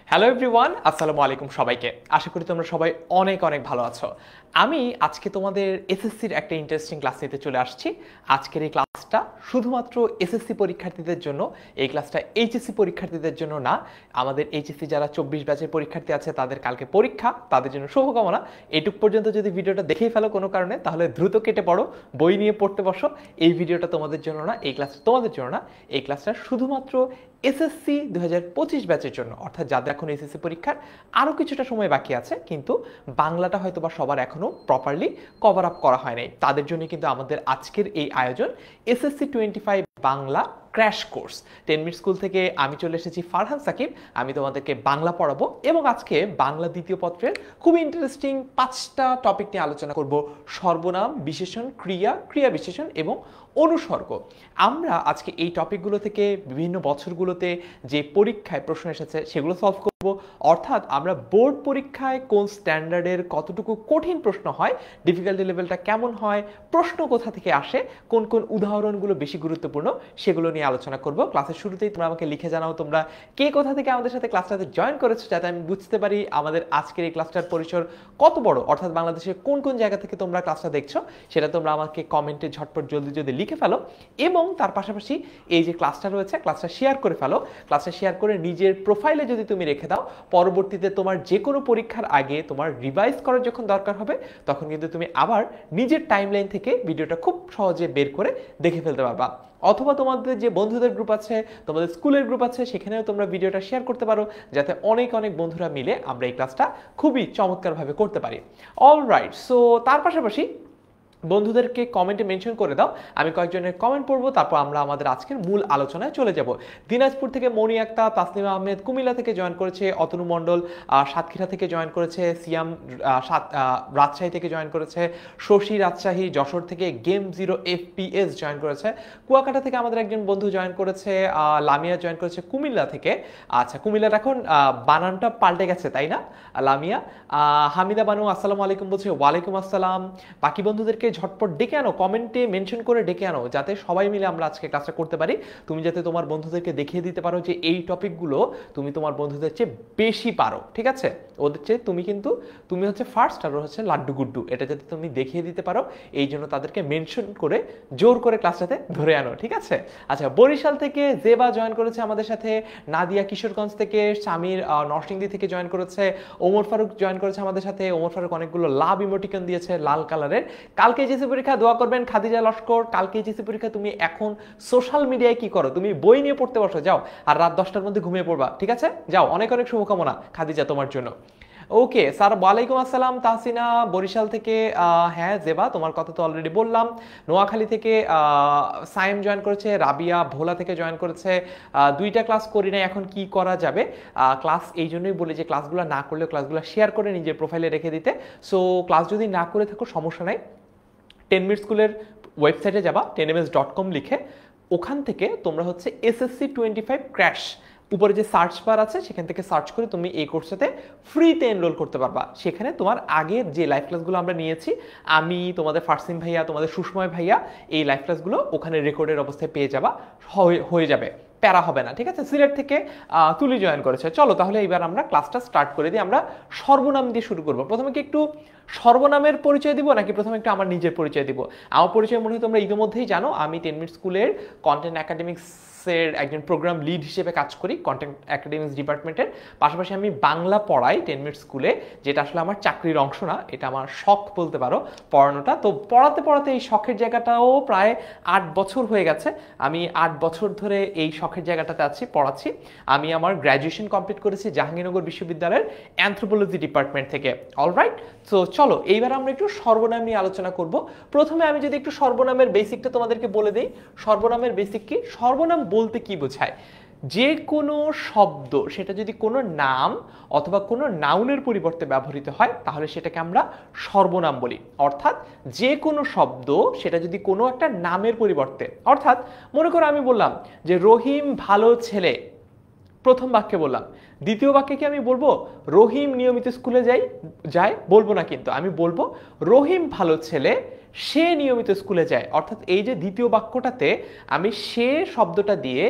Hello everyone, আসসালামু আলাইকুম সবাইকে। আশা করি তোমরা সবাই অনেক অনেক ভালো আছো। আমি আজকে তোমাদের এসএসসির একটা ইন্টারেস্টিং ক্লাস নিতে চলে আসছি। আজকের এই ক্লাসটা শুধুমাত্র এসএসসি পরীক্ষার্থীদের জন্য, এই ক্লাসটা এইচএসসি পরীক্ষার্থীদের জন্য না। আমাদের এইচএসসি যারা 24 ব্যাচের পরীক্ষার্থী আছে তাদের কালকে পরীক্ষা, তাদের জন্য শুভকামনা। এটুক পর্যন্ত যদি ভিডিওটা দেখেই ফেলো কোনো কারণে, তাহলে দ্রুত কেটে পড়ো, বই নিয়ে পড়তে বসো। এই ভিডিওটা তোমাদের জন্য না, এই ক্লাসটা তোমাদের জন্য না, এই ক্লাসটা শুধুমাত্র এসএসসি 2025 ব্যাচের জন্য, অর্থাৎ যাদের এখন এসএসসি পরীক্ষার আরও কিছুটা সময় বাকি আছে, কিন্তু বাংলাটা হয়তো বা সবার এখনও প্রপারলি কভার আপ করা হয় নাই, তাদের জন্য কিন্তু আমাদের আজকের এই আয়োজন SSC 25 Bangla crash course. 10 minute school থেকে আমি চলে এসেছি ফারহান সাকিব। আমি তোমাদেরকে বাংলা পড়াবো এবং আজকে বাংলা দ্বিতীয় পত্রের খুবই ইন্টারেস্টিং 5টা টপিক নিয়ে আলোচনা করব। সর্বনাম, বিশেষণ, ক্রিয়া, ক্রিয়া বিশেষণ এবং অনুসর্গ। আমরা আজকে এই টপিকগুলো থেকে বিভিন্ন বছরগুলোতে যে পরীক্ষায় প্রশ্ন এসেছে সেগুলো সলভ করব। অর্থাৎ আমরা বোর্ড পরীক্ষায় কোন স্ট্যান্ডার্ডের কতটুকু কঠিন প্রশ্ন হয়, ডিফিকাল্টি লেভেলটা কেমন হয়, প্রশ্ন কোথা থেকে আসে, কোন কোন উদাহরণগুলো বেশি গুরুত্বপূর্ণ, সেগুলো নিয়ে আলোচনা করব। ক্লাসের শুরুতেই তোমরা আমাকে লিখে জানাও তোমরা কে কোথা থেকে আমাদের সাথে ক্লাসটাতে জয়েন করেছো, যাতে আমি বুঝতে পারি আমাদের আজকের এই ক্লাসটার পরিসর কত বড়, অর্থাৎ বাংলাদেশের কোন কোন জায়গা থেকে তোমরা ক্লাসটা দেখছো সেটা তোমরা আমাকে কমেন্টে ঝটপট জলদি জলদি লিখে ফেলো। এবং তার পাশাপাশি এই যে ক্লাসটা রয়েছে, ক্লাসটা শেয়ার করে ফেলো। ক্লাসটা শেয়ার করে নিজের প্রোফাইলে যদি তুমি রেখে দাও, পরবর্তীতে তোমার যে কোনো পরীক্ষার আগে তোমার রিভাইজ করার যখন দরকার হবে, তখন কিন্তু তুমি আবার নিজের টাইমলাইন থেকে ভিডিওটা খুব সহজে বের করে দেখে ফেলতে পারবা। অথবা তোমাদের যে বন্ধুদের গ্রুপ আছে, তোমাদের স্কুলের গ্রুপ আছে, সেখানেও তোমরা ভিডিওটা শেয়ার করতে পারো, যাতে অনেক অনেক বন্ধুরা মিলে আমরা এই ক্লাসটা খুবই চমৎকারভাবে করতে পারি। অলরাইট, সো তার পাশাপাশি বন্ধুদেরকে কমেন্টে মেনশন করে দাও, আমি কয়েকজনের কমেন্ট পড়বো, তারপর আমরা আমাদের আজকের মূল আলোচনায় চলে যাব। দিনাজপুর থেকে মনি আক্তা, তাসনিমা আহমেদ কুমিল্লা থেকে জয়েন করেছে, অতনু মণ্ডল সাতক্ষীরা থেকে জয়েন করেছে, সিয়াম রাজশাহী থেকে জয়েন করেছে, শশী রাজশাহী যশোর থেকে, গেম 0 FPS জয়েন করেছে, কুয়াকাটা থেকে আমাদের একজন বন্ধু জয়েন করেছে, লামিয়া জয়েন করেছে কুমিল্লা থেকে। আচ্ছা, কুমিল্লার এখন বানানটা পাল্টে গেছে তাই না লামিয়া। হামিদা বানু আসসালামু আলাইকুম বলছে, ওয়ালাইকুম আসসালাম। বাকি বন্ধুদেরকে ঝটপট ডেকে আনো, কমেন্টে মেনশন করে ডেকে আনো, যাতে সবাই মিলে আমরা আজকে ক্লাসটা করতে পারি। তুমি যাতে তোমার বন্ধুদেরকে দেখিয়ে দিতে পারো যে এই টপিকগুলো তুমি তোমার বন্ধুদের চেয়ে বেশি পারো, ঠিক আছে? ওদের চেয়ে তুমি হচ্ছে ফার্স্ট আর হচ্ছে লাড্ডু গুড্ডু, এটা যাতে তুমি দেখিয়ে দিতে পারো, এই জন্য তাদেরকে মেনশন করে জোর করে ক্লাসটাতে ধরে আনো, ঠিক আছে? আচ্ছা, বরিশাল থেকে জেবা জয়েন করেছে আমাদের সাথে, নাদিয়া কিশোরগঞ্জ থেকে, সামির নরসিংদী থেকে জয়েন করেছে, ওমর ফারুক জয়েন করেছে আমাদের সাথে। ওমর ফারুক অনেকগুলো লাভ ইমোটিকন দিয়েছে লাল কালারের। কালকে এইচএসসি পরীক্ষা, দোয়া করবেন। খাদিজা লস্কর, কালকে এইচএসসি পরীক্ষা, তুমি এখন সোশ্যাল মিডিয়ায় কি করো? তুমি বই নিয়ে পড়তে বসো, যাও, আর রাত 10টার মধ্যে ঘুমিয়ে পড়বা, ঠিক আছে? যাও, অনেক অনেক শুভকামনা খাদিজা তোমার জন্য। ওকে স্যার, ওয়ালাইকুম আসসালাম। তাহসিনা বরিশাল থেকে, হ্যাঁ জেবা তোমার কথা তো অলরেডি বললাম। নোয়াখালী থেকে সাইম জয়েন করেছে, রাবিয়া ভোলা থেকে জয়েন করেছে। দুইটা ক্লাস করি নাই, এখন কি করা যাবে? ক্লাস এই জন্যই বলি যে ক্লাসগুলো না করলে ক্লাসগুলো শেয়ার করে নিজের প্রোফাইলে রেখে দিতে। সো ক্লাস যদি না করে থাকো সমস্যা নাই, 10 মিনিট স্কুলের ওয়েবসাইটে যাবা, 10ms.com লিখে, ওখান থেকে তোমরা হচ্ছে এসএসসি 25 ক্র্যাশ, উপরে যে সার্চ বার আছে সেখান থেকে সার্চ করে তুমি এই কোর্সটাতে ফ্রিতে এনরোল করতে পারবা। সেখানে তোমার আগের যে লাইভ ক্লাসগুলো আমরা নিয়েছি, আমি, তোমাদের ফারসিম ভাইয়া, তোমাদের সুষময় ভাইয়া, এই লাইভ ক্লাসগুলো ওখানে রেকর্ডের অবস্থায় পেয়ে যাবা, হয়ে যাবে, প্যারা হবে না, ঠিক আছে? সিলেট থেকে তুলি জয়েন করেছে। চলো তাহলে এবার আমরা ক্লাসটা স্টার্ট করে দিই। আমরা সর্বনাম দিয়ে শুরু করব। প্রথমে কি একটু সর্বনামের পরিচয় দিব, নাকি প্রথমে একটু আমার নিজের পরিচয় দিব? আমার পরিচয় মনে হয় তোমরা ইতিমধ্যেই জানো, আমি 10 মিনিট স্কুলের কন্টেন্ট একাডেমিক্সের একজন প্রোগ্রাম লিড হিসেবে কাজ করি কন্টেন্ট একাডেমিক্স ডিপার্টমেন্টের। পাশাপাশি আমি বাংলা পড়াই 10 মিনিট স্কুলে, যেটা আসলে আমার চাকরির অংশ না, এটা আমার শখ বলতে পারো পড়ানোটা। তো পড়াতে পড়াতে এই শখের জায়গাটাও প্রায় 8 বছর হয়ে গেছে। আমি 8 বছর ধরে এই শখের জায়গাটাতে আছি, পড়াচ্ছি। আমি আমার গ্র্যাজুয়েশন কমপ্লিট করেছি জাহাঙ্গীরনগর বিশ্ববিদ্যালয়ের অ্যানথ্রোপোলজি ডিপার্টমেন্ট থেকে। অলরাইট, তো চলো এইবার আমরা একটু সর্বনাম নিয়ে আলোচনা করব। প্রথমে আমি যদি একটু সর্বনামের বেসিকটা তোমাদেরকে বলে দিই। সর্বনামের বেসিক কি? সর্বনাম বলতে কি বোঝায়? যে কোনো শব্দ, সেটা যদি কোনো নাম অথবা কোনো নাউনের পরিবর্তে ব্যবহৃত হয়, তাহলে সেটাকে আমরা সর্বনাম বলি। অর্থাৎ যে কোনো শব্দ, সেটা যদি কোনো একটা নামের পরিবর্তে, অর্থাৎ মনে করো আমি বললাম যে রহিম ভালো ছেলে, প্রথম বাক্যে বললাম। দ্বিতীয় বাক্যে কি আমি বলবো রহিম নিয়মিত স্কুলে যায়? বলবো না, কিন্তু আমি বলবো রহিম ভালো ছেলে, সে নিয়মিত স্কুলে যায়, অর্থাৎ এই যে দ্বিতীয় বাক্যটাতে আমি সে শব্দটা দিয়ে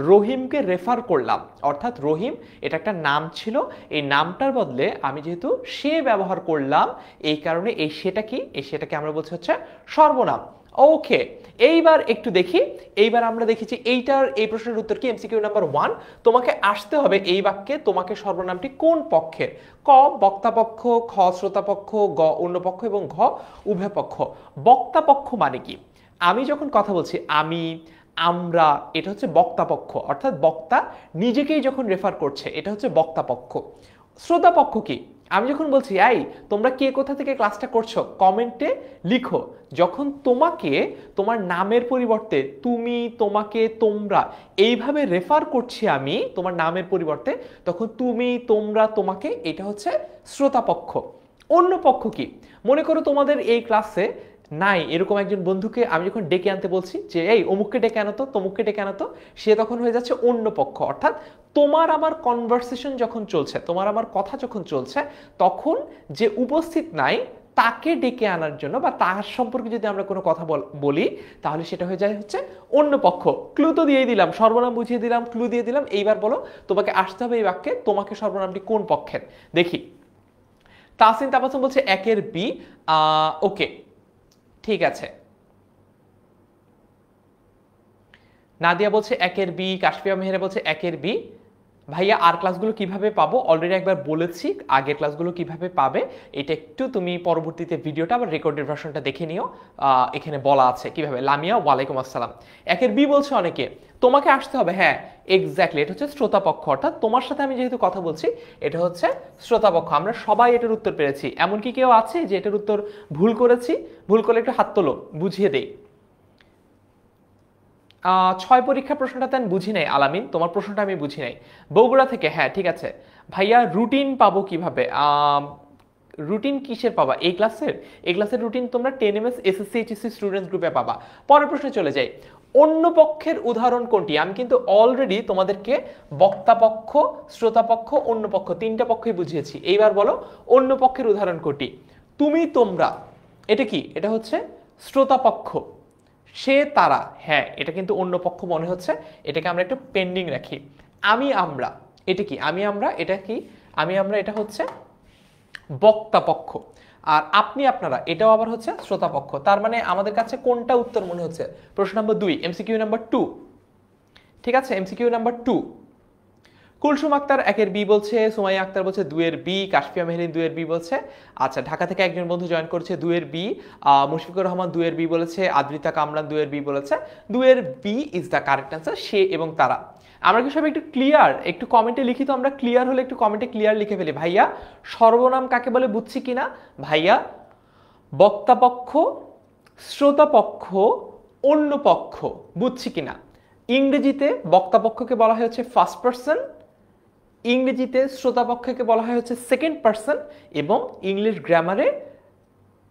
রহিমকে রেফার করলাম, অর্থাৎ রহিম এটা একটা নাম ছিল, এই নামটার বদলে আমি যেহেতু সে ব্যবহার করলাম, এই কারণে এই সেটা কি, এই সেটাকে আমরা বলছি হচ্ছে সর্বনাম। ওকে, এইবার একটু দেখি, এইবার আমরা দেখেছি এইটার এই প্রশ্নের উত্তর কি। এমসিকিউ নাম্বার 1, তোমাকে আসতে হবে এই বাক্যে তোমাকে সর্বনামটি কোন পক্ষের। ক বক্তাপক্ষ, খ শ্রোতাপক্ষ, গ অন্য পক্ষ এবং ঘ উভয় পক্ষ। বক্তাপক্ষ মানে কি? আমি যখন কথা বলছি আমি, আমরা, এটা হচ্ছে বক্তাপক্ষ, অর্থাৎ বক্তা নিজেকেই যখন রেফার করছে এটা হচ্ছে বক্তাপক্ষ। শ্রোতাপক্ষ কি? আমি যখন বলছি এই তোমরা কে কোথা থেকে ক্লাসটা করছো কমেন্টে লিখো, যখন তোমাকে তোমার নামের পরিবর্তে তুমি, তোমাকে, তোমরা এইভাবে রেফার করছি আমি তোমার নামের পরিবর্তে, তখন তুমি, তোমরা, তোমাকে, এটা হচ্ছে শ্রোতাপক্ষ। অন্য পক্ষ কি? মনে করো তোমাদের এই ক্লাসে নাই এরকম একজন বন্ধুকে আমি যখন ডেকে আনতে বলছি যে এই অমুককে ডেকে আনো তো, তমুককে ডেকে আনো তো, সে তখন হয়ে যাচ্ছে অন্য পক্ষ। অর্থাৎ তোমার আমার কনভারসেশন যখন চলছে, তোমার আমার কথা যখন চলছে, তখন যে উপস্থিত নাই তাকে ডেকে আনার জন্য বা তার সম্পর্কে যদি আমরা কোনো কথা বলি, তাহলে সেটা হয়ে যায় হচ্ছে অন্য পক্ষ। ক্লু তো দিয়ে দিলাম, সর্বনাম বুঝিয়ে দিলাম, ক্লু দিয়ে দিলাম। এইবার বলো তোমাকে আসতে হবে এই বাক্যে তোমাকে সর্বনামটি কোন পক্ষের। দেখি, তাসিন তাবাসুম বলছে একের বি। ওকে, ঠিক আছে। নাদিয়া বলছে একের বি, কাশফিয়া মেহেরা বলছে একের বি। ভাইয়া আর ক্লাসগুলো কিভাবে পাবো? অলরেডি একবার বলেছি আগের ক্লাসগুলো কিভাবে পাবে, এটা একটু তুমি পরবর্তীতে ভিডিওটা আবার রেকর্ডেড ভার্সনটা দেখে নিও, এখানে বলা আছে কিভাবে। লামিয়া ওয়ালাইকুম আসসালাম। একের বি বলছে অনেকে, তোমাকে আসতে হবে। হ্যাঁ এক্স্যাক্টলি, এটা হচ্ছে শ্রোতাপক্ষ, অর্থাৎ তোমার সাথে আমি যেহেতু কথা বলছি এটা হচ্ছে শ্রোতাপক্ষ। আমরা সবাই এটার উত্তর পেরেছি, এমনকি কেউ আছে যে এটার উত্তর ভুল করেছি? ভুল করলে একটু হাত তোলো, বুঝিয়ে দেই। 6 পরীক্ষা প্রশ্নটা আমি বুঝি নাই আলামিন, তোমার প্রশ্নটা আমি বুঝি নাই। বগুড়া থেকে, হ্যাঁ ঠিক আছে। ভাইয়া রুটিন পাবো কিভাবে? রুটিন কিসের পাবা? এই ক্লাসের? এই ক্লাসের রুটিন তোমরা 10ms এসএসসি এইচএসসি স্টুডেন্টস গ্রুপে পাবা। পরের প্রশ্নে চলে যাই। অন্য পক্ষের উদাহরণ কোনটি? আমি কিন্তু অলরেডি তোমাদেরকে বক্তাপক্ষ, শ্রোতাপক্ষ, অন্য পক্ষ তিনটা পক্ষই বুঝিয়েছি। এইবার বলো অন্য পক্ষের উদাহরণ কোনটি? তুমি, তোমরা, এটা কি? এটা হচ্ছে শ্রোতাপক্ষ। সে, তারা, হ্যাঁ এটা কিন্তু অন্য পক্ষ মনে হচ্ছে, এটাকে আমরা একটু পেন্ডিং রাখি। আমি, আমরা, এটা কি? আমি, আমরা, এটা কি? আমি, আমরা, এটা হচ্ছে বক্তাপক্ষ। আর আপনি, আপনারা, এটাও আবার হচ্ছে শ্রোতাপক্ষ। তার মানে আমাদের কাছে কোনটা উত্তর মনে হচ্ছে? প্রশ্ন নম্বর 2, এমসিকিউ নাম্বার 2। ঠিক আছে, এমসিকিউ নাম্বার 2। কুলসুম আক্তার একের বি বলছে, সুমাইয়া আক্তার বলছে 2 এর বি, কাশফিয়া মেহরিন 2 এর বি বলছে। আচ্ছা, ঢাকা থেকে একজন বন্ধু জয়েন করছে 2 এর বি, মুশফিকুর রহমান 2 এর বি বলেছে, আদ্রিতা কামরান 2 এর বি বলেছে। 2 এর B is the correct answer, সে এবং তারা। আমরা কি সবাই একটু ক্লিয়ার? একটু কমেন্টে লিখি তো, আমরা ক্লিয়ার হলে একটু কমেন্টে ক্লিয়ার লিখে ফেলি। ভাইয়া সর্বনাম কাকে বলে বুঝছি কিনা? ভাইয়া বক্তাপক্ষ, শ্রোতাপক্ষ, অন্য পক্ষ বুঝছি কিনা? ইংরেজিতে বক্তাপক্ষকে বলা হয় হচ্ছে ফার্স্ট পারসন, ইংরেজিতে শ্রোতাপক্ষকে বলা হয় হচ্ছে সেকেন্ড পারসন, এবং ইংলিশ গ্রামারে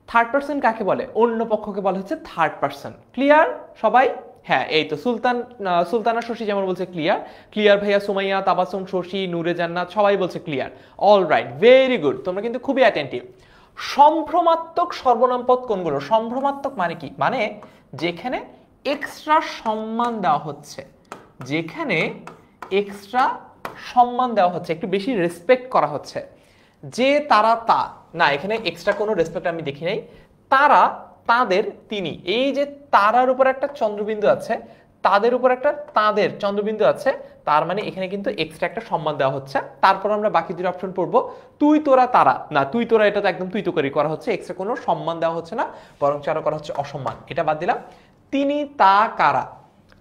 থার্ড পারসন কাকে বলে? অন্য পক্ষকে বলা হচ্ছে থার্ড পারসন। ক্লিয়ার সবাই? হ্যাঁ, এই তো সুলতানা শশী যেমন বলছে ক্লিয়ার। ক্লিয়ার ভাইয়া, সুমাইয়া, তাবাসুম, শশী, নূরে জান্নাত সবাই বলছে clear. All right, very good, তোমরা কিন্তু খুবই অ্যাটেন্টিভ। সম্ভ্রমাত্মক সর্বনাম পদ কোনগুলো? সম্ভ্রমাত্মক মানে কি? মানে যেখানে এক্সট্রা সম্মান দেওয়া হচ্ছে, যেখানে এক্সট্রা সম্মান দেওয়া হচ্ছে, একটু বেশি রেসপেক্ট করা হচ্ছে। যে, তারা, তা, না এখানে এক্সট্রা কোনো রেসপেক্ট আমি দেখি নাই। তারা, তাদের, তিনি, এই যে তারার উপর একটা চন্দ্রবিন্দু আছে, তাদের উপর একটা তাদের চন্দ্রবিন্দু আছে, তার মানে এখানে কিন্তু এক্সট্রা একটা সম্মান দেওয়া হচ্ছে। তারপর আমরা বাকি দুটো অপশন পড়বো। তুই, তোরা, তারা, না তুই, তোরা এটা তো একদম তুই তো করি করা হচ্ছে, এক্সট্রা কোনো সম্মান দেওয়া হচ্ছে না, বরং আরো করা হচ্ছে অসম্মান, এটা বাদ দিলাম। তিনি, তা, কারা,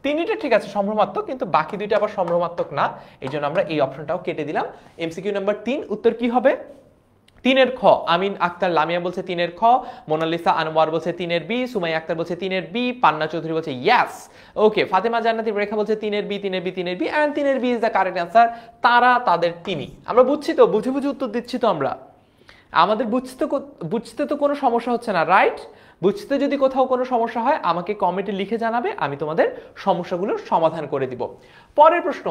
তিনটা ঠিক আছে সম্ভ্রমাত্মক, কিন্তু বাকি দুইটা আবার সম্ভ্রমাত্মক না, এই জন্য আমরা এই অপশনটাও কেটে দিলাম। এমসিকিউ নাম্বার 3, উত্তর কি হবে? 3 এর খ। আমিন আক্তার লামিয়া বলছে 3 এর খ, মোনালিসা আনোয়ার বলছে 3 এর বি, সুমাইয়া আক্তার বলছে 3 এর বি, পান্না চৌধুরী বলছে ইয়েস। ওকে, ফাতেমা জান্নাতি রেখা বলছে 3 এর বি, 3 এর বি, 3 এর বি, এন্ড 3 এর B is the correct answer. তারা, তাদের, তিনি। আমরা বুঝছি তো, বুঝে বুঝে উত্তর দিচ্ছি তো আমরা। আমাদের বুঝতে তো কোনো সমস্যা হচ্ছে না, রাইট? বুঝতে যদি কোথাও কোনো সমস্যা হয় আমাকে কমেন্টে লিখে জানাবে, আমি তোমাদের সমস্যাগুলোর সমাধান করে দিব। পরের প্রশ্ন,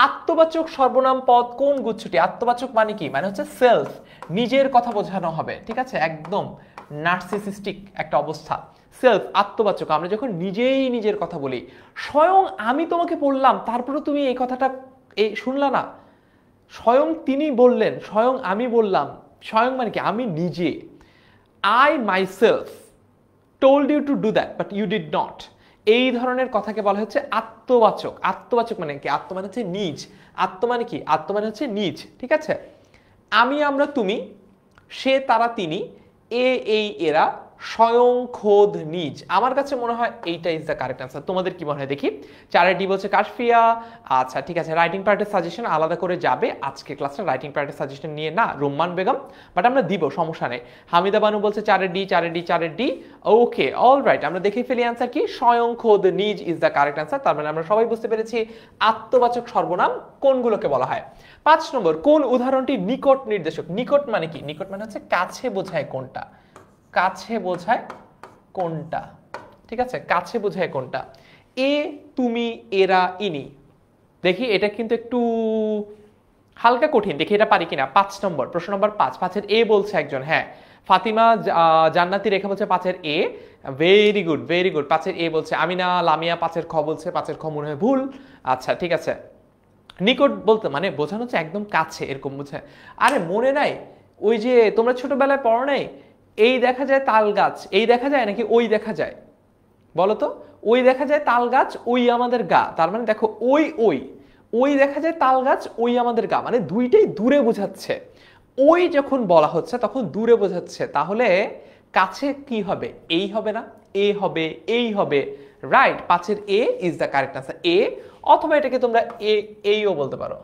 আত্মবাচক সর্বনাম পদ কোন গুচ্ছটি? আত্মবাচক মানে কি? মানে হচ্ছে সেলফ, নিজের কথা বোঝানো হবে, ঠিক আছে? একদম নার্সিসিস্টিক একটা অবস্থা। সেলফ আত্মবাচক, আমরা যখন নিজেই নিজের কথা বলি। স্বয়ং আমি তোমাকে বললাম, তারপরে তুমি এই কথাটা শুনলা না। স্বয়ং তিনি বললেন, স্বয়ং আমি বললাম। স্বয়ং মানে কি? আমি নিজে। I myself told you to do that but you did not. এই ধরনের কথাকে বলা হচ্ছে আত্মবাচক। আত্মবাচক মানে কি? আত্ম মানে হচ্ছে নিজ। আত্ম মানে কি? আত্ম মানে হচ্ছে নিজ। ঠিক আছে? আমি, আমরা, তুমি, সে, তারা, তিনি, এই, এরা, স্বয়ং, খোদ, নিজ। আমার কাছে মনে হয় এইটা ইজ দ্য কারেক্ট আনসার। তোমাদের কি মনে হয় দেখি? 4 ডি বলছে কাশফিয়া। আচ্ছা ঠিক আছে, রাইটিং পার্টের সাজেশন আলাদা করে যাবে আজকে ক্লাসটা, রাইটিং পার্টের সাজেশন নিয়ে না, রুম্মান বেগম, বাট আমরা দিব, সমস্যা নেই। হামিদা বানু বলছে 4 ডি, 4 ডি, 4 ডি। ওকে, অল রাইট, আমরা দেখে ফেলি আনসার কি? স্বয়ং, খোদ, নিজ ইজ দ্য কারেক্ট আনসার। তার মানে আমরা সবাই বুঝতে পেরেছি আত্মবাচক সর্বনাম কোনগুলোকে বলা হয়। 5 নম্বর, কোন উদাহরণটি নিকট নির্দেশক? নিকট মানে কি? নিকট মানে হচ্ছে কাছে বোঝায় কোনটা। কাছে বোঝায় কোনটা? ঠিক আছে, কাছে বোঝায় কোনটা? এ, তুমি, এরা, ইনি। দেখি এটা কিন্তু একটু হালকা কঠিন, দেখি এটা পারি কিনা। 5 নম্বর, প্রশ্ন নম্বর 5, 5-এর এ বলছে একজন। হ্যাঁ, ফাতিমা জান্নাতি রেখা বলছে 5-এর A. Very good, very good. 5-এর এ বলছে আমিনা লামিয়া। 5-এর খ বলছে। 5-এর খ মনে হয় ভুল। আচ্ছা ঠিক আছে, নিকট বলতে মানে বোঝানো হচ্ছে একদম কাছে, এরকম বুঝে। আরে মনে নাই ওই যে তোমরা ছোটবেলায় পড়ো নাই, এই দেখা যায় তাল গাছ, এই দেখা যায় নাকি ওই দেখা যায়? বলো তো। ওই দেখা যায় তাল গাছ, ওই আমাদের গা। তার মানে দেখো ওই ওই ওই দেখা যায় তাল গাছ, ওই আমাদের গা, মানে দুইটাই দূরে বোঝাচ্ছে। ওই যখন বলা হচ্ছে তখন দূরে বোঝাচ্ছে, তাহলে কাছে কি হবে? এই হবে না? এ হবে, এই হবে। রাইট, 5-এর A is the correct answer. A, অথবা এটাকে তোমরা এইও বলতে পারো।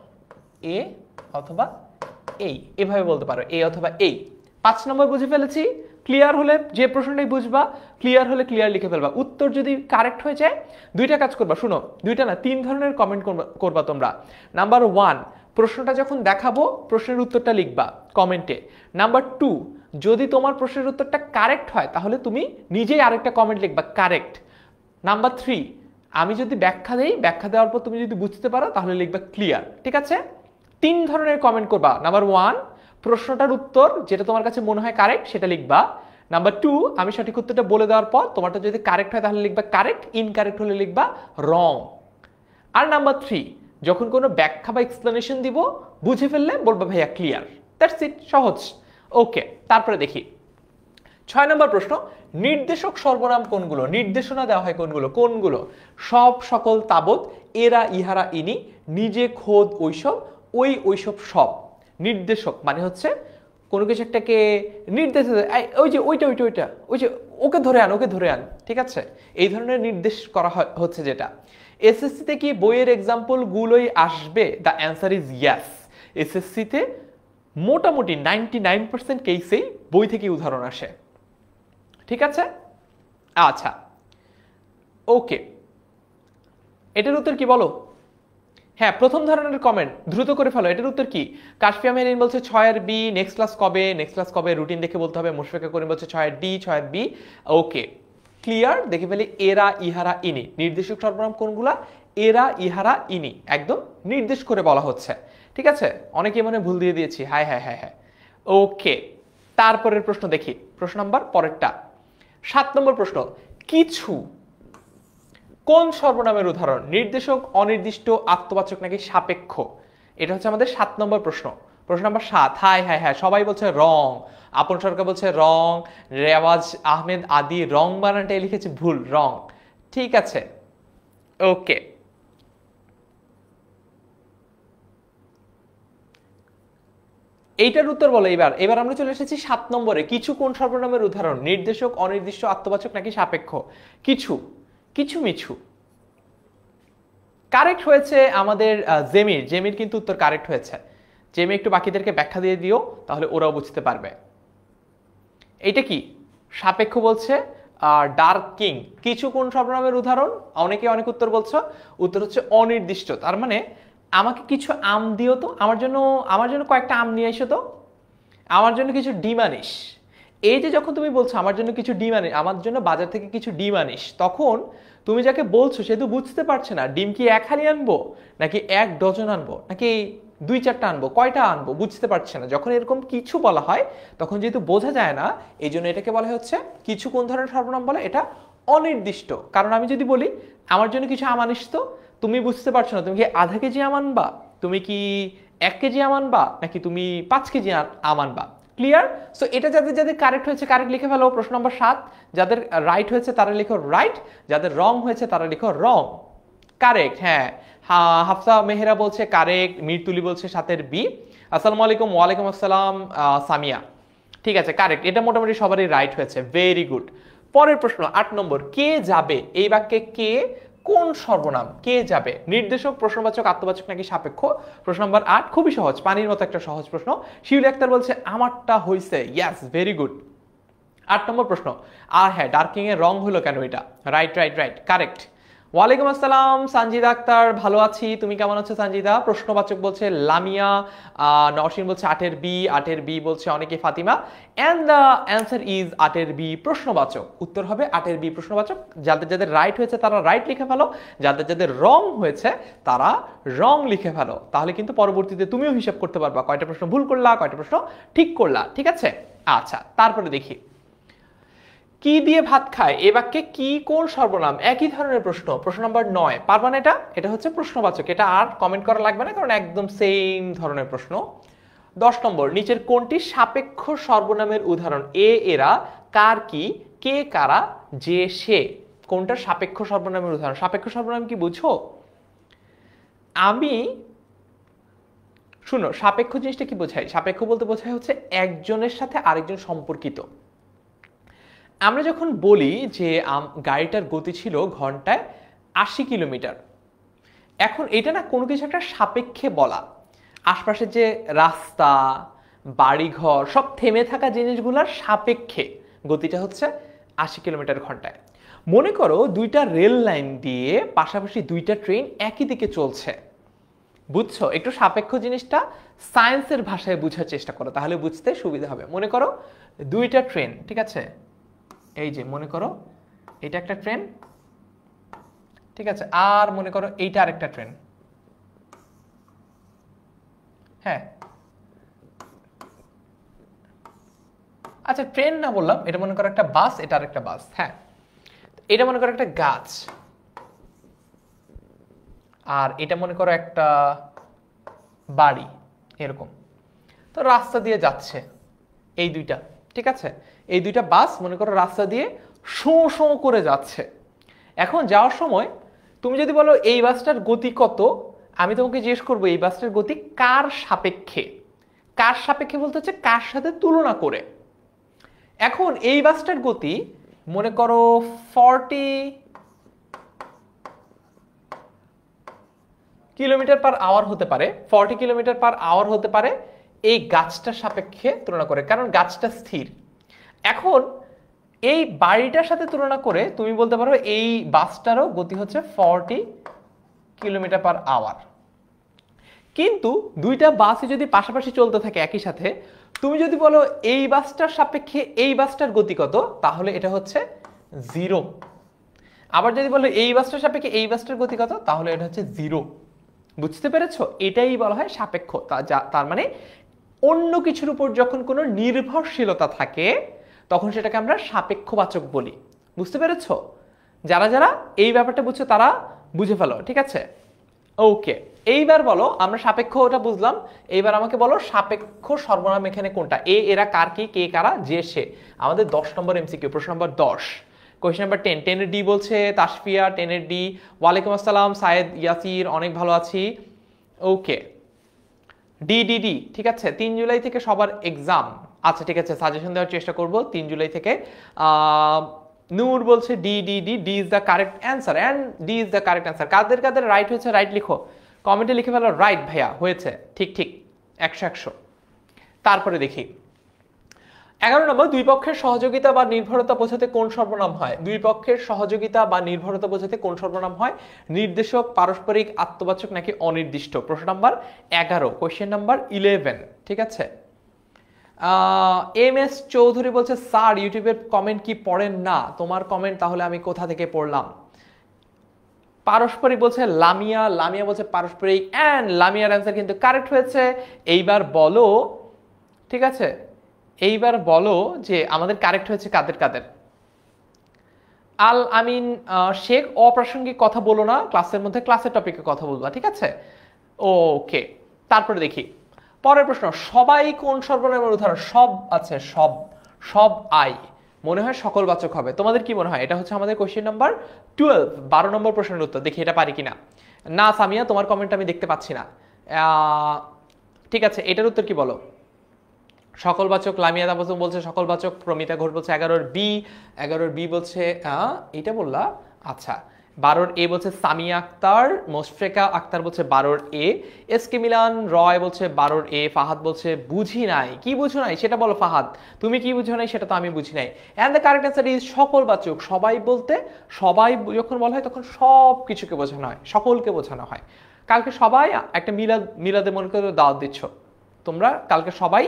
এ অথবা এই, এভাবে বলতে পারো, এ অথবা এই। 5 নম্বর বুঝে ফেলেছি। ক্লিয়ার হলে যে প্রশ্নটাই বুঝবা, ক্লিয়ার হলে ক্লিয়ার লিখে ফেলবা। উত্তর যদি কারেক্ট হয়ে যায়, দুইটা কাজ করবা, শুনো, দুইটা না 3 ধরনের কমেন্ট করবা তোমরা। নাম্বার 1, প্রশ্নটা যখন দেখাবো প্রশ্নের উত্তরটা লিখবা কমেন্টে। নাম্বার 2, যদি তোমার প্রশ্নের উত্তরটা কারেক্ট হয় তাহলে তুমি নিজেই আরেকটা কমেন্ট লিখবা কারেক্ট। নাম্বার 3, আমি যদি ব্যাখ্যা দেই, ব্যাখ্যা দেওয়ার পর তুমি যদি বুঝতে পারো তাহলে লিখবা ক্লিয়ার। ঠিক আছে? 3 ধরনের কমেন্ট করবা। নাম্বার 1, প্রশ্নটার উত্তর যেটা তোমার কাছে মনে হয় কারেক্ট সেটা লিখবা। নাম্বার 2, আমি সঠিক উত্তরটা বলে দেওয়ার পর তোমারটা যদি কারেক্ট হয় তাহলে লিখবা কারেক্ট, ইনকারেক্ট হলে লিখবা রং। আর নাম্বার 3, যখন কোনো ব্যাখ্যা বা এক্সপ্লেনেশন দিব, বুঝে ফেললে বলবা ভাইয়া ক্লিয়ার। দ্যাটস ইট, সহজ। ওকে, তারপরে দেখি 6 নম্বর প্রশ্ন, নির্দেশক সর্বনাম কোনগুলো? নির্দেশনা দেওয়া হয় কোনগুলো? কোনগুলো? সব, সকল, তাবৎ, এরা, ইহারা, ইনি, নিজে, খোদ, ঐসব, ওই, ঐসব, সব। নির্দেশক মানে হচ্ছে কোনো কিছু একটাকে নির্দেশ, ওই যে ওইটা ওইটা ওইটা, ওই যে ওকে ধরে আন, ওকে ধরে আন। ঠিক আছে, এই ধরনের নির্দেশ করা হচ্ছে যেটা। এসএসসিতে কি বইয়ের এক্সাম্পল গুলোই আসবে? The answer is yes. এসএসসিতে মোটামুটি 99% কেসেই বই থেকে উদাহরণ আসে। ঠিক আছে, আচ্ছা ওকে, এটার উত্তর কি বলো? হ্যাঁ, প্রথম ধরনের কমেন্ট দ্রুত করে ফেলো। এটার উত্তর কি? কাশফিয়া মেরিন বলছে 6-এর বি। নেক্সট ক্লাস কবে? নেক্সট ক্লাস কবে রুটিন দেখে বলতে হবে। মুশফিকা করিম বলছে 6-এর ডি, 6-এর বি। ওকে, ক্লিয়ার। দেখে ফেলি এরা, ইহারা, ইনি। নির্দেশক সর্বনাম কোনগুলা? এরা, ইহারা, ইনি, একদম নির্দেশ করে বলা হচ্ছে। ঠিক আছে, অনেকে মনে ভুল দিয়ে দিয়েছি। হ্যাঁ হ্যাঁ হ্যাঁ হ্যাঁ। ওকে, তারপরের প্রশ্ন দেখি, প্রশ্ন নাম্বার পরেরটা 7 নম্বর প্রশ্ন, কিছু কোন সর্বনামের উদাহরণ? নির্দেশক, অনির্দিষ্ট, আত্মবাচক নাকি সাপেক্ষ? এটা হচ্ছে আমাদের 7 নম্বর প্রশ্ন। প্রশ্ন নাম্বার 7। হাই হ্যাঁ হ্যাঁ, সবাই বলছে রং। আপন সরকার বলছে রং। রেওয়াজ আহমেদ আদি রং বানানটাই লিখেছে ভুল, রং। ঠিক আছে, ওকে। এইটার উত্তর বলো এবার। এবার আমরা চলে এসেছি 7 নম্বরে। কিছু কোন সর্বনামের উদাহরণ? নির্দেশক, অনির্দিষ্ট, আত্মবাচক নাকি সাপেক্ষ? কিছু, কিছু মিছু। কারেক্ট হয়েছে আমাদের জেমির। জেমির কিন্তু উত্তর কারেক্ট হয়েছে। জেমি একটু বাকিদেরকে ব্যাখ্যা দিয়ে দিও, তাহলে ওরাও বুঝতে পারবে। এইটা কি? সাপেক্ষ বলছে ডার্ক কিং। কিছু কোন সর্বনামের উদাহরণ? অনেকে অনেক উত্তর বলছো, উত্তর হচ্ছে অনির্দিষ্ট। তার মানে আমাকে কিছু আম দিও তো, আমার জন্য কয়েকটা আম নিয়ে এসো তো, আমার জন্য কিছু ডিম আনিস। এই যে যখন তুমি বলছো আমার জন্য কিছু ডিম আনিস, আমার জন্য বাজার থেকে কিছু ডিম আনিস, তখন তুমি যাকে বলছো সে তো বুঝতে পারছে না ডিম কি এক হালি আনবো নাকি এক ডজন আনবো নাকি দুই চারটা আনবো, কয়টা আনবো বুঝতে পারছে না। যখন এরকম কিছু বলা হয় তখন যেহেতু বোঝা যায় না, এই জন্য এটাকে বলা হচ্ছে কিছু। কোন ধরনের সর্বনাম বলে? এটা অনির্দিষ্ট। কারণ আমি যদি বলি আমার জন্য কিছু আম আনিস, তো তুমি বুঝতে পারছো না তুমি কি আধা কেজি আম আনবা, তুমি কি 1 কেজি আম আনবা, নাকি তুমি 5 কেজি আম আনবা। ক্লিয়ার? সো এটা যাদের যাদের কারেক্ট হয়েছে কারেক্ট লিখে ফেলো, প্রশ্ন নম্বর 7। যাদের রাইট হয়েছে তারা লিখো রাইট, যাদের রং হয়েছে তারা লিখো রং। কারেক্ট, হ্যাঁ। হাফসা মেহেরা বলছে কারেক্ট, মিরতুলি বলছে 7-এর বি। আসসালামু আলাইকুম। ওয়ালাইকুম আসসালাম সামিয়া। ঠিক আছে, কারেক্ট, এটা মোটামুটি সবারই রাইট হয়েছে, ভেরি গুড। পরের প্রশ্ন 8 নম্বর, কে যাবে? এই বাক্যে কে কোন সর্বনাম? কে যাবে? নির্দেশক, প্রশ্নবাচক, আত্মবাচক নাকি সাপেক্ষ? প্রশ্ন নম্বর 8, খুবই সহজ, পানির মতো একটা সহজ প্রশ্ন। শিউলি আক্তার বলছে আমারটা হইছে, ইয়েস, ভেরি গুড। 8 নম্বর প্রশ্ন, আর হ্যাঁ ডার্কিং এর রং হলো কেন? এটা রাইট রাইট রাইট, কারেক্ট। ওয়ালাইকুম আসসালাম সানজিদা আক্তার, ভালো আছি, তুমি কেমন আছো সানজিদা? প্রশ্নবাচক বলছে লামিয়া, নওশিন বলছে 8-এর বি, 8-এর বি বলছে অনেকে Fatima. And the answer is 8-এর বি প্রশ্নবাচক। উত্তর হবে 8-এর বি প্রশ্নবাচক। যাদের যাদের রাইট হয়েছে তারা রাইট লিখে ফেলো, যাদের যাদের রং হয়েছে তারা রং লিখে ফেলো। তাহলে কিন্তু পরবর্তীতে তুমিও হিসাব করতে পারবা কয়টা প্রশ্ন ভুল করলা, কয়টা প্রশ্ন ঠিক করলা। ঠিক আছে, আচ্ছা, তারপরে দেখি কি দিয়ে ভাত খায়? এ বাক্যে কি কোন সর্বনাম? একই ধরনের প্রশ্ন। প্রশ্ন নম্বর 9, পারবা না? এটা হচ্ছে প্রশ্নবাচক, এটা আর কমেন্ট করা লাগবে না কারণ একদম সেম ধরনের প্রশ্ন। 10 নম্বর, নিচের কোনটি সাপেক্ষ সর্বনামের উদাহরণ? এ এরা, কার কি, কে কারা, যে সে। কোনটা সাপেক্ষ সর্বনামের উদাহরণ? সাপেক্ষ সর্বনাম কি বুঝো? আমি শুনো, সাপেক্ষ জিনিসটা কি বোঝায়? সাপেক্ষ বলতে বোঝায় হচ্ছে একজনের সাথে আরেকজন সম্পর্কিত। আমরা যখন বলি যে গাড়িটার গতি ছিল ঘন্টায় 80 কিলোমিটার, এখন এটা না কোনো কিছু একটা সাপেক্ষে বলা। আশপাশের যে রাস্তা, বাড়িঘর সব থেমে থাকা জিনিসগুলোর সাপেক্ষে গতিটা হচ্ছে 80 কিলোমিটার ঘন্টায়। মনে করো দুইটা রেল লাইন দিয়ে পাশাপাশি দুইটা ট্রেন একই দিকে চলছে, বুঝছো? একটু সাপেক্ষ জিনিসটা সায়েন্সের ভাষায় বোঝার চেষ্টা করো, তাহলে বুঝতে সুবিধা হবে। মনে করো দুইটা ট্রেন, ঠিক আছে, এই যে মনে করো এটা একটা ট্রেন, ঠিক আছে, আর মনে করো এইটা আরেকটা ট্রেন। হ্যাঁ, আচ্ছা ট্রেন না বললাম, এটা মনে করো একটা বাস, এটা আরেকটা বাস। হ্যাঁ, এটা মনে করো একটা গাছ, আর এটা মনে করো একটা বাড়ি, এরকম। তো রাস্তা দিয়ে যাচ্ছে এই দুইটা, ঠিক আছে, এই দুইটা বাস মনে করো রাস্তা দিয়ে শোঁ শোঁ করে যাচ্ছে। এখন যাওয়ার সময় তুমি যদি বলো এই বাসটার গতি কত, আমি তোমাকে জিজ্ঞেস করবো এই বাসটার গতি কার সাপেক্ষে। কার সাপেক্ষে বলতে হচ্ছে কার সাথে তুলনা করে। এখন এই বাসটার গতি মনে করো 40 কিলোমিটার পার আওয়ার হতে পারে, 40 কিলোমিটার পার আওয়ার হতে পারে এই গাছটার সাপেক্ষে তুলনা করে, কারণ গাছটা স্থির। এখন এই বাড়িটার সাথে তুলনা করে তুমি বলতে পারো এই বাসটারও গতি হচ্ছে 40 কিলোমিটার পার আওয়ার। কিন্তু দুইটা বাসই যদি পাশাপাশি চলতে থাকে একই সাথে, তুমি যদি বলো এই বাসটার সাপেক্ষে এই বাসটার গতি কত, তাহলে এটা হচ্ছে 0। আবার যদি বলো এই বাসটার সাপেক্ষে এই বাসটার গতি কত, তাহলে এটা হচ্ছে 0। বুঝতে পেরেছো? এটাই বলা হয় সাপেক্ষ। তার মানে অন্য কিছুর উপর যখন কোনো নির্ভরশীলতা থাকে তখন সেটাকে আমরা সাপেক্ষবাচক বলি। বুঝতে পেরেছো? যারা যারা এই ব্যাপারটা বুঝছো তারা বুঝে ফেলো, ঠিক আছে? ওকে, এইবার বলো, আমরা সাপেক্ষ ওটা বুঝলাম, এইবার আমাকে বলো সাপেক্ষ সর্বনাম এখানে কোনটা? এ এরা, কার কি, কে কারা, যে সে। আমাদের 10 নম্বর এমসিকিউ, প্রশ্ন নম্বর 10, কোয়েশ্চেন নাম্বার 10। 10-এর ডি বলছে তাসফিয়া, 10-এর ডি। ওয়ালাইকুম আসসালাম সায়েদ ইয়াসির, অনেক ভালো আছি। ওকে, ডি ডি ডি, ঠিক আছে। 3 জুলাই থেকে সবার এক্সাম। আচ্ছা ঠিক আছে, সাজেশন দেওয়ার চেষ্টা করব 3 জুলাই থেকে। নূর বলছে D D D, D is the correct answer, and D is the correct answer. কাদের কাদের রাইট হয়েছে রাইট লিখো, কমেন্টে লিখে ফেলো রাইট ভাইয়া, হয়েছে, ঠিক ঠিক, 100-100। তারপরে দেখি 11 নম্বর, দুই পক্ষের সহযোগিতা বা নির্ভরতা বোঝাতে কোন সর্বনাম হয়? দুই পক্ষের সহযোগিতা বা নির্ভরতা বোঝাতে কোন সর্বনাম হয়? নির্দেশক, পারস্পরিক, আত্মবাচক নাকি অনির্দিষ্ট? প্রশ্ন নাম্বার 11, কোয়েশ্চেন নাম্বার 11, ঠিক আছে। এম এস চৌধুরী বলছে স্যার ইউটিউবের কমেন্ট কি পড়েন না? তোমার কমেন্ট তাহলে আমি কোথা থেকে পড়লাম? পারস্পরিক বলছে লামিয়া, লামিয়া বলছে পারস্পরিক, অ্যান্ড লামিয়ার অ্যান্সার কিন্তু কারেক্ট হয়েছে। এইবার বলো, ঠিক আছে, এইবার বলো যে আমাদের কারেক্ট হয়েছে কাদের কাদের। আল আমিন শেখ, অপ্রাসঙ্গিক কথা বলো না ক্লাসের মধ্যে, ক্লাসের টপিকে কথা বলবা, ঠিক আছে, ওকে। তারপরে দেখি পরের প্রশ্ন, সবাই কোন সর্বনামের উদাহরণ? সব আছে, সব, সব আই মনে হয় সকল বাচক হবে। তোমাদের কি মনে হয়? এটা হচ্ছে আমাদের কোশ্চেন নাম্বার 12, 12 নম্বর প্রশ্নের উত্তর। দেখি এটা পারি কিনা। না সামিয়া, তোমার কমেন্ট আমি দেখতে পাচ্ছি না। ঠিক আছে, এটার উত্তর কি বলো? সকলবাচক লামিয়া তাবাসুম বলছে সকলবাচক, প্রমিতা ঘোষ বলছে 11-এর বি, 11-এর বি বলছে এটা বললা, আচ্ছা। 12-এর এ বলছে সামিয়া আক্তার, মোশফেকা আক্তার বলছে 12-এর এ, এস কে মিলান রয় বলছে 12-এর এ, ফাহাদ বলছে বুঝি নাই। কি বুঝো নাই সেটা বলো ফাহাদ, তুমি কি বুঝো নাই সেটা তো আমি বুঝি নাই। And the correct answer is সকলবাচক। সবাই বলতে সবাই যখন বলা হয় তখন সব কিছুকে বোঝানো হয়, সকলকে বোঝানো হয়। কালকে সবাই একটা মিলাদে মনে করে দাওয়াত দিচ্ছ তোমরা, কালকে সবাই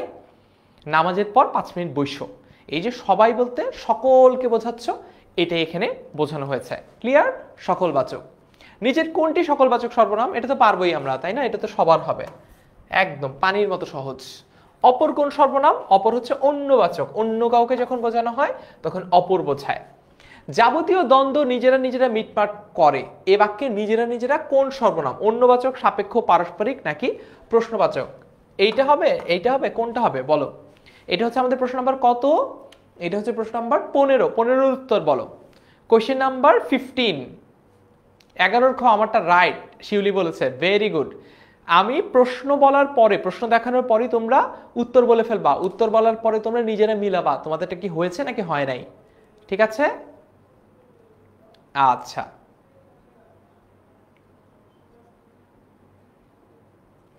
নামাজের পর 5 মিনিট বসো, এই যে সবাই বলতে সকলকে বোঝাচ্ছ, এটা এখানে বোঝানো হয়েছে। ক্লিয়ার? সকলবাচক। নিচের কোনটি সকলবাচক সর্বনাম? এটা তো পারবোই আমরা, তাই না? এটা তো সবার হবে, একদম পানির মতো সহজ। অপর কোন সর্বনাম? অপর হচ্ছে অন্যবাচক, অন্য কাউকে যখন বোঝানো হয় তখন অপর বোঝায়। যাবতীয় দ্বন্দ্ব নিজেরা নিজেরা মিটমাট করে, এ বাক্যে নিজেরা নিজেরা কোন সর্বনাম? অন্যবাচক, সাপেক্ষ, পারস্পরিক নাকি প্রশ্নবাচক? এইটা হবে, এইটা হবে, কোনটা হবে বলো? এটা হচ্ছে আমাদের প্রশ্ন নাম্বার কত? এটা হচ্ছে প্রশ্ন নাম্বার 15। 15-এর উত্তর বলো। কোশ্চেন নাম্বার 15, 11-এর খ আমারটা রাইট, শিউলি বলেছে, ভেরি গুড। আমি প্রশ্ন বলার পরে, প্রশ্ন দেখানোর পরেই তোমরা উত্তর বলে ফেলবা, উত্তর বলার পরে তোমরা নিজেরা মিলাবা তোমাদেরটা কি হয়েছে নাকি হয় নাই, ঠিক আছে? আচ্ছা,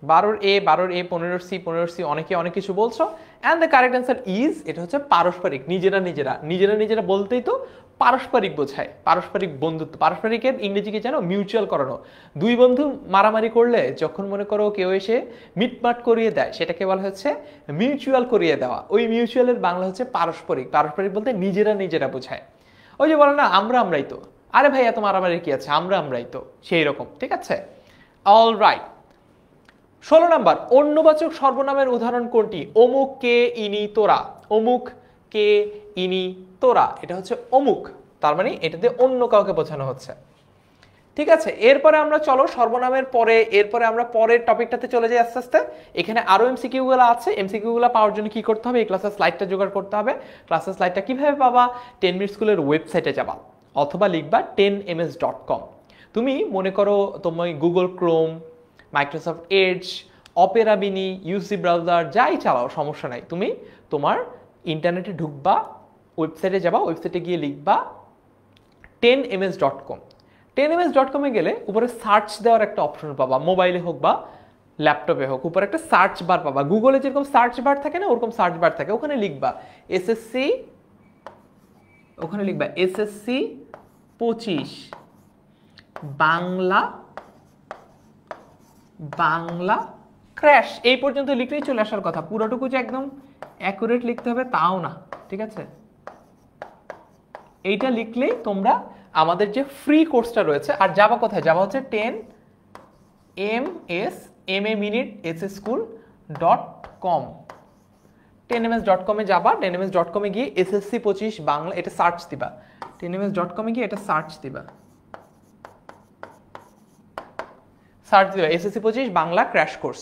12-এর এ, 12-এর এ, 15-এর সি, 15-এর সি, অনেকে অনেক কিছু বলছো। And the correct answer is, এটা হচ্ছে পারস্পরিক, নিজেরা নিজেরা। নিজেরা নিজেরা বলতেই তো পারস্পরিক বোঝায়, পারস্পরিক বন্ধুত্ব। পারস্পরিকের ইংরেজি কি জানো? মিউচুয়াল করানো। দুই বন্ধু মারামারি করলে যখন মনে করো কেউ এসে মিটমাট করিয়ে দেয়, সেটাকে বলা হচ্ছে মিউচুয়াল করিয়ে দেওয়া। ওই মিউচুয়ালের বাংলা হচ্ছে পারস্পরিক। পারস্পরিক বলতে নিজেরা নিজেরা বোঝায়। ওই যে বলে না আমরা আমরাই তো, আরে ভাই এত মারামারি কি আছে, আমরা আমরাই তো, সেই রকম, ঠিক আছে? All right. 16 নাম্বার, অন্যবাচক সর্বনামের উদাহরণ কোনটি? অমুক, কে, ইনি, তোরা। অমুক, কে, ইনি, তোরা, এটা হচ্ছে অমুক, তার মানে এটাতে অন্য কাউকে বোঝানো হচ্ছে, ঠিক আছে? এরপরে আমরা চলো সর্বনামের পরে, এরপরে আমরা পরের টপিকটাতে চলে যাই আস্তে আস্তে। এখানে আরো এমসিকিউ গুলো আছে, এমসিকিউ গুলো পাওয়ার জন্য কি করতে হবে? এই ক্লাসের স্লাইডটা জোগাড় করতে হবে। ক্লাসের স্লাইডটা কিভাবে পাবা? 10 মিনিট স্কুলের ওয়েবসাইটে যাবা, অথবা লিখবা 10ms.com। তুমি মনে করো তুমি Google Chrome, Microsoft Edge, Opera Mini, UC browser যাই চালাও সমস্যা নাই, তুমি তোমার ইন্টারনেটে ঢুকবা, ওয়েবসাইটে যাবা, ওয়েবসাইটে গিয়ে লিখবা 10ms.com। 10ms.com-এ গেলে উপরে সার্চ দেওয়ার একটা অপশন পাবা, মোবাইলে হোক বা ল্যাপটপে হোক, উপরে একটা সার্চ বার পাবা। গুগলে যেরকম সার্চ বার থাকে না, ওরকম সার্চ বার থাকে। ওখানে লিখবা এসএসসি, ওখানে লিখবা এসএসসি 25 বাংলা, বাংলা ক্র্যাশ, এই পর্যন্ত লিখলেই চলে আসার কথা। পুরোটুকু যে একদম অ্যাকুরেট লিখতে হবে তাও না, ঠিক আছে? এইটা লিখলেই তোমরা আমাদের যে ফ্রি কোর্সটা রয়েছে, আর যাবা কোথায়? যাবা হচ্ছে 10ms.school.com। 10ms.com-এ যাবা, 10ms.com-এ গিয়ে এসএসসি 25 বাংলা এটা সার্চ দিবা, 10ms.com-এ গিয়ে এটা সার্চ দিবা, সার্চ দিবা SSC 25 Bangla crash course.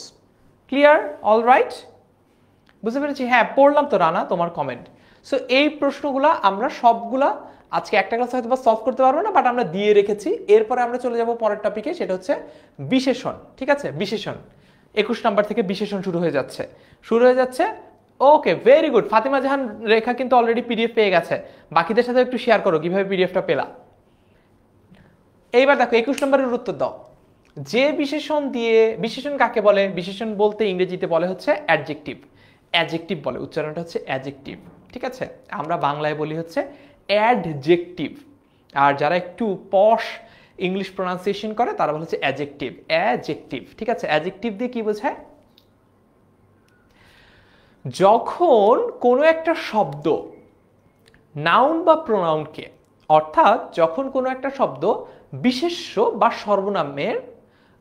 Clear? All right, বুঝতে পেরেছি? হ্যাঁ, পড়লাম তো রানা তোমার কমেন্ট। সো এই প্রশ্নগুলা আমরা সবগুলা আজকে একটা ক্লাস হয়তো বা সলভ করতে পারবো না, বাট আমরা দিয়ে রেখেছি। এরপরে আমরা চলে যাব পরের টপিকে, সেটা হচ্ছে বিশেষণ, ঠিক আছে? বিশেষণ 21 নাম্বার থেকে বিশেষণ শুরু হয়ে যাচ্ছে, শুরু হয়ে যাচ্ছে। ওকে, ভেরি গুড। ফাতিমা জাহান রেখা কিন্তু অলরেডি পিডিএফ পেয়ে গেছে, বাকিদের সাথে একটু শেয়ার করো কিভাবে পিডিএফটা পেলা। এইবার দেখো 21 নম্বরের উত্তর দাও। যে বিশেষণ দিয়ে, বিশেষণ কাকে বলে? বিশেষণ বলতে ইংরেজিতে বলে হচ্ছে অ্যাডজেক্টিভ, অ্যাডজেক্টিভ বলে, উচ্চারণটা হচ্ছে অ্যাডজেক্টিভ, ঠিক আছে? আমরা বাংলায় বলি হচ্ছে অ্যাডজেক্টিভ, আর যারা একটু পশ ইংলিশ প্রোনাউন্সিয়েশন করে তারা বলে হচ্ছে অ্যাডজেক্টিভ, অ্যাডজেক্টিভ, ঠিক আছে? অ্যাডজেক্টিভ দিয়ে কি বোঝায়? যখন কোনো একটা শব্দ নাউন বা প্রোনাউনকে, অর্থাৎ যখন কোনো একটা শব্দ বিশেষ্য বা সর্বনামের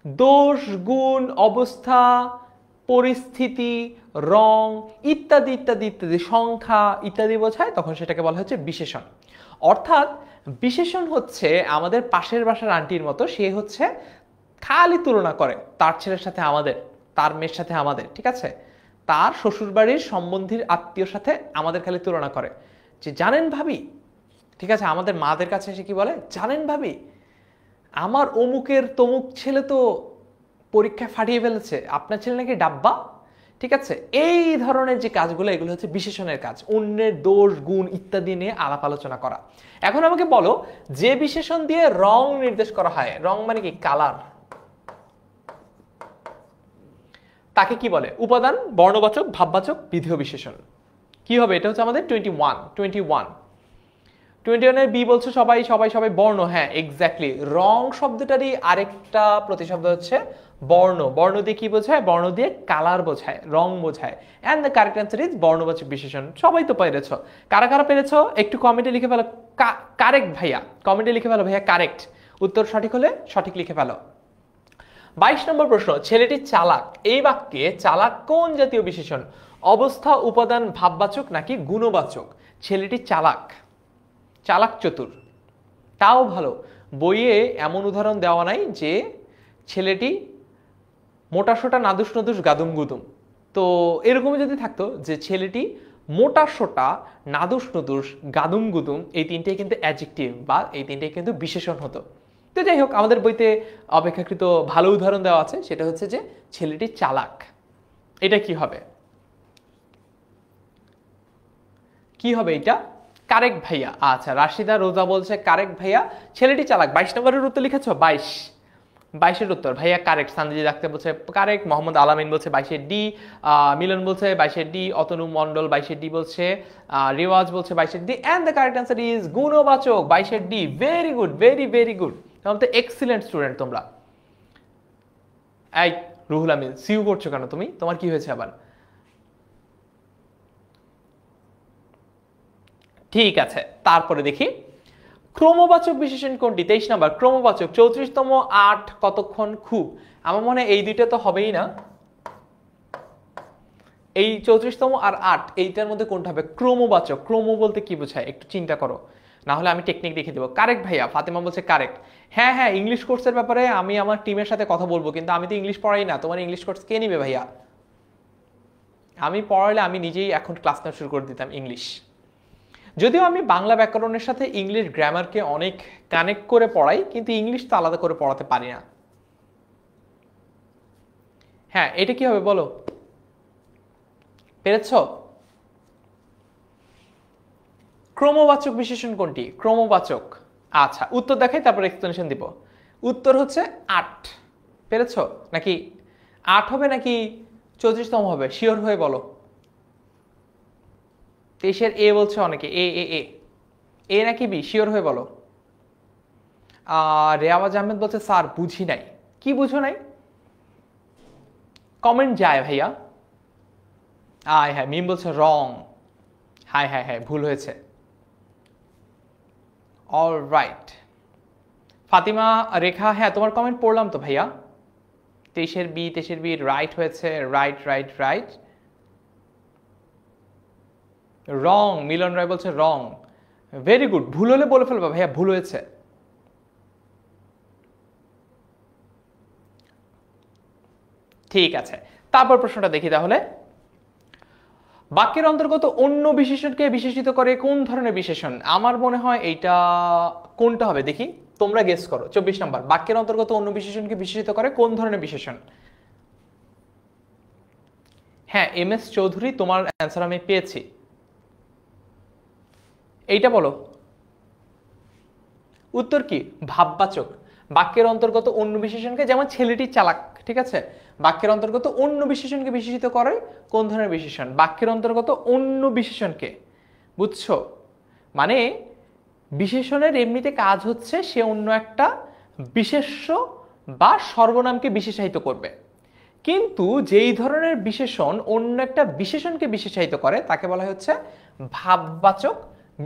দোষ, গুণ, অবস্থা, পরিস্থিতি, রং ইত্যাদি ইত্যাদি ইত্যাদি, সংখ্যা ইত্যাদি বোঝায়, তখন সেটাকে বলা হচ্ছে বিশেষণ। অর্থাৎ বিশেষণ হচ্ছে আমাদের পাশের বাসার আন্টির মতো, সে হচ্ছে খালি তুলনা করে তার ছেলের সাথে আমাদের, তার মেয়ের সাথে আমাদের, ঠিক আছে, তার শ্বশুরবাড়ির সম্বন্ধীর আত্মীয়র সাথে আমাদের খালি তুলনা করে, যে জানেন ভাবি, ঠিক আছে, আমাদের মাদের কাছে এসে কি বলে, জানেন ভাবি আমার অমুকের তমুক ছেলে তো পরীক্ষায় ফাটিয়ে ফেলেছে, আপনার ছেলে নাকি ডাব্বা, ঠিক আছে। এই ধরনের যে কাজগুলো, এগুলো হচ্ছে বিশেষণের কাজ, অন্যের দোষ, গুণ ইত্যাদি নিয়ে আলাপ আলোচনা করা। এখন আমাকে বলো, যে বিশেষণ দিয়ে রং নির্দেশ করা হয়, রং মানে কি, কালার, তাকে কি বলে, উপাদান, বর্ণবাচক, ভাববাচক, বিধেয় বিশেষণ। কি হবে, এটা হচ্ছে আমাদের 21 বি বলছে সবাই সবাই সবাই বর্ণ, হ্যাঁ এক্স্যাক্টলি, রং শব্দটারই আরেকটা প্রতিশব্দ হচ্ছে বর্ণ। বর্ণ দিয়ে কি বোঝায়, বর্ণ দিয়ে কালার বোঝায়, রং বোঝায়। And the correct answer is বর্ণবাচক বিশেষণ। সবাই তো পেরেছ, কারা কারা পেরেছ একটু কমেন্টে লিখে ফেলো, কারেক্ট ভাইয়া, কমেন্টে লিখে ফেলো ভাইয়া কারেক্ট, উত্তর সঠিক হলে সঠিক লিখে ফেলো। 22 নম্বর প্রশ্ন, ছেলেটি চালাক, এই বাক্যে চালাক কোন জাতীয় বিশেষণ, অবস্থা, উপাদান, ভাববাচক নাকি গুণবাচক? ছেলেটি চালাক, চালাক চতুর, তাও ভালো, বইয়ে এমন উদাহরণ দেওয়া নাই যে ছেলেটি মোটাসোটা, নাদুস নদুস, গাদুম গুদুম। তো এরকম যদি থাকতো যে ছেলেটি মোটাসোটা, নাদুস নদুস, গাদুম গুদুম, এই তিনটেই কিন্তু অ্যাডজেক্টিভ বা এই তিনটেই কিন্তু বিশেষণ হতো। তো যাই হোক, আমাদের বইতে অপেক্ষাকৃত ভালো উদাহরণ দেওয়া আছে, সেটা হচ্ছে যে ছেলেটি চালাক। এটা কি হবে, কি হবে এটা, কারেক্ট ভাইয়া। আচ্ছা, রাশিদা রোজা বলছে কারেক্ট ভাইয়া, ছেলেটি চালাক। 22 নম্বরের উত্তর লিখেছো, 22-এর উত্তর ভাইয়া কারেক্ট। সানজি ডাক্তার বলছে কারেক্ট, মোহাম্মদ আলামিন বলছে 22-এর ডি, মিলন বলছে 22-এর ডি, অতনু মন্ডল 22-এর ডি বলছে, রিওয়াজ বলছে 22-এর D, and the correct answer is গুণবাচক 22-এর D. Very good, very very good, তোমরা তো এক্সিলেন্ট স্টুডেন্ট তোমরা। এই রুহুল আমিন, সিউ করছো কেন তুমি, তোমার কি হয়েছে আবার? ঠিক আছে, তারপরে দেখি ক্রমবাচক বিশেষণ কোনটি। 23 নম্বর ক্রমবাচক, 34তম 8 কতক্ষণ খুব, আমার মনে হয় এই দুইটা তো হবেই না, এই 34তম আর 8 এইটার মধ্যে কোনটা হবে ক্রমবাচক? ক্রম বলতে কি বোঝায় একটু চিন্তা করো, না হলে আমি টেকনিক দেখিয়ে দেবো। কারেক্ট ভাইয়া, ফাতেমা বলছে কারেক্ট। হ্যাঁ হ্যাঁ, ইংলিশ কোর্সের ব্যাপারে আমি আমার টিমের সাথে কথা বলবো, কিন্তু আমি তো ইংলিশ পড়াই না, তোমার ইংলিশ কোর্স কে নিবে ভাইয়া? আমি পড়ালে আমি নিজেই এখন ক্লাস নেওয়া শুরু করে দিতাম ইংলিশ। যদিও আমি বাংলা ব্যাকরণের সাথে ইংলিশ গ্রামারকে অনেক কানেক্ট করে পড়াই, কিন্তু ইংলিশ তো আলাদা করে পড়াতে পারি না। হ্যাঁ, এটা কি হবে বলো, পেরেছ? ক্রমবাচক বিশেষণ কোনটি? ক্রমবাচক। আচ্ছা, উত্তর দেখাই তারপর এক্সপ্লেনেশন দিব। উত্তর হচ্ছে 8। পেরেছ নাকি? 8 হবে নাকি 34তম হবে, শিওর হয়ে বলো। 23-এর এ বলছে অনেকে, এ এ এ এ নাকি বি, শিওর হয়ে বলো। রেওয়াজ আহমেদ বলছে স্যার বুঝি নাই। কি বুঝো নাই? কমেন্ট যায় ভাইয়া। আয় হ্যাঁ, মিম বলছে রং। হায় হায় হ্যাঁ, ভুল হয়েছে। অল রাইট, ফাতিমা রেখা, হ্যাঁ তোমার কমেন্ট পড়লাম তো ভাইয়া। 23-এর বি রাইট হয়েছে, রাইট রাইট রাইট। রং, মিলন রায় বলছে রং। ভেরি গুড, ভুল হলে বলে ফেলবা ভাইয়া, ভুল হয়েছে। ঠিক আছে, তারপর প্রশ্নটা দেখি তাহলে। বাক্যের অন্তর্গত অন্য বিশেষণকে বিশেষিত করে কোন ধরনের বিশেষণ? আমার মনে হয় এইটা কোনটা হবে দেখি, তোমরা গেস করো। 24 নম্বর বাক্যের অন্তর্গত অন্য বিশেষণকে বিশেষিত করে কোন ধরনের বিশেষণ? হ্যাঁ, এম এস চৌধুরী, তোমার অ্যান্সার আমি পেয়েছি। এইটা বলো, উত্তর কি? ভাববাচক। বাক্যের অন্তর্গত অন্য বিশেষণকে, যেমন ছেলেটি চালাক, ঠিক আছে, বাক্যের অন্তর্গত অন্য বিশেষণকে বিশেষিত করে কোন ধরনের বিশেষণ? বাক্যের অন্তর্গত অন্য বিশেষণকে, বুঝছো? মানে বিশেষণের এমনিতে কাজ হচ্ছে সে অন্য একটা বিশেষ্য বা সর্বনামকে বিশেষায়িত করবে, কিন্তু যেই ধরনের বিশেষণ অন্য একটা বিশেষণকে বিশেষায়িত করে তাকে বলা হচ্ছে ভাববাচক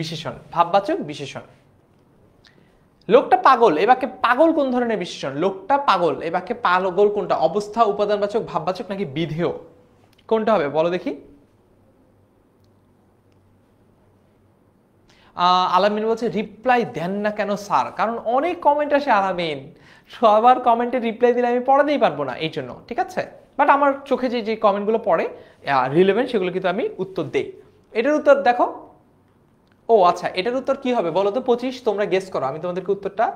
বিশেষণ। ভাববাচক বিশেষণ। লোকটা পাগল, এ বাক্যে পাগল কোন ধরনের বিশেষণ? লোকটা পাগল, এ বাক্যে পাগল কোনটা? অবস্থা, উপাদানবাচক, ভাববাচক নাকি বিধেয়? কোনটা হবে বলো দেখি? আলামিন বলছে রিপ্লাই দেন না কেন স্যার? কারণ অনেক কমেন্ট আসে আলামিন, সবার কমেন্টে রিপ্লাই দিলে আমি পড়াতেই পারবো না, এই জন্য। ঠিক আছে, বাট আমার চোখে যে যে কমেন্টগুলো পড়ে রিলেভেন্ট সেগুলো কিন্তু আমি উত্তর দেই। এটার উত্তর দেখো। ও আচ্ছা, এটার উত্তর কি হবে বলো তো? 25। তোমরা গেস করো, আমি তোমাদেরকে উত্তরটা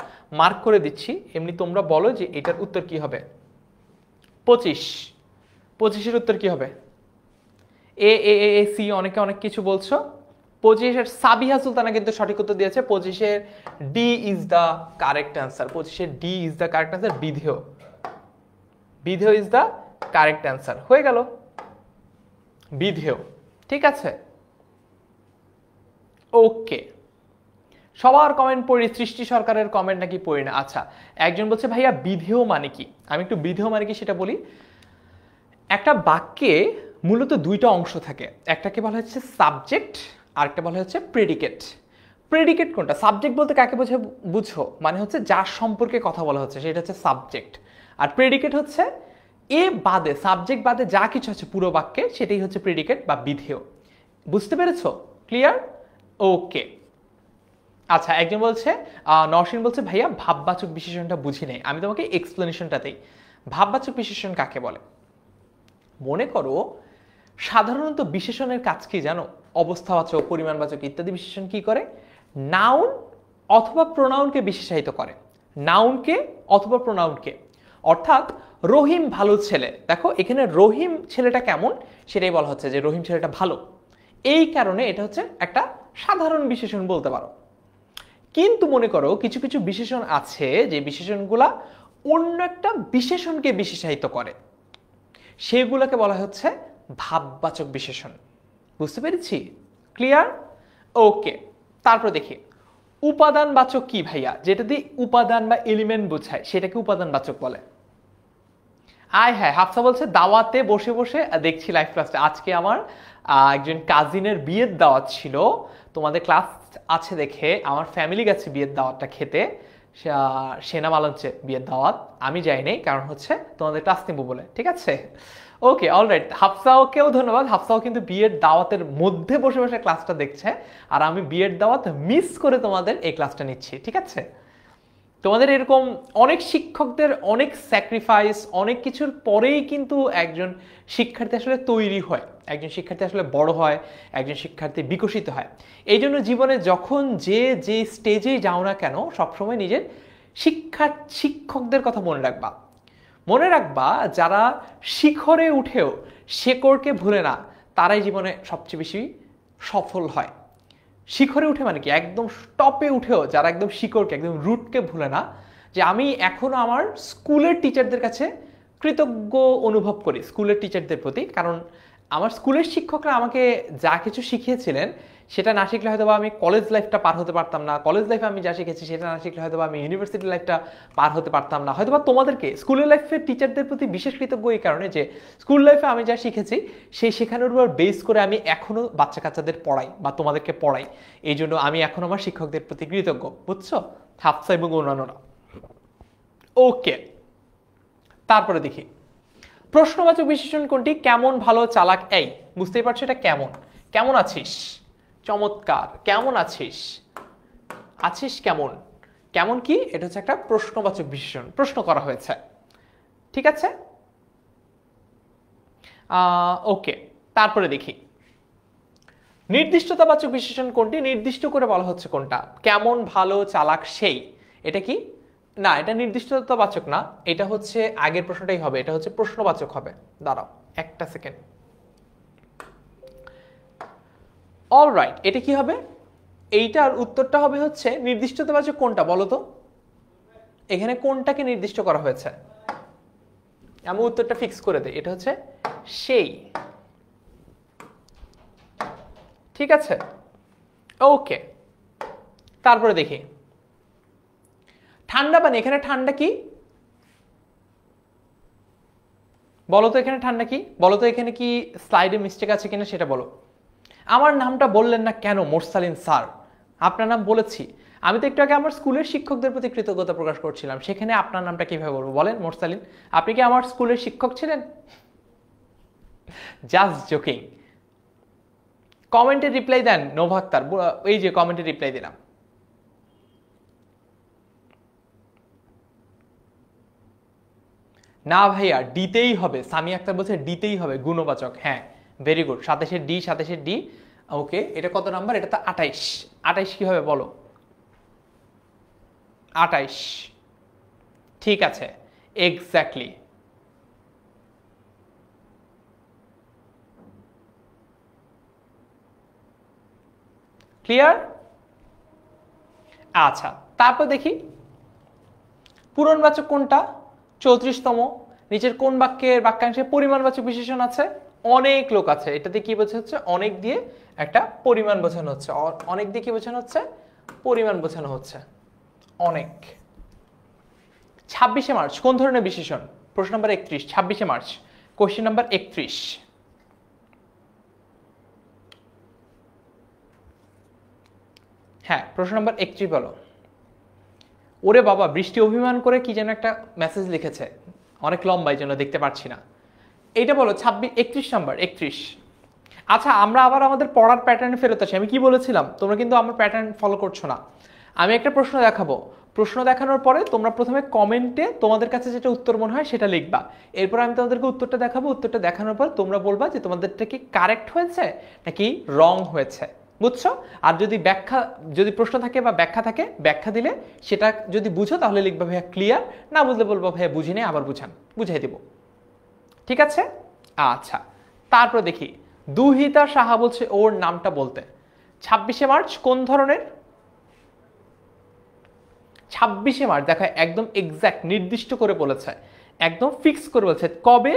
মার্ক করে দিচ্ছি, এমনি তোমরা বলো যে এটার উত্তর কি হবে। 25। 25-এর উত্তর কি হবে? এ এ এ সি, অনেকে অনেক কিছু বলছো। 25-এর সাবিহা সুলতানা কিন্তু সঠিক উত্তর দিয়েছে। 25-এর D is the correct answer. 25-এর D is the correct answer. বিধেয়, বিধেয় ইজ দ্য কারেক্ট অ্যান্সার। হয়ে গেল বিধেয়। ঠিক আছে, ওকে। সবার কমেন্ট পড়ি, সৃষ্টি সরকারের কমেন্ট নাকি পড়ি না। আচ্ছা, একজন বলছে ভাইয়া বিধেয় মানে কি? আমি একটু বিধেয় মানে কি সেটা বলি। একটা বাক্যে মূলত দুইটা অংশ থাকে, একটাকে বলা হচ্ছে সাবজেক্ট আর একটা বলা হচ্ছে প্রেডিকেট। প্রেডিকেট কোনটা? সাবজেক্ট বলতে কাকে বোঝে বুঝো? মানে হচ্ছে যার সম্পর্কে কথা বলা হচ্ছে সেটা হচ্ছে সাবজেক্ট। আর প্রেডিকেট হচ্ছে এ বাদে, সাবজেক্ট বাদে যা কিছু আছে পুরো বাক্যে সেটাই হচ্ছে প্রেডিকেট বা বিধেয়। বুঝতে পেরেছো? ক্লিয়ার? ওকে। আচ্ছা, একজন বলছে নরসিন বলছে ভাইয়া ভাববাচক বিশেষণটা বুঝি নেই। আমি তোমাকে এক্সপ্লেনেশনটা দেই। ভাববাচক বিশেষণ কাকে বলে? মনে করো সাধারণত বিশেষণের কাজ কি জানো? অবস্থাবাচক, পরিমাণবাচক ইত্যাদি বিশেষণ কি করে? নাউন অথবা প্রোনাউনকে বিশেষায়িত করে। নাউনকে অথবা প্রোনাউনকে। অর্থাৎ রহিম ভালো ছেলে, দেখো এখানে রহিম ছেলেটা কেমন সেটাই বলা হচ্ছে যে রহিম ছেলেটা ভালো। এই কারণে এটা হচ্ছে একটা সাধারণ বিশেষণ বলতে পারো। কিন্তু মনে করো কিছু কিছু বিশেষণ আছে যে বিশেষণগুলা অন্য একটা বিশেষণকে বিশেষায়িত করে, সেগুলোকে বলা হচ্ছে ভাববাচক বিশেষণ। বুঝতে পেরেছি? ক্লিয়ার? ওকে। তারপর দেখি উপাদানবাচক কি ভাইয়া? যেটা দিয়ে উপাদান বা এলিমেন্ট বোঝায় সেটাকে উপাদানবাচক বলে। আয় হ্যাঁ, হাফসা বলছে দাওয়াতে বসে বসে দেখছি লাইভ ক্লাসটা। আজকে আমার একজন কাজিনের বিয়ের দাওয়াত ছিল, তোমাদের ক্লাস আছে দেখে আমার ফ্যামিলি গেছে বিয়ের দাওয়াতটা খেতে। সেনা মালঞ্চে বিয়ের দাওয়াত, আমি যাইনি কারণ হচ্ছে তোমাদের ক্লাস নেবো বলে। ঠিক আছে, ওকে, অলরাইট। হাফসাওকেও ধন্যবাদ, হাফসাও কিন্তু বিয়ের দাওয়াতের মধ্যে বসে বসে ক্লাসটা দেখছে, আর আমি বিয়ের দাওয়াত মিস করে তোমাদের এই ক্লাসটা নিচ্ছি। ঠিক আছে, তোমাদের এরকম অনেক শিক্ষকদের অনেক স্যাক্রিফাইস, অনেক কিছুর পরেই কিন্তু একজন শিক্ষার্থী আসলে তৈরি হয়, একজন শিক্ষার্থী আসলে বড় হয়, একজন শিক্ষার্থী বিকশিত হয়। এই জন্য জীবনে যখন যে যে স্টেজেই যাও না কেন সবসময় নিজের শিক্ষকদের কথা মনে রাখবা। মনে রাখবা যারা শিখরে উঠেও শেকড়কে ভুলে না, তারাই জীবনে সবচেয়ে বেশি সফল হয়। শিখরে উঠে মানে কি? একদম টপে উঠেও যারা একদম শিকড়কে, একদম রুটকে ভুলে না। যে আমি এখনো আমার স্কুলের টিচারদের কাছে কৃতজ্ঞ অনুভব করি, স্কুলের টিচারদের প্রতি। কারণ আমার স্কুলের শিক্ষকরা আমাকে যা কিছু শিখিয়েছিলেন সেটা না শিখলে হয়তো আমি কলেজ লাইফটা পার হতে পারতাম না। কলেজ লাইফে আমি যা শিখেছি সেটা না শিখলে হয়তো আমি ইউনিভার্সিটি লাইফটা পার হতে পারতাম না। হয়তো তোমাদেরকে স্কুলের লাইফের টিচারদের প্রতি বিশেষ কৃতজ্ঞ এই কারণে যে স্কুল লাইফে আমি যা শিখেছি সেই শেখানোর উপর বেস করে আমি এখনো বাচ্চা কাচ্চাদের পড়াই বা তোমাদেরকে পড়াই। এই জন্য আমি এখন আমার শিক্ষকদের প্রতি কৃতজ্ঞ। বুঝছো? হাফসা এবং অন্যান্যরা। ওকে, তারপরে দেখি প্রশ্নবাচক বিশেষণ কোনটি? কেমন, ভালো, চালাক। এই বুঝতেই পারছো এটা কেমন। কেমন আছিস? চমৎকার। কেমন আছিস? আছিস কেমন? কেমন কি? এটা হচ্ছে একটা প্রশ্নবাচক বিশেষণ, প্রশ্ন করা হয়েছে। ঠিক আছে, ওকে। তারপরে দেখি নির্দিষ্টতাবাচক বিশেষণ কোনটি? নির্দিষ্ট করে বলা হচ্ছে কোনটা। কেমন, ভালো, চালাক, সেই। এটা কি? না, এটা নির্দিষ্টতাবাচক না, এটা হচ্ছে আগের প্রশ্নটাই হবে, এটা হচ্ছে প্রশ্নবাচক হবে। দাঁড়াও একটা সেকেন্ড। অলরাইট, এটা কি হবে? এইটার উত্তরটা হবে হচ্ছে নির্দিষ্টতাবাচক কোনটা বলো তো? এখানে কোনটাকে নির্দিষ্ট করা হয়েছে? আমি উত্তরটা ফিক্স করে দেই, এটা হচ্ছে সেই। ঠিক আছে, ওকে। তারপরে দেখি ঠান্ডা পানি। এখানে ঠান্ডা কি? বলো তো এখানে ঠান্ডা কি, বলো তো এখানে কি স্লাইডে মিস্টেক আছে কিনা সেটা বলো। আমার নামটা বললেন না কেন মোরসালিন স্যার? আপনার নাম বলেছি। আমি তো একটু আগে আমার স্কুলের শিক্ষকদের প্রতি কৃতজ্ঞতা প্রকাশ করছিলাম, সেখানে আপনার নামটা কিভাবে বলবো বলেন মোরসালিন? আপনি কি আমার স্কুলের শিক্ষক ছিলেন? Just joking. কমেন্টে রিপ্লাই দেন নোভাক্তার, এই যে কমেন্টে রিপ্লাই দিলাম। না ভাইয়া ডিতেই হবে, সামি আক্তার বলছে ডিতেই হবে গুণবাচক। হ্যাঁ ভেরি গুড, 27-এর ডি, 27-এর ডি। ওকে, এটা কত নাম্বার? এটা তো 28। 28 কি হবে বলো? 28। ঠিক আছে, এক্স্যাক্টলি। ক্লিয়ার? আচ্ছা, তারপর দেখি পূরণবাচক কোনটা? 34তম। নিচের কোন বাক্যের বাক্যাংশে পরিমাণবাচক বিশেষণ আছে? অনেক লোক আছে। এটাতে কি বোঝানো হচ্ছে? অনেক দিয়ে একটা পরিমাণ বোঝানো হচ্ছে। অনেক দিয়ে কি বোঝানো হচ্ছে? পরিমাণ বোঝানো হচ্ছে। অনেক। 26শে মার্চ কোন ধরনের বিশেষণ? প্রশ্ন নাম্বার 31। 26শে মার্চ, কোশ্চেন নাম্বার 31। হ্যাঁ, প্রশ্ন নাম্বার 31 বলো। ওরে বাবা, বৃষ্টি অভিমান করে কি যেন একটা মেসেজ লিখেছে, অনেক লম্বা, এই জন্য দেখতে পাচ্ছি না। এইটা বলো 31 নাম্বার 31। আচ্ছা, আমরা আবার আমাদের পড়ার প্যাটার্নে ফেরত আসি। আমি কি বলেছিলাম? তোমরা কিন্তু আমার প্যাটার্ন ফলো করছো না। আমি একটা প্রশ্ন দেখাবো, প্রশ্ন দেখানোর পরে তোমরা প্রথমে কমেন্টে তোমাদের কাছে যেটা উত্তর মনে হয় সেটা লিখবা। এরপর আমি তোমাদেরকে উত্তরটা দেখাবো, উত্তরটা দেখানোর পর তোমরা বলবা যে তোমাদেরটা কি কারেক্ট হয়েছে নাকি রং হয়েছে, বুঝছো? আর যদি প্রশ্ন থাকে বা ব্যাখ্যা থাকে, ব্যাখ্যা দিলে সেটা যদি বুঝো তাহলে লিখবা ভাইয়া ক্লিয়ার, না বুঝলে বলবো ভাইয়া বুঝিনি, আবার বুঝাই দিব। ঠিক আছে? আচ্ছা, তারপর দেখি দুহিতা সাহা বলছে ওর নামটা বলতে। 26শে মার্চ কোন ধরনের? 26শে মার্চ দেখো একদম এক্স্যাক্ট নির্দিষ্ট করে বলেছে, একদম ফিক্স করে বলেছে কবে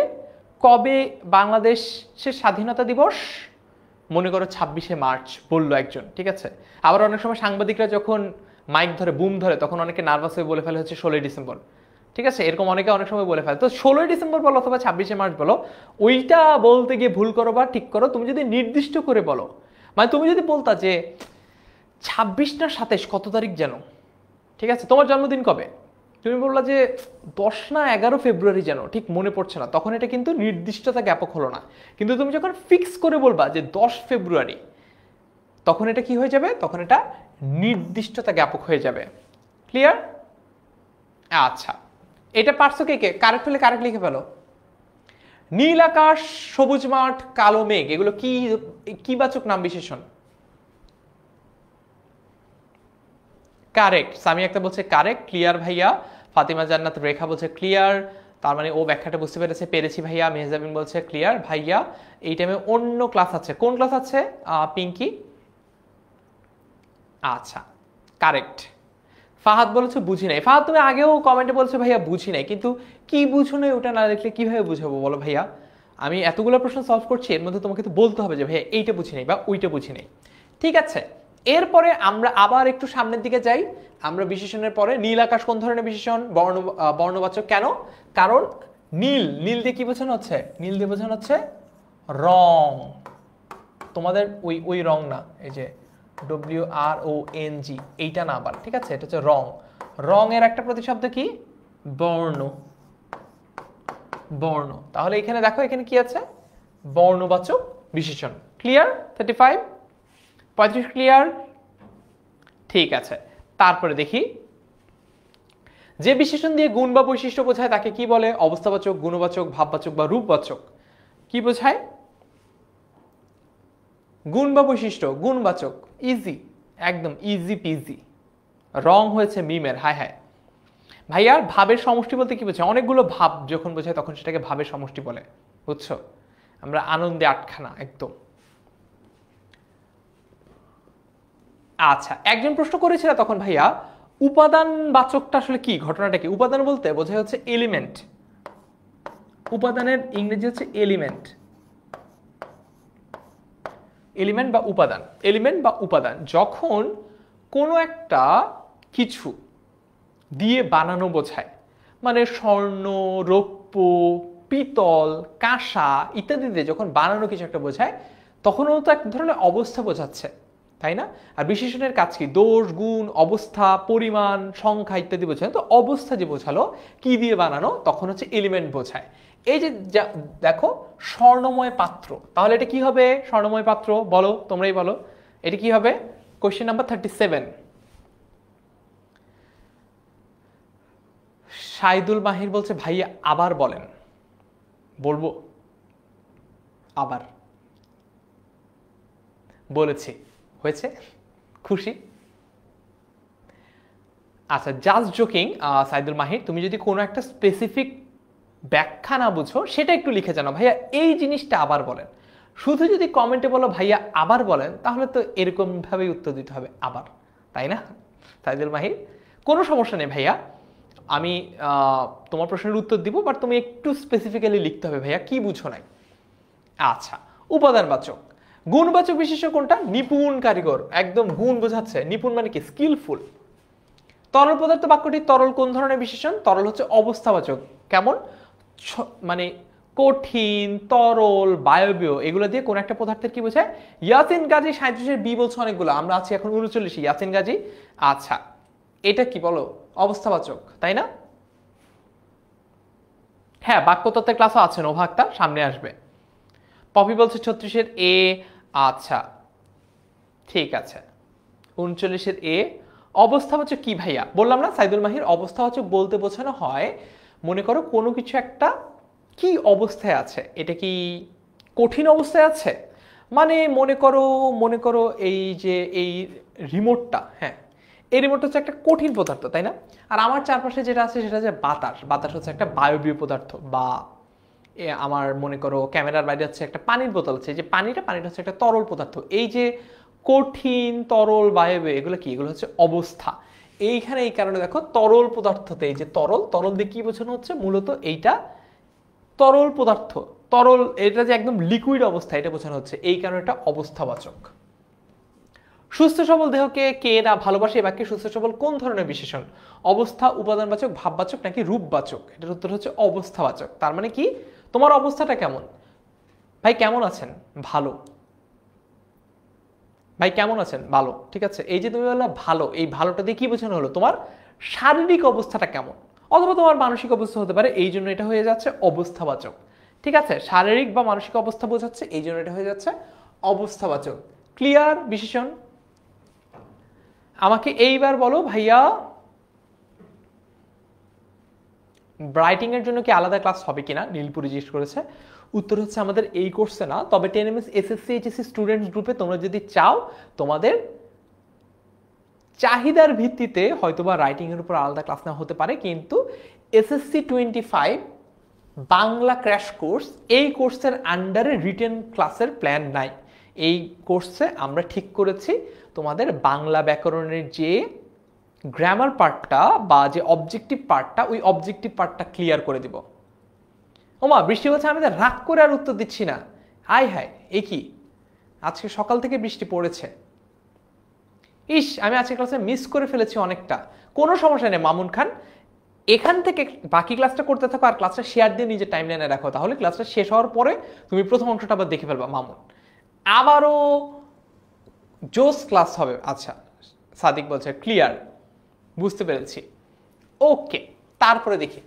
কবে বাংলাদেশের স্বাধীনতা দিবস। মনে করো 26শে মার্চ বললো একজন, ঠিক আছে? আবার অনেক সময় সাংবাদিকরা যখন মাইক ধরে, বুম ধরে, তখন অনেকে নার্ভাস হয়ে বলে ফেলে হচ্ছে 16ই ডিসেম্বর। ঠিক আছে, এরকম অনেকে অনেক সময় বলে ফেলে। তো 16ই ডিসেম্বর বলো অথবা 26শে মার্চ বলো, ওইটা বলতে গিয়ে ভুল করো বা ঠিক করো, তুমি যদি নির্দিষ্ট করে বলো, মানে তুমি যদি বলতা যে 26 না 27 কত তারিখ যেন, ঠিক আছে, তোমার জন্মদিন কবে, তুমি বললা যে 10 না 11 ফেব্রুয়ারি যেন, ঠিক মনে পড়ছে না, তখন এটা কিন্তু নির্দিষ্টতা জ্ঞাপক হলো না। কিন্তু তুমি যখন ফিক্স করে বলবা যে 10 ফেব্রুয়ারি, তখন এটা কি হয়ে যাবে? তখন এটা নির্দিষ্টতা জ্ঞাপক হয়ে যাবে। ক্লিয়ার? আচ্ছা, এটা পারছো কে কে? কারেক্ট হলে কারেক্ট লিখে ফেলো। নীল আকাশ, সবুজ মাঠ, কালো মেঘ, এগুলো কি বাচক নাম বিশেষণ? কারেক্ট, সামি একটা বলছে কারেক্ট। ক্লিয়ার ভাইয়া। ফাতিমা জান্নাত রেখা বলছে ক্লিয়ার, তার মানে ও ব্যাখ্যাটা বুঝতে পেরেছি ভাইয়া। মেহজাবিন বলছে ক্লিয়ার ভাইয়া। এই টাইমে অন্য ক্লাস আছে, কোন ক্লাস আছে পিঙ্কি? আচ্ছা, কারেক্ট। ফাহাদ বলেছে বুঝি নাই। ফাহাদ তুমি আগেও কমেন্টে বলছো ভাইয়া বুঝি নাই, কিন্তু কি বুঝো নাই ওটা না দেখলে কিভাবে বুঝাবো বলো ভাইয়া? আমি এতগুলো প্রশ্ন সলভ করছি, এর মধ্যে তোমাকে তো বলতে হবে যে ভাইয়া এইটা বুঝি নাই বা ওইটা বুঝি নাই। ঠিক আছে, এরপরে আমরা আবার একটু সামনের দিকে যাই। আমরা বিশেষণের পরে নীল আকাশ কোন ধরনের বিশেষণ? বর্ণবাচক। কেন? কারণ নীল দিয়ে কি বোঝানো হচ্ছে? নীল দিয়ে বোঝানো হচ্ছে রং। তোমাদের ওই রং না, এই যে WRONG, এইটা না আবার, ঠিক আছে? এটা হচ্ছে রং। রঙের একটা প্রতিশব্দ কি? বর্ণ। বর্ণ। তাহলে এখানে দেখো এখানে কি আছে? বর্ণবাচক বিশেষণ। ক্লিয়ার? 35 35 ক্লিয়ার? ঠিক আছে, তারপরে দেখি যে বিশেষণ দিয়ে গুণ বা বৈশিষ্ট্য বোঝায় তাকে কি বলে? অবস্থাবাচক, গুণবাচক, ভাববাচক বা রূপবাচক। কি বোঝায়? গুণ বা বৈশিষ্ট্য, গুণবাচক। ইজি, একদম ইজি পিজি। রং হয়েছে মিমের। হায় হায় ভাইয়া। ভাবের সমষ্টি বলতে কি বোঝায়? অনেকগুলো ভাব যখন বোঝায় তখন সেটাকে ভাবের সমষ্টি বলে, বুঝছো? আমরা আনন্দে আটখানা একদম। আচ্ছা, একজন প্রশ্ন করেছিল তখন ভাইয়া উপাদান বাচকটা আসলে কি? ঘটনাটা কি? উপাদান বলতে বোঝায় হচ্ছে এলিমেন্ট। উপাদানের ইংরেজি হচ্ছে এলিমেন্ট। এলিমেন্ট বা উপাদান। এলিমেন্ট বা উপাদান যখন কোনো একটা কিছু দিয়ে বানানো বোঝায়, মানে স্বর্ণ, রৌপ্য, পিতল, কাঁসা ইত্যাদিতে যখন বানানো কিছু একটা বোঝায় তখনও তো এক ধরনের অবস্থা বোঝাচ্ছে, তাই না? আর বিশেষণের কাজ কি? দোষ, গুণ, অবস্থা, পরিমাণ, সংখ্যা ইত্যাদি বোঝায়। তো অবস্থা যে বোঝালো কি দিয়ে বানানো, তখন হচ্ছে এলিমেন্ট বোঝায়। এই যে দেখো স্বর্ণময় পাত্র, তাহলে এটা কি হবে? স্বর্ণময় পাত্র বলো, তোমরাই বলো এটা কি হবে? Question number 37। সাইদুল মাহির বলছে ভাইয়া আবার বলেন। বলবো আবার, বলেছি, হয়েছে, খুশি? আচ্ছা, জাস্ট জোকিং সাইদুল মাহির, তুমি যদি কোনো একটা স্পেসিফিক ব্যাখ্যা না বুঝো সেটা একটু লিখে জানো, ভাইয়া এই জিনিসটা আবার বলেন। শুধু যদি কমেন্টে বলো ভাইয়া আবার বলেন, তাহলে তো এরকম ভাবেই উত্তর দিতে হবে আবার, তাই না সাইদুল মাহির? কোনো সমস্যা নেই ভাইয়া, আমি তোমার প্রশ্নের উত্তর দিব, বাট তুমি একটু স্পেসিফিক্যালি লিখতে হবে ভাইয়া কি বুঝো নাই। আচ্ছা, উপাদানবাচক। গুণবাচক বিশেষ্য কোনটা? নিপুণ কারিগর, একদম গুণ বোঝাচ্ছে। নিপুণ মানে কি? স্কিলফুল। তরল পদার্থ বাক্যটি তরল কোন ধরনের বিশেষণ? তরল হচ্ছে অবস্থাবাচক। কেমন? মানে কঠিন, তরল, বায়বীয়, এগুলো দিয়ে কোন একটা পদার্থের কি বোঝায়? ইয়াসিন গাজী 37-এর বি বলছে অনেকগুলো, আমরা আছি এখন 39। ইয়াসিন গাজী, আচ্ছা এটা কি বলো? অবস্থাবাচক, তাই না? হ্যাঁ, বাক্যতত্ত্বের ক্লাসও আছে, নোভা আক্তার সামনে আসবে। পপি বলছে 36-এর এ, আচ্ছা ঠিক আছে। 39-এর এ। অবস্থাবাচক কি ভাইয়া? বললাম না সাইদুল মাহির, অবস্থাবাচক বলতে বোঝানো হয়, মনে করো কোনো কিছু একটা কি অবস্থায় আছে, এটা কি কঠিন অবস্থায় আছে, মানে মনে করো এই যে এই রিমোটটা, হ্যাঁ এই রিমোটটা হচ্ছে একটা কঠিন পদার্থ, তাই না? আর আমার চারপাশে যেটা আছে সেটা হচ্ছে বাতাস। বাতাস হচ্ছে একটা বায়বীয় পদার্থ। বা আমার মনে করো ক্যামেরার বাইরে হচ্ছে একটা পানির বোতল আছে, যে পানিটা হচ্ছে একটা তরল পদার্থ। এই যে কঠিন, তরল, বায়বীয়, এগুলো কি? এগুলো হচ্ছে অবস্থা। এইখানে এই কারণে দেখো তরল পদার্থতে এই যে তরল, তরল দিয়ে কি বোঝানো হচ্ছে? মূলত এইটা তরল পদার্থ, তরল, এটা যে একদম লিকুইড অবস্থা এটা বোঝানো হচ্ছে, এই কারণে এটা অবস্থাবাচক। সুস্থ সবল দেহকে কে না ভালোবাসে, এই বাক্যে সুস্থ সবল কোন ধরনের বিশেষণ? অবস্থা, উপাদানবাচক, ভাববাচক নাকি রূপবাচক? এটার উত্তর হচ্ছে অবস্থাবাচক। তার মানে কি? তোমার অবস্থাটা কেমন? ভাই কেমন আছেন? ভালো। ভাই কেমন আছেন? ভালো। ঠিক আছে, এই যে তুমি বললে ভালো, এই ভালোটা দিয়ে কি বোঝানো হলো? তোমার শারীরিক অবস্থাটা কেমন, অথবা তোমার মানসিক অবস্থা হতে পারে, এই জন্য এটা হয়ে যাচ্ছে অবস্থাবাচক। ঠিক আছে, শারীরিক বা মানসিক অবস্থা বোঝাচ্ছে, এই জন্য এটা হয়ে যাচ্ছে অবস্থাবাচক। ক্লিয়ার বিশেষণ? আমাকে এইবার বলো ভাইয়া, রাইটিং এর জন্য কি আলাদা ক্লাস হবে কিনা? নীলপুরি জিজ্ঞেস করেছে। উত্তর হচ্ছে আমাদের এই কোর্সে না, তবে 10 MS SSC HSC স্টুডেন্টস গ্রুপে তোমরা যদি চাও, তোমাদের চাহিদার ভিত্তিতে হয়তোবা রাইটিং এর উপর আলাদা ক্লাস না হতে পারে, কিন্তু SSC 25 বাংলা ক্র্যাশ কোর্স, এই কোর্সের আন্ডারে রিটেন ক্লাসের প্ল্যান নাই। এই কোর্সে আমরা ঠিক করেছি তোমাদের বাংলা ব্যাকরণের যে গ্রামার পার্টটা বা যে অবজেক্টিভ পার্টটা, ওই অবজেক্টিভ পার্টটা ক্লিয়ার করে দিব। ওমা বৃষ্টি বলছে আমি তো রাগ করে আর উত্তর দিচ্ছি না। আয় হায়, এ কি, আজকে সকাল থেকে বৃষ্টি পড়েছে। ইস, আমি আজকে ক্লাসে মিস করে ফেলেছি অনেকটা। কোনো সমস্যা নেই মামুন খান, এখান থেকে বাকি ক্লাসটা করতে থাকো আর ক্লাসটা শেয়ার দিয়ে নিজের টাইম লাইনে রাখো, তাহলে ক্লাসটা শেষ হওয়ার পরে তুমি প্রথম অংশটা আবার দেখে ফেলবা। মামুন আবারও জোস ক্লাস হবে। আচ্ছা, সাদিক বলছে ক্লিয়ার, বুঝতে পেরেছি। ওকে, তারপরে দেখি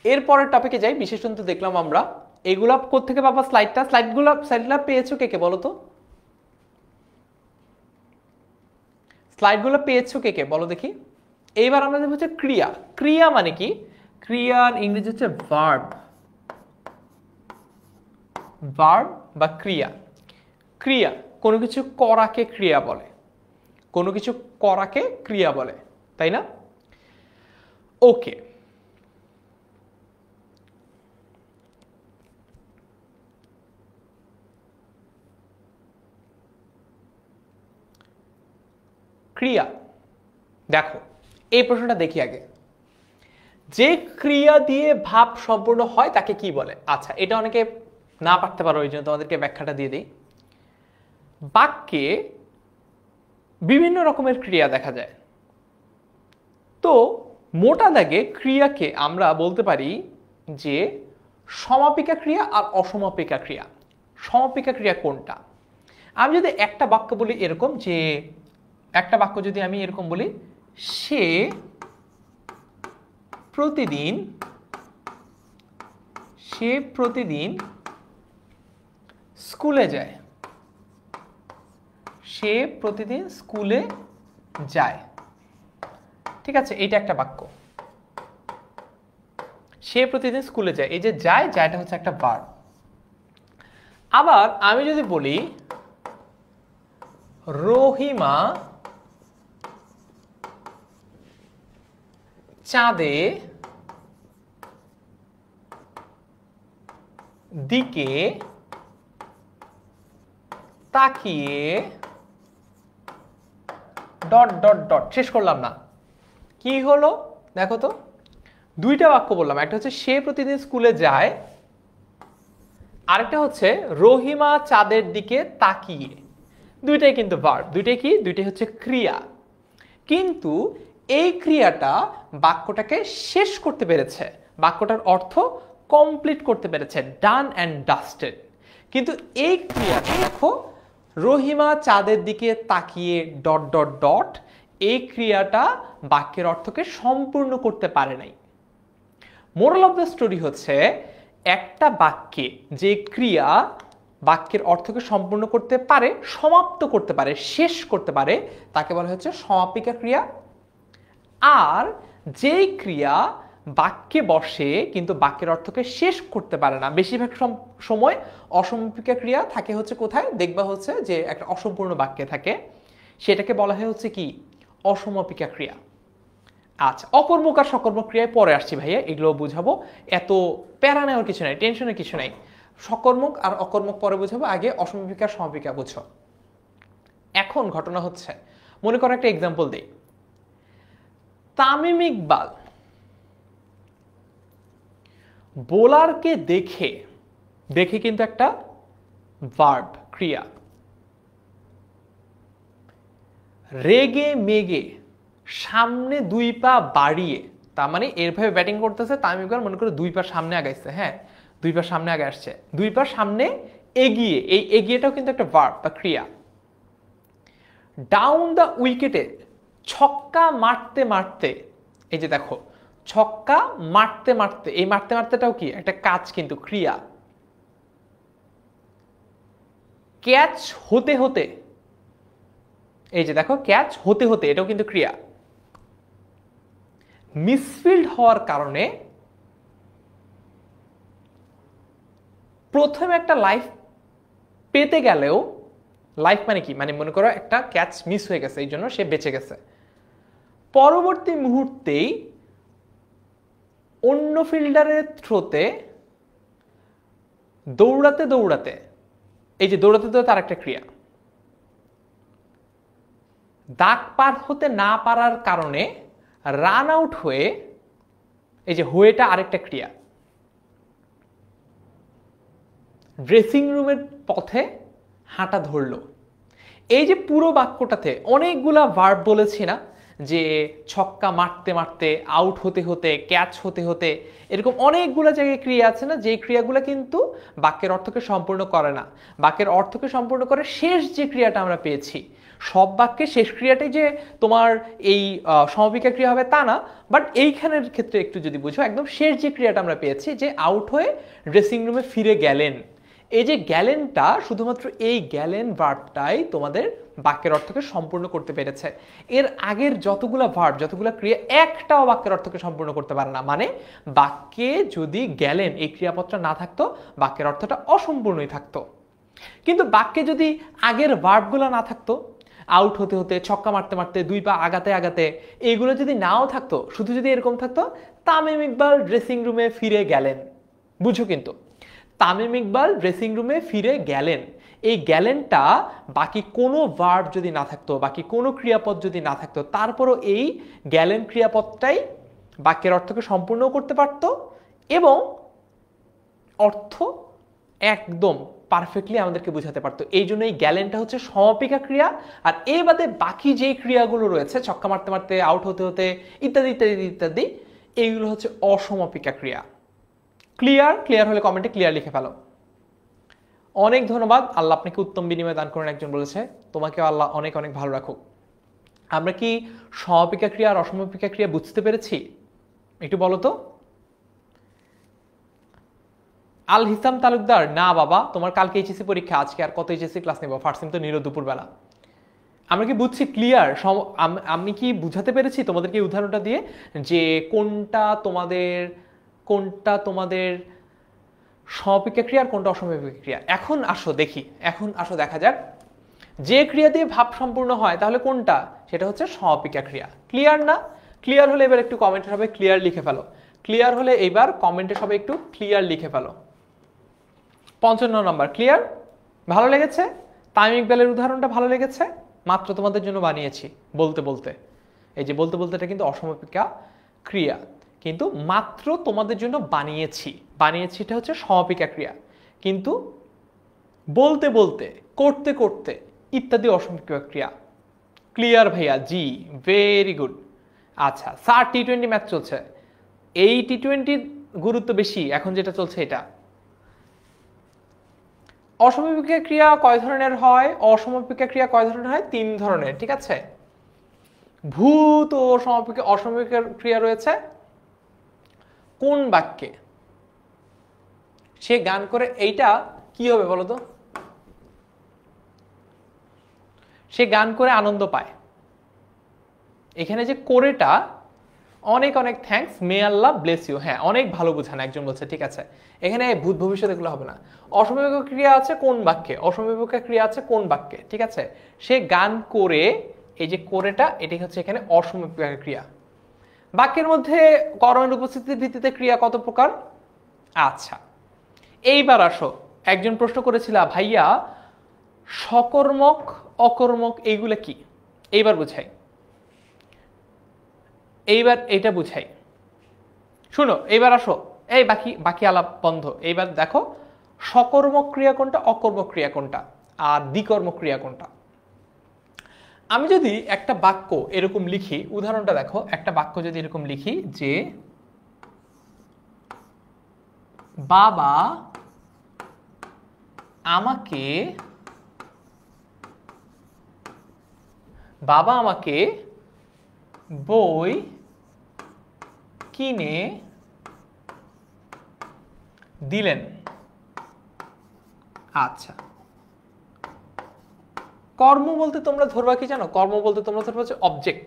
এরপরের টপিকে যাই। বিশেষণ তো দেখলাম আমরা, এগুলা কোত্থেকে পাবা? স্লাইডগুলা পেয়েছো কে কে বলো তো? স্লাইডগুলো পেয়েছো কে কে বলো দেখি। এইবার আমরা দেখব হচ্ছে ক্রিয়া। ক্রিয়া মানে কি? ক্রিয়ার ইংরেজি হচ্ছে ভার্ব। ভার্ব বা ক্রিয়া। ক্রিয়া, কোনো কিছু করাকে ক্রিয়া বলে, কোনো কিছু করাকে ক্রিয়া বলে, তাই না? ওকে, ক্রিয়া দেখো, এই প্রশ্নটা দেখি আগে। যে ক্রিয়া দিয়ে ভাব সম্পূর্ণ হয় তাকে কি বলে? আচ্ছা, এটা অনেকে না পারতে পারো, এই জন্য তোমাদেরকে ব্যাখ্যাটা দিয়ে দিই। বাক্যে বিভিন্ন রকমের ক্রিয়া দেখা যায়। তো মোটা দাগে ক্রিয়াকে আমরা বলতে পারি যে সমাপিকা ক্রিয়া আর অসমাপিকা ক্রিয়া। সমাপিকা ক্রিয়া কোনটা? আমি যদি একটা বাক্য বলি এরকম, যে একটা বাক্য যদি আমি এরকম বলি, সে প্রতিদিন স্কুলে যায়। সে প্রতিদিন স্কুলে যায়, ঠিক আছে, এটা একটা বাক্য। সে প্রতিদিন স্কুলে যায়, এই যে যায়, যায়টা হচ্ছে একটা ভার্ব। আবার আমি যদি বলি রহিমা চাঁদে দিকে তাকিয়ে ডট ডট ডট, শেষ করলাম না, কি হলো দেখো তো, দুইটা বাক্য বললাম, একটা হচ্ছে সে প্রতিদিন স্কুলে যায়, আরেকটা হচ্ছে রহিমা চাঁদের দিকে তাকিয়ে। দুইটাই কিন্তু ভার্ব, দুইটাই কি, দুইটাই হচ্ছে ক্রিয়া। কিন্তু এই ক্রিয়াটা বাক্যটাকে শেষ করতে পেরেছে, বাক্যটার অর্থ কমপ্লিট করতে পেরেছে, ডান অ্যান্ড ডাস্টেড। কিন্তু এই ক্রিয়াটা দেখো, রহিমা চাঁদের দিকে তাকিয়ে ডট ডট ডট, এই ক্রিয়াটা বাক্যের অর্থকে সম্পূর্ণ করতে পারে নাই। মোরাল অফ দ্য স্টোরি হচ্ছে, একটা বাক্যে যে ক্রিয়া বাক্যের অর্থকে সম্পূর্ণ করতে পারে, সমাপ্ত করতে পারে, শেষ করতে পারে, তাকে বলা হচ্ছে সমাপিকা ক্রিয়া। আর যেই ক্রিয়া বাক্যে বসে কিন্তু বাক্যের অর্থকে শেষ করতে পারে না, বেশিরভাগ সময় অসমাপিকা ক্রিয়া থাকে হচ্ছে কোথায়, দেখবা হচ্ছে যে একটা অসম্পূর্ণ বাক্যে থাকে, সেটাকে বলা হয় হচ্ছে কি, অসমাপিকা ক্রিয়া। আচ্ছা, অকর্মক আর সকর্মক ক্রিয়ায় পরে আসছি ভাইয়া, এগুলো বুঝাবো, এত প্যারা নেওয়ার কিছু নাই, টেনশনের কিছু নাই। সকর্মক আর অকর্মক পরে বুঝাবো, আগে অসমাপিকা সমাপিকা বুঝো। এখন ঘটনা হচ্ছে, মনে করো একটা এক্সাম্পল দেই। তামিম ইকবাল বোলারকে দেখে, দেখে কিন্তু একটা ভার্ব, ক্রিয়া। রেগে মেগে সামনে দুই পা বাড়িয়ে, তার মানে এরভাবে ব্যাটিং করতেছে তামিম ইকবাল, মনে করে দুই পা সামনে আগাইছে, হ্যাঁ, দুই পা সামনে আগে আসছে, দুই পা সামনে এগিয়ে, এই এগিয়েটাও কিন্তু একটা ভার্ব বা ক্রিয়া। ডাউন দ্য উইকেটে ছক্কা মারতে মারতে, এই যে দেখো, ছক্কা মারতে মারতে, এই মারতে মারতেটাও কি একটা কাজ, কিন্তু ক্রিয়া। ক্যাচ হতে হতে, এই যে দেখো, ক্যাচ হতে হতে, এটাও কিন্তু ক্রিয়া। মিসফিল্ড হওয়ার কারণে প্রথমে একটা লাইফ পেতে গেলেও, লাইফ মানে কি, মানে মনে করো একটা ক্যাচ মিস হয়ে গেছে, এই জন্য সে বেঁচে গেছে, পরবর্তী মুহূর্তেই অন্য ফিল্ডারের থ্রোতে দৌড়াতে দৌড়াতে, এই যে দৌড়াতে দৌড়াতে তার একটা ক্রিয়া। দাগ পার হতে না পারার কারণে রান আউট হয়ে, এই যে হয়েটা আরেকটা ক্রিয়া। ড্রেসিং রুমের পথে হাঁটা ধরলো, এই যে পুরো বাক্যটাতে অনেকগুলা ভার্ব বলেছি না, যে ছক্কা মারতে মারতে, আউট হতে হতে, ক্যাচ হতে হতে, এরকম অনেকগুলো জায়গায় ক্রিয়া আছে না, যে ক্রিয়াগুলো কিন্তু বাক্যের অর্থকে সম্পূর্ণ করে না, বাক্যের অর্থকে সম্পূর্ণ করে শেষ যে ক্রিয়াটা আমরা পেয়েছি। সব বাক্যে শেষ ক্রিয়াটাই যে তোমার এই সমাপিকা ক্রিয়া হবে তা না, বাট এইখানের ক্ষেত্রে একটু যদি বুঝো, একদম শেষ যে ক্রিয়াটা আমরা পেয়েছি, যে আউট হয়ে ড্রেসিং রুমে ফিরে গেলেন, এই যে গ্যালেনটা, শুধুমাত্র এই গ্যালেন ভার্বটাই তোমাদের বাক্যের অর্থকে সম্পূর্ণ করতে পেরেছে। এর আগের যতগুলা ভার্ব, যতগুলা ক্রিয়া, একটাও বাক্যের অর্থকে সম্পূর্ণ করতে পারে না। মানে বাক্যে যদি গ্যালেন এই ক্রিয়াপদটা না থাকতো, বাক্যের অর্থটা অসম্পূর্ণই থাকতো। কিন্তু বাক্যে যদি আগের ভার্বগুলো না থাকতো, আউট হতে হতে, ছক্কা মারতে মারতে, দুই পা আগাতে আগাতে, এইগুলো যদি নাও থাকতো, শুধু যদি এরকম থাকতো, তামিম ইকবাল ড্রেসিং রুমে ফিরে গেলেন, বুঝো কিন্তু, তামিম ইকবাল ড্রেসিং রুমে ফিরে গেলেন, এই গ্যালেনটা বাকি কোনো ভার্ব যদি না থাকতো, বাকি কোনো ক্রিয়াপদ যদি না থাকতো, তারপরও এই গ্যালেন ক্রিয়াপদটাই বাক্যের অর্থকে সম্পূর্ণ করতে পারত এবং অর্থ একদম পারফেক্টলি আমাদেরকে বোঝাতে পারতো। এই জন্য এই গ্যালেনটা হচ্ছে সমাপিকা ক্রিয়া, আর এ বাদে বাকি যে ক্রিয়াগুলো রয়েছে ছক্কা মারতে মারতে, আউট হতে হতে ইত্যাদি ইত্যাদি ইত্যাদি, এইগুলো হচ্ছে অসমাপিকা ক্রিয়া। ক্লিয়ার? ক্লিয়ার হলে কমেন্টে ক্লিয়ার লিখে ফেলো। অনেক ধন্যবাদ, আল্লাহ আপনাকে উত্তম বিনিময় দান করেন একজন বলেছে, তোমাকেও আল্লাহ অনেক অনেক ভালো রাখুক। আমরা কি সমাপিকা ক্রিয়া আর অসমাপিকা ক্রিয়া বুঝতে পেরেছি? একটু বলো তো। আল হিসাম তালুকদার, না বাবা, তোমার কালকে এইচএসসি পরীক্ষা, আজকে আর কত এইচএসসি ক্লাস নেব, ফার্স্ট সেম তো নিল দুপুরবেলা। আমরা কি বুঝছি? ক্লিয়ার? আমি কি বুঝাতে পেরেছি তোমাদেরকে এই উদাহরণটা দিয়ে যে কোনটা তোমাদের সমাপিকা ক্রিয়া আর কোনটা অসমাপিকা ক্রিয়া? এখন আসো দেখা যাক যে ক্রিয়া দিয়ে ভাব সম্পূর্ণ হয় তাহলে কোনটা, সেটা হচ্ছে সমাপিকা ক্রিয়া। ক্লিয়ার না? ক্লিয়ার হলে এবার একটু কমেন্টে সবাই ক্লিয়ার লিখে ফেলো। ক্লিয়ার হলে এবার কমেন্টে সবাই একটু ক্লিয়ার লিখে ফেলো। 55 নম্বর ক্লিয়ার? ভালো লেগেছে? তামিম ইকবালের উদাহরণটা ভালো লেগেছে? মাত্র তোমাদের জন্য বানিয়েছি বলতে বলতে, এই যে বলতে বলতে, এটা কিন্তু অসমাপিকা ক্রিয়া, কিন্তু মাত্র তোমাদের জন্য বানিয়েছি। এটা হচ্ছে সমাপিকা ক্রিয়া, কিন্তু বলতে বলতে, করতে করতে ইত্যাদি অসমাপিকা ক্রিয়া। ক্লিয়ার ভাইয়া? জি, ভেরি গুড। আচ্ছা স্যার, টি-20 ম্যাচ চলছে, এই টি-20 গুরুত্ব বেশি এখন যেটা চলছে এটা। অসমাপিকা ক্রিয়া কয় ধরনের হয়? অসমাপিকা ক্রিয়া কয় ধরনের হয়? 3 ধরনের, ঠিক আছে। ভূত ও অসমাপিকা ক্রিয়া রয়েছে কোন বাক্যে? সে গান করে, এইটা কি হবে বলো তো? সে গান করে আনন্দ পায়। এখানে যে করেটা, অনেক অনেক thanks, may Allah bless you. হ্যাঁ, অনেক ভালো বুঝান একজন বলছে, ঠিক আছে। এখানে ভূত ভবিষ্যৎ এগুলো হবে না। অসমাপিকা ক্রিয়া আছে কোন বাক্যে? অসমাপিকা ক্রিয়া আছে কোন বাক্যে, ঠিক আছে। সে গান করে, এই যে করেটা, এটাই হচ্ছে এখানে অসমাপিকা ক্রিয়া। বাক্যের মধ্যে কর্মের উপস্থিতির ভিত্তিতে ক্রিয়া কত প্রকার? আচ্ছা, এইবার আসো, একজন প্রশ্ন করেছিল ভাইয়া সকর্মক অকর্মক এইগুলো কি? এইবার বুঝাই, এইবার এটা বুঝাই। শুনো, এইবার আসো, এই বাকি আলাপ বন্ধ। এইবার দেখো সকর্মক ক্রিয়া কোনটা, অকর্মক ক্রিয়া কোনটা, আর দ্বিকর্মক ক্রিয়া কোনটা। আমি যদি একটা বাক্য এরকম লিখি, উদাহরণটা দেখো, একটা বাক্য যদি এরকম লিখি যে বাবা আমাকে বই কিনে দিলেন। আচ্ছা, কর্ম বলতে তোমরা ধরবা কি জানো? কর্ম বলতে তোমরা ধরবা হচ্ছে অবজেক্ট।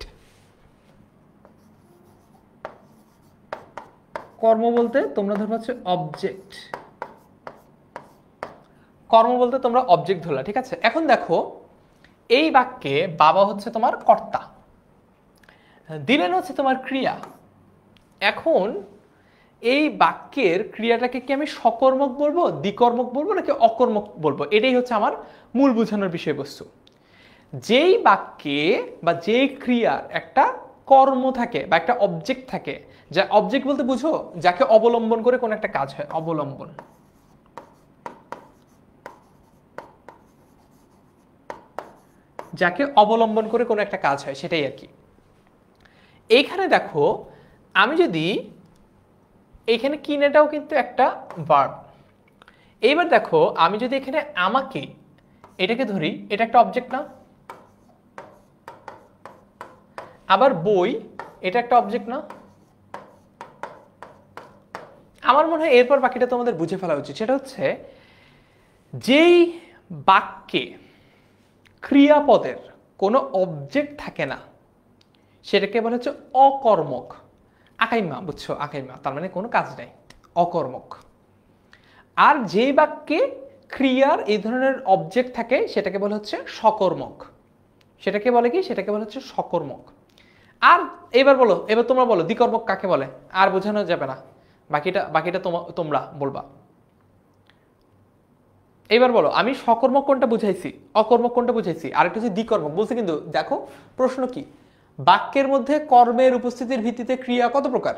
কর্ম বলতে তোমরা ধরবা হচ্ছে অবজেক্ট। কর্ম বলতে তোমরা অবজেক্ট ধরলা, ঠিক আছে। এখন দেখো, এই বাক্যে বাবা হচ্ছে তোমার কর্তা, দিলেন হচ্ছে তোমার ক্রিয়া। এখন এই বাক্যের ক্রিয়াটাকে কি আমি সকর্মক বলবো, দ্বিকর্মক বলবো, নাকি অকর্মক বলবো? এটাই হচ্ছে আমার মূল বোঝানোর বিষয়বস্তু। যেই বাক্যে বা যেই ক্রিয়ার একটা কর্ম থাকে বা একটা অবজেক্ট থাকে, যা অবজেক্ট বলতে বুঝো যাকে অবলম্বন করে কোন একটা কাজ হয়, অবলম্বন। যাকে অবলম্বন করে কোনো একটা কাজ হয়, সেটাই আর কি। এইখানে দেখো, আমি যদি এইখানে কিনেটাও কিন্তু একটা ভার্ব। এইবার দেখো, আমি যদি এখানে আমাকে এটাকে ধরি, এটা একটা অবজেক্ট না? আবার বই, এটা একটা অবজেক্ট না? আমার মনে হয় এরপর বাকিটা তোমাদের বুঝে ফেলা উচিত। সেটা হচ্ছে, যেই বাক্যে ক্রিয়াপদের কোনো অবজেক্ট থাকে না, সেটাকে বলা হচ্ছে অকর্মক। আকাইমা, বুঝছো? আকাইমা তার মানে কোনো কাজ নাই, অকর্মক। আর যেই বাক্যে ক্রিয়ার এই ধরনের অবজেক্ট থাকে, সেটাকে বলা হচ্ছে সকর্মক। সেটাকে বলে কি? সেটাকে বলা হচ্ছে সকর্মক। আর এবার তোমরা বলো দ্বিকর্মক কাকে বলে? আর বোঝানো যাবে না, বাকিটা তোমরা বলবা। এবার বলো, আমি সকর্মক কোনটা বুঝাইছি, অকর্মক কোনটা বুঝাইছি, আর একটা হচ্ছে দ্বিকর্মক বলছি। কিন্তু দেখো প্রশ্ন কি, বাক্যের মধ্যে কর্মের উপস্থিতির ভিত্তিতে ক্রিয়া কত প্রকার?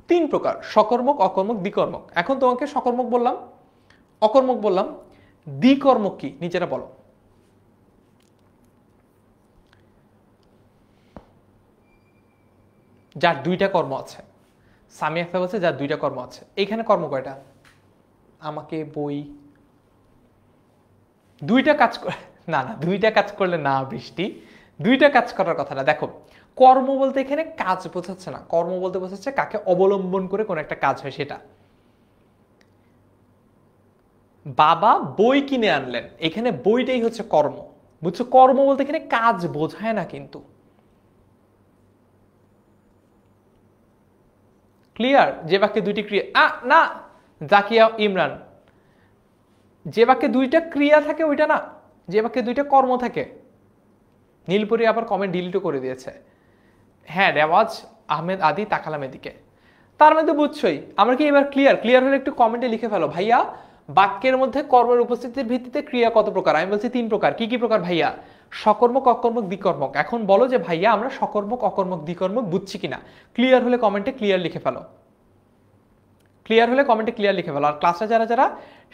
3 প্রকার, সকর্মক, অকর্মক, দ্বিকর্মক। এখন তোমাকে সকর্মক বললাম, অকর্মক বললাম। দ্বিকর্মক কি নিচেরা বলো। যার দুইটা কর্ম আছে। সামি আক্তার বলছে যার দুইটা কর্ম আছে। এইখানে কর্ম কয়টা? আমাকে বই দুইটা কাজ না না দুইটা কাজ করলে না বৃষ্টি, দুইটা কাজ করার কথা না। দেখো কর্ম বলতে এখানে কাজ বোঝাচ্ছে না, কর্ম বলতে বোঝাচ্ছে কাকে অবলম্বন করে কোন একটা কাজ হয় সেটা। বাবা বই কিনে আনলেন, এখানে বইটাই হচ্ছে কর্ম, বুঝছো? কর্ম বলতে এখানে কাজ বোঝায় না কিন্তু। ক্লিয়ার? যে বাক্যে দুইটি ক্রিয়া না, জাকিয়া ইমরান, যে বাক্যে দুইটা ক্রিয়া থাকে ওইটা না, যে বাক্যে দুইটা কর্ম থাকে। নীলপুরি আবার কমেন্ট ডিলিটও করে দিয়েছে। হ্যাঁ রেওয়াজ আহমেদ আদি তাকালাম এদিকে। তার মধ্যে বুঝছই আমরা কি এবার ক্লিয়ার? ক্লিয়ার হলে একটু কমেন্টে লিখে ফেলো ভাইয়া বাক্যের মধ্যে কর্মের উপস্থিতির ভিত্তিতে ক্রিয়া কত প্রকার। আমি বলছি 3 প্রকার। কি কি প্রকার ভাইয়া? সকর্মক, অকর্মক, দ্বিকর্মক। এখন বলো যে ভাইয়া আমরা সকর্মক, অকর্মক, দ্বিকর্মক বুঝছি কিনা। ক্লিয়ার হলে কমেন্টে ক্লিয়ার লিখে ফেলো। ক্লিয়ার হলে কমেন্টে ক্লিয়ার লিখে ফেলো। আর ক্লাসটা যারা যারা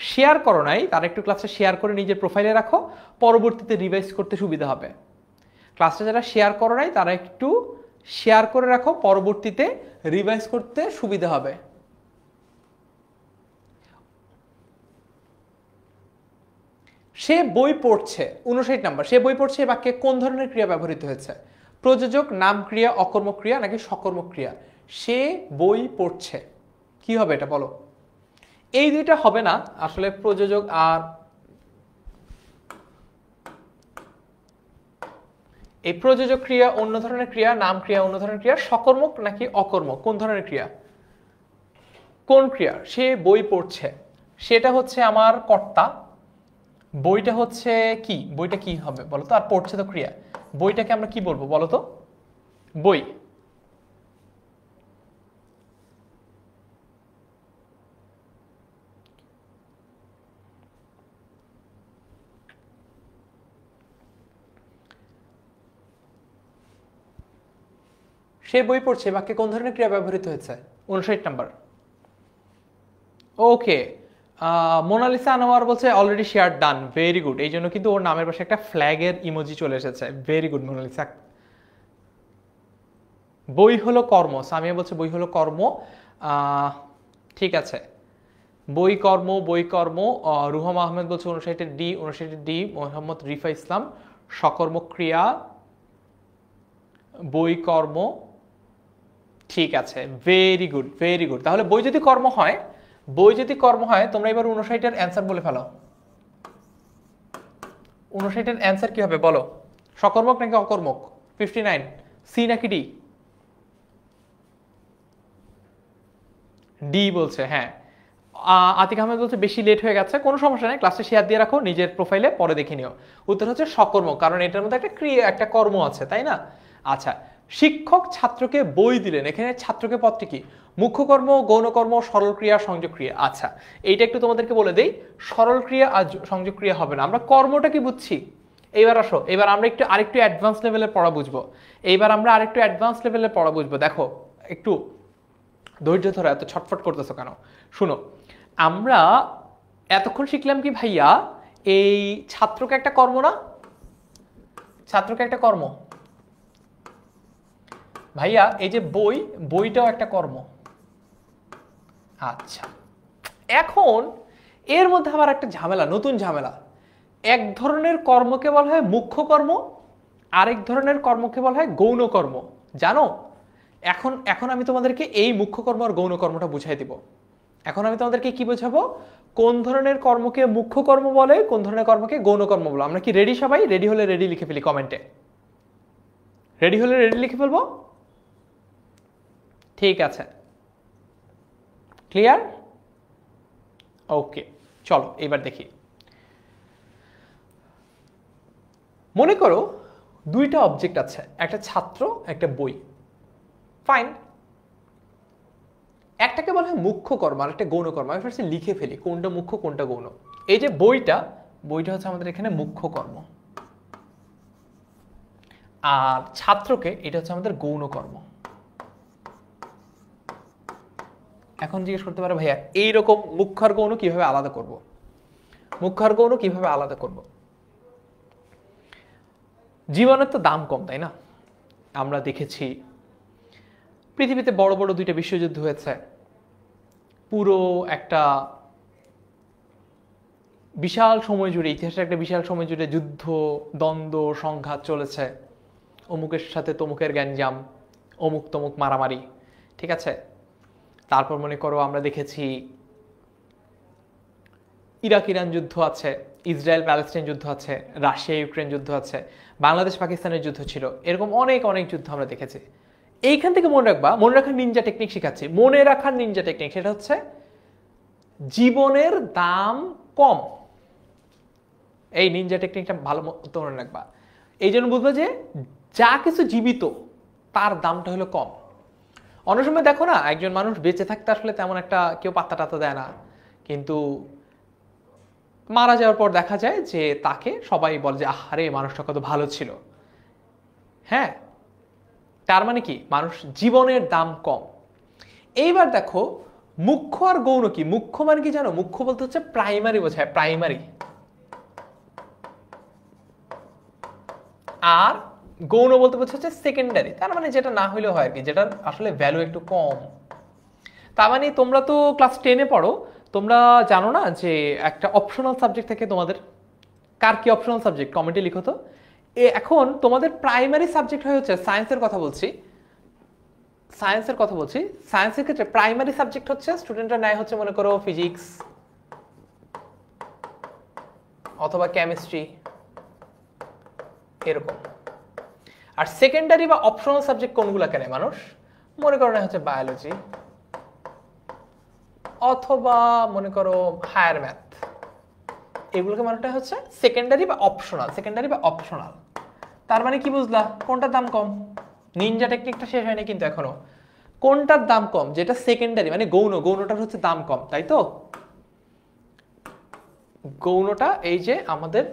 শেয়ার করো নাই তারা একটু ক্লাসটা শেয়ার করে নিজের প্রোফাইলে রাখো, পরবর্তীতে রিভাইজ করতে সুবিধা হবে। ক্লাসটা যারা শেয়ার করো নাই তারা একটু শেয়ার করে রাখো, পরবর্তীতে রিভাইজ করতে সুবিধা হবে। সে বই পড়ছে, 59 নাম্বার। সে বই পড়ছে এই বাক্যে কোন ধরনের ক্রিয়া ব্যবহৃত হয়েছে? প্রযোজক, নাম ক্রিয়া, অকর্মক ক্রিয়া নাকি সকর্মক ক্রিয়া? সে বই পড়ছে, কি হবে এটা বলো? এই দুইটা হবে না আসলে, প্রযোজক আর এই প্রযোজক ক্রিয়া অন্য ধরনের ক্রিয়া, নাম ক্রিয়া অন্য ধরনের ক্রিয়া। সকর্মক নাকি অকর্মক, কোন ধরনের ক্রিয়া? কোন ক্রিয়া? সে বই পড়ছে, সেটা হচ্ছে আমার কর্তা। বইটা হচ্ছে কি? বইটা কি হবে বলো তো? আর পড়ছে তো ক্রিয়া। বইটাকে আমরা কি বলবো বলো তো? বই। সে বই পড়ছে বাক্যে কোন ধরনের ক্রিয়া ব্যবহৃত হয়েছে? 59 নাম্বার। ওকে, মোনালিসা আনোয়ার বলছে already share done, very good. এই জন্য কিন্তু ওর নামের পাশে একটা ফ্ল্যাগের ইমোজি চলে এসেছে। Very good Monalisa. বই হলো কর্ম, সামিয়া বলছে বই হলো কর্ম। ঠিক আছে, বই কর্ম, বই কর্ম। রুহম আহমেদ বলছে 59 ডি, 59 ডি। মোহাম্মদ রিফা ইসলাম সকর্মক ক্রিয়া, বই কর্ম। ঠিক আছে, ভেরি গুড, ভেরি গুড। তাহলে বই যদি কর্ম হয়, বই যদি কর্ম হয়, তোমরা এবার 59-এর অ্যান্সার বলে ফেলো। 59-এর অ্যান্সার কি হবে বলো? সকর্মক নাকি অকর্মক? 59 সি নাকি ডি? ডি বলছে। হ্যাঁ, আতিক আহমেদ বলছে বেশি লেট হয়ে গেছে, কোনো সমস্যা নেই, ক্লাসে শেয়ার দিয়ে রাখো নিজের প্রোফাইলে, পরে দেখে নিও। উত্তর হচ্ছে সকর্মক, কারণ এটার মধ্যে একটা ক্রিয়া, একটা কর্ম আছে, তাই না? আচ্ছা, শিক্ষক ছাত্রকে বই দিলেন, এখানে ছাত্রকে পদটি কি? মুখ্য কর্ম, গৌণ কর্ম, সরল ক্রিয়া, সংযোগ ক্রিয়া। আচ্ছা, এইটা একটু তোমাদেরকে বলে দেই, সরল ক্রিয়া আর সংযোগ ক্রিয়া হবে না। আমরা কর্মটা কি বুঝছি? এইবার আসো, এবার আমরা একটু আরেকটু অ্যাডভান্স লেভেলের পড়া বুঝবো। এইবার আমরা আরেকটু অ্যাডভান্স লেভেলের পড়া বুঝবো। দেখো একটু ধৈর্য ধরে, এত ছটফট করতেছো কেন? শুনো, আমরা এতক্ষণ শিখলাম কি ভাইয়া, এই ছাত্রকে একটা কর্ম না? ছাত্রকে একটা কর্ম ভাইয়া। এই যে বই, বইটাও একটা কর্ম। আচ্ছা, এখন এর মধ্যে আবার একটা ঝামেলা, নতুন ঝামেলা। এক ধরনের কর্মকে বলা হয় মুখ্য কর্ম, আরেক ধরনের কর্মকে বলা হয় গৌণ কর্ম, জানো? এখন এখন আমি তোমাদেরকে এই মুখ্য কর্ম আর গৌণ কর্মটা বুঝাই দিব। এখন আমি তোমাদেরকে কি বোঝাবো? কোন ধরনের কর্মকে মুখ্য কর্ম বলে, কোন ধরনের কর্মকে গৌণ কর্ম বলে। আমরা কি রেডি সবাই? রেডি হলে রেডি লিখে ফেলি কমেন্টে। রেডি হলে রেডি লিখে ফেলবো। ঠিক আছে, ক্লিয়ার? ওকে, চলো এবার দেখি। মনে করো দুইটা অবজেক্ট আছে, একটা ছাত্র, একটা বই। ফাইন, একটাকে বলা হয় মুখ্য কর্ম আর একটা গৌণ কর্ম। আমি ফার্স্টে লিখে ফেলি কোনটা মুখ্য কোনটা গৌণ। এই যে বইটা, বইটা হচ্ছে আমাদের এখানে মুখ্য কর্ম, আর ছাত্রকে এটা হচ্ছে আমাদের গৌণ কর্ম। এখন জিজ্ঞেস করতে পারে ভাইয়া এইরকম মুখ্য আর গৌণ কিভাবে আলাদা করব? মুখ্য আর গৌণ কিভাবে আলাদা করব? জীবনের তো দাম কম, তাই না? আমরা দেখেছি পৃথিবীতে বড় বড় দুইটা বিশ্বযুদ্ধ হয়েছে, পুরো একটা বিশাল সময় জুড়ে, ইতিহাসের একটা বিশাল সময় জুড়ে যুদ্ধ, দ্বন্দ্ব, সংঘাত চলেছে, অমুকের সাথে তমুকের গ্যাঞ্জাম, অমুক তমুক মারামারি, ঠিক আছে? তারপর মনে করো আমরা দেখেছি ইরাক ইরান যুদ্ধ আছে, ইসরায়েল প্যালেস্টাইন যুদ্ধ আছে, রাশিয়া ইউক্রেন যুদ্ধ আছে, বাংলাদেশ পাকিস্তানের যুদ্ধ ছিল, এরকম অনেক অনেক যুদ্ধ আমরা দেখেছি। এইখান থেকে মনে রাখবা, মনে রাখার নিনজা টেকনিক শেখাচ্ছি, মনে রাখার নিনজা টেকনিক, সেটা হচ্ছে জীবনের দাম কম। এই নিনজা টেকনিকটা ভালো মতো মনে রাখবা। এই জন্য বুঝবো যে যা কিছু জীবিত তার দামটা হলো কম। অনেক সময় দেখো না, একজন মানুষ বেঁচে থাকতে আসলে তেমন একটা কেউ পাত্তা টাত্তা দেয় না, কিন্তু মারা যাওয়ার পর দেখা যায় যে তাকে সবাই বলে যে আহারে মানুষটা কত ভালো ছিল। হ্যাঁ, তার মানে কি, মানুষ জীবনের দাম কম। এইবার দেখো মুখ্য আর গৌণ কি? মুখ্য মানে কি জানো? মুখ্য বলতে হচ্ছে প্রাইমারি বোঝায়, প্রাইমারি। আর গৌণ বলতে বোঝাচ্ছে সেকেন্ডারি, তার মানে যেটা না হইলেও হয় আর কি, যেটার আসলে ভ্যালু একটু কম। তার মানে তোমরা তো ক্লাস 10-এ পড়ো, তোমরা জানো না যে একটা অপশনাল সাবজেক্ট থাকে তোমাদের। কার কি অপশনাল সাবজেক্ট কমেন্টে লিখো তো। এখন তোমাদের প্রাইমারি সাবজেক্ট হচ্ছে সায়েন্সের কথা বলছি, সায়েন্সের ক্ষেত্রে প্রাইমারি সাবজেক্ট হচ্ছে স্টুডেন্টরা নেয় হচ্ছে মনে করো ফিজিক্স অথবা কেমিস্ট্রি এরকম। আর সেকেন্ডারি বা অপশনাল সাবজেক্ট কোনগুলো কেন মানুষ? মনে করো না হচ্ছে বায়োলজি অথবা মনে করো হায়ার ম্যাথ, এগুলোকে মানেটা হচ্ছে সেকেন্ডারি বা অপশনাল। তার মানে কি বুঝলা? কোনটার দাম কম? নিনজা টেকনিকটা শেষ হয়নি কিন্তু এখনো। কোনটার দাম কম? যেটা সেকেন্ডারি মানে গৌণটার হচ্ছে দাম কম, তাই তো? গৌণটা এই যে আমাদের